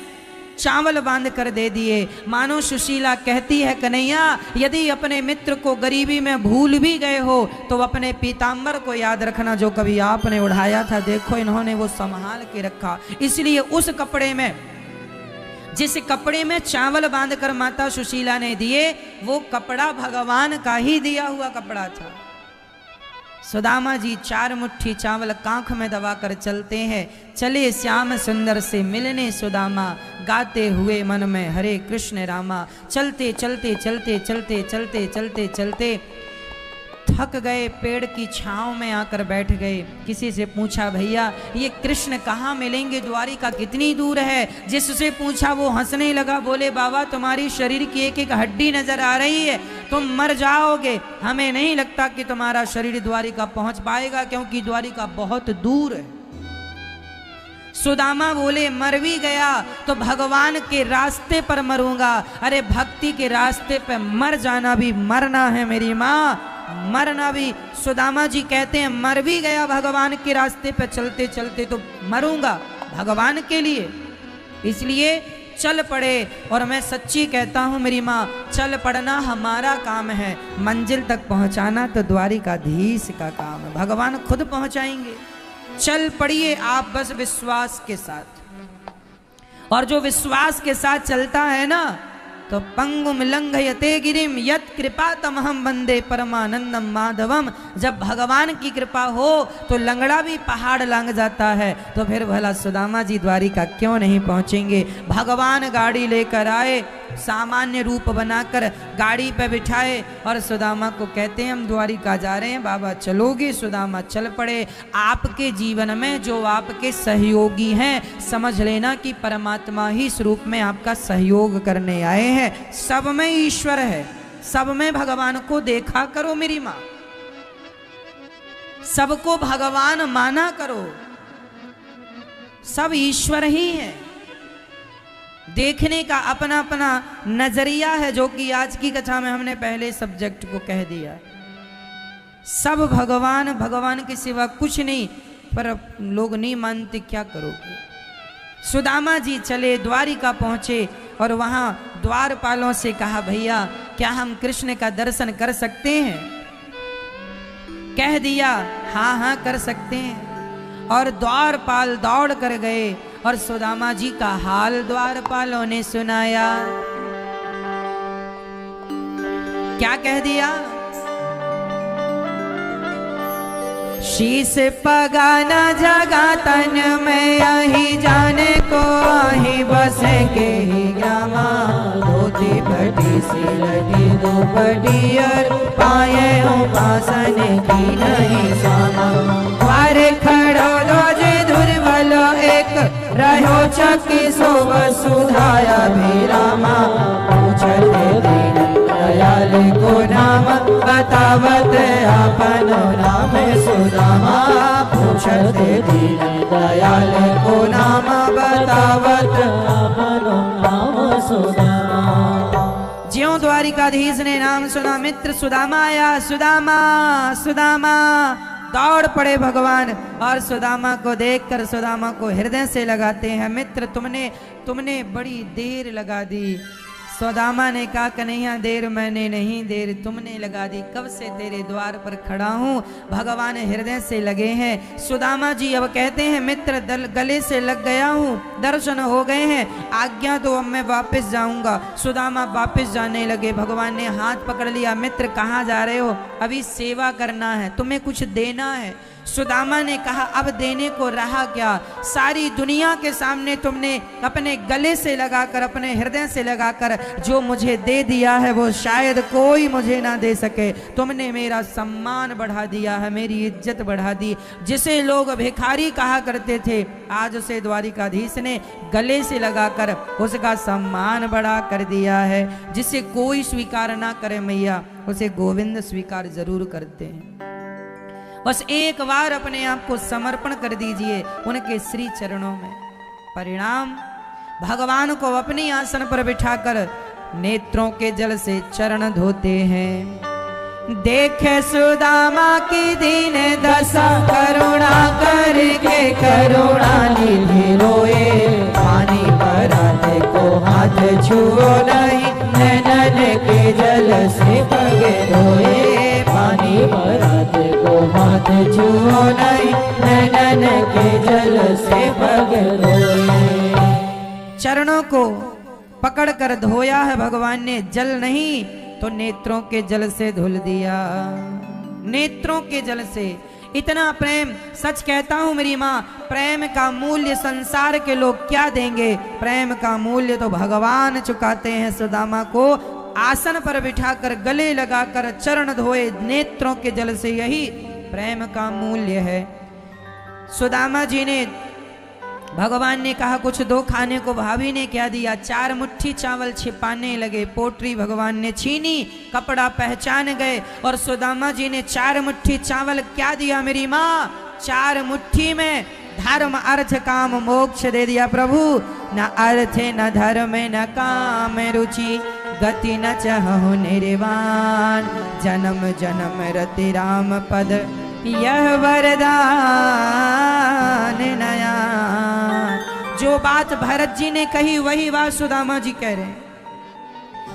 चावल बांध कर दे दिए। मानो सुशीला कहती है कन्हैया यदि अपने मित्र को गरीबी में भूल भी गए हो तो अपने पीताम्बर को याद रखना जो कभी आपने उड़ाया था, देखो इन्होंने वो संभाल के रखा। इसलिए उस कपड़े में, जिस कपड़े में चावल बांधकर माता सुशीला ने दिए, वो कपड़ा भगवान का ही दिया हुआ कपड़ा था। सुदामा जी 4 मुट्ठी चावल कांख में दबा कर चलते हैं। चले श्याम सुंदर से मिलने सुदामा, गाते हुए मन में हरे कृष्ण रामा। चलते चलते चलते चलते चलते चलते चलते थक गए, पेड़ की छांव में आकर बैठ गए। किसी से पूछा भैया ये कृष्ण कहाँ मिलेंगे, द्वारिका कितनी दूर है? जिससे पूछा वो हंसने लगा, बोले बाबा तुम्हारी शरीर की एक एक हड्डी नजर आ रही है, तुम मर जाओगे, हमें नहीं लगता कि तुम्हारा शरीर द्वारिका पहुंच पाएगा क्योंकि द्वारिका बहुत दूर है। सुदामा बोले मर भी गया तो भगवान के रास्ते पर मरूंगा। अरे भक्ति के रास्ते पे मर जाना भी मरना है मेरी माँ, मरना भी। सुदामा जी कहते हैं मर भी गया भगवान के रास्ते पे चलते चलते तो मरूंगा भगवान के लिए, इसलिए चल पड़े। और मैं सच्ची कहता हूँ मेरी माँ, चल पड़ना हमारा काम है, मंजिल तक पहुँचाना तो द्वारिकाधीश का काम है, भगवान खुद पहुँचाएंगे। चल पड़िए आप बस विश्वास के साथ, और जो विश्वास के साथ चलता है ना तो पंगुम लंघयते गिरिम यत कृपा तमहम वंदे परमानंदम माधवम। जब भगवान की कृपा हो तो लंगड़ा भी पहाड़ लांघ जाता है, तो फिर भला सुदामा जी द्वारिका क्यों नहीं पहुंचेंगे? भगवान गाड़ी लेकर आए, सामान्य रूप बनाकर गाड़ी पे बिठाए और सुदामा को कहते हैं हम द्वारिका जा रहे हैं, बाबा चलोगे? सुदामा चल पड़े। आपके जीवन में जो आपके सहयोगी हैं, समझ लेना कि परमात्मा ही इस रूप में आपका सहयोग करने आए हैं। सब में ईश्वर है, सब में भगवान को देखा करो मेरी माँ, सबको भगवान माना करो, सब ईश्वर ही है। देखने का अपना अपना नजरिया है, जो कि आज की कथा में हमने पहले सब्जेक्ट को कह दिया। सब भगवान, भगवान के सिवा कुछ नहीं, पर लोग नहीं मानते, क्या करोगे? सुदामा जी चले, द्वारिका पहुंचे और वहां द्वारपालों से कहा भैया क्या हम कृष्ण का दर्शन कर सकते हैं? कह दिया हाँ हाँ कर सकते हैं। और द्वारपाल दौड़ कर गए और सुदामा जी का हाल द्वारपालों ने सुनाया। क्या कह दिया? शीश पगाना जगा तन में यही जाने को आही बस के ही ग्रामा। धोती फटी सी लटी दुपटी और पाए हो पासन की नहीं सामा। द्वारे खड़ो रोज दुर्बलो एक रहो चकी सो वसुधाया भी रामा। पूछते दीन दयाल को नाम बतावत आपनो नाम सुदामा। पूछते दीन दयाल को नाम बतावत
आपनो नाम सुदामा।
ज्यों द्वारिकाधीश ने नाम सुना मित्र सुदामा आया। सुदामा सुदामा दौड़ पड़े भगवान और सुदामा को देखकर सुदामा को हृदय से लगाते हैं। मित्र तुमने बड़ी देर लगा दी। सुदामा ने कहा कन्हैया देर मैंने नहीं, देर तुमने लगा दी। कब से तेरे द्वार पर खड़ा हूँ। भगवान हृदय से लगे हैं। सुदामा जी अब कहते हैं मित्र गले से लग गया हूँ, दर्शन हो गए हैं, आज्ञा तो अब मैं वापस जाऊंगा। सुदामा वापस जाने लगे। भगवान ने हाथ पकड़ लिया। मित्र कहाँ जा रहे हो? अभी सेवा करना है, तुम्हें कुछ देना है। सुदामा ने कहा अब देने को रहा क्या, सारी दुनिया के सामने तुमने अपने गले से लगाकर, अपने हृदय से लगाकर जो मुझे दे दिया है वो शायद कोई मुझे ना दे सके। तुमने मेरा सम्मान बढ़ा दिया है, मेरी इज्जत बढ़ा दी। जिसे लोग भिखारी कहा करते थे आज उसे द्वारिकाधीश ने गले से लगाकर उसका सम्मान बढ़ा कर दिया है। जिसे कोई स्वीकार ना करे मैया उसे गोविंद स्वीकार जरूर करते हैं। बस एक बार अपने आप को समर्पण कर दीजिए उनके श्री चरणों में। परिणाम भगवान को अपनी आसन पर बिठाकर नेत्रों के जल से चरण धोते हैं। देखे सुदामा की दीन दशा, करुणा करके करुणा निधि रोए। पानी पराते को हाथ छुओ नहीं, नैनन के जल से पगे धोए। पानी पराते को हाथ छुओ नहीं, नैनन के जल से पगे धोए। चरणों को पकड़कर धोया है भगवान ने। जल नहीं तो नेत्रों के जल से धुल दिया। नेत्रों के जल से इतना प्रेम। सच कहता हूं मेरी माँ, प्रेम का मूल्य संसार के लोग क्या देंगे, प्रेम का मूल्य तो भगवान चुकाते हैं। सुदामा को आसन पर बिठाकर गले लगाकर चरण धोए नेत्रों के जल से, यही प्रेम का मूल्य है। सुदामा जी ने, भगवान ने कहा कुछ दो खाने को। भाभी ने क्या दिया? 4 मुट्ठी चावल छिपाने लगे। पोटरी भगवान ने छीनी, कपड़ा पहचान गए और सुदामा जी ने 4 मुट्ठी चावल क्या दिया मेरी माँ? 4 मुट्ठी में धर्म अर्थ काम मोक्ष दे दिया प्रभु। न अर्थ न धर्म न काम रुचि, गति न चाहु निर्वाण। जन्म जन्म रति राम पद, यह वरदान नया। जो बात भरत जी ने कही वही बात सुदामा जी कह रहे हैं।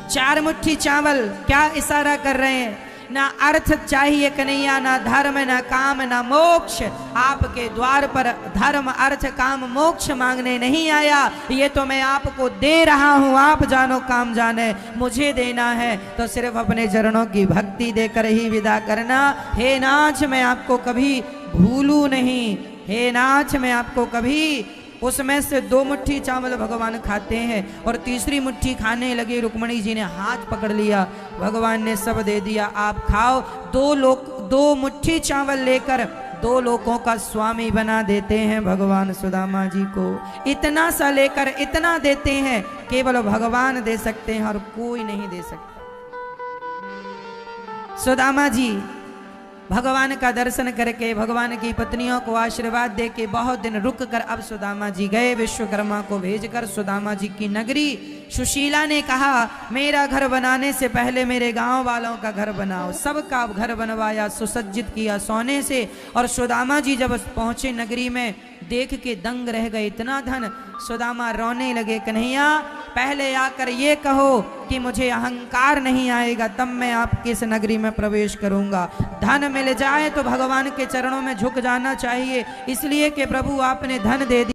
4 मुट्ठी चावल क्या इशारा कर रहे हैं? ना अर्थ चाहिए कन्हैया, ना धर्म ना काम ना मोक्ष। आपके द्वार पर धर्म अर्थ काम मोक्ष मांगने नहीं आया, ये तो मैं आपको दे रहा हूँ। आप जानो काम जाने, मुझे देना है तो सिर्फ अपने चरणों की भक्ति देकर ही विदा करना। हे नाथ मैं आपको कभी भूलू नहीं, हे नाथ मैं आपको कभी। उसमें से 2 मुट्ठी चावल भगवान खाते हैं और तीसरी मुट्ठी खाने लगे। रुक्मणी जी ने हाथ पकड़ लिया, भगवान ने सब दे दिया, आप खाओ। 2 मुट्ठी चावल लेकर 2 लोकों का स्वामी बना देते हैं भगवान सुदामा जी को। इतना सा लेकर इतना देते हैं, केवल भगवान दे सकते हैं और कोई नहीं दे सकता। सुदामा जी भगवान का दर्शन करके भगवान की पत्नियों को आशीर्वाद दे के बहुत दिन रुक कर अब सुदामा जी गए। विश्वकर्मा को भेजकर सुदामा जी की नगरी सुशीला ने कहा मेरा घर बनाने से पहले मेरे गांव वालों का घर बनाओ। सबका घर बनवाया, सुसज्जित किया सोने से। और सुदामा जी जब पहुंचे नगरी में देख के दंग रह गए, इतना धन। सुदामा रोने लगे, कन्हैया पहले आकर ये कहो कि मुझे अहंकार नहीं आएगा, तब मैं आपकी इस नगरी में प्रवेश करूंगा। धन मिल जाए तो भगवान के चरणों में झुक जाना चाहिए, इसलिए कि प्रभु आपने धन दे दिया।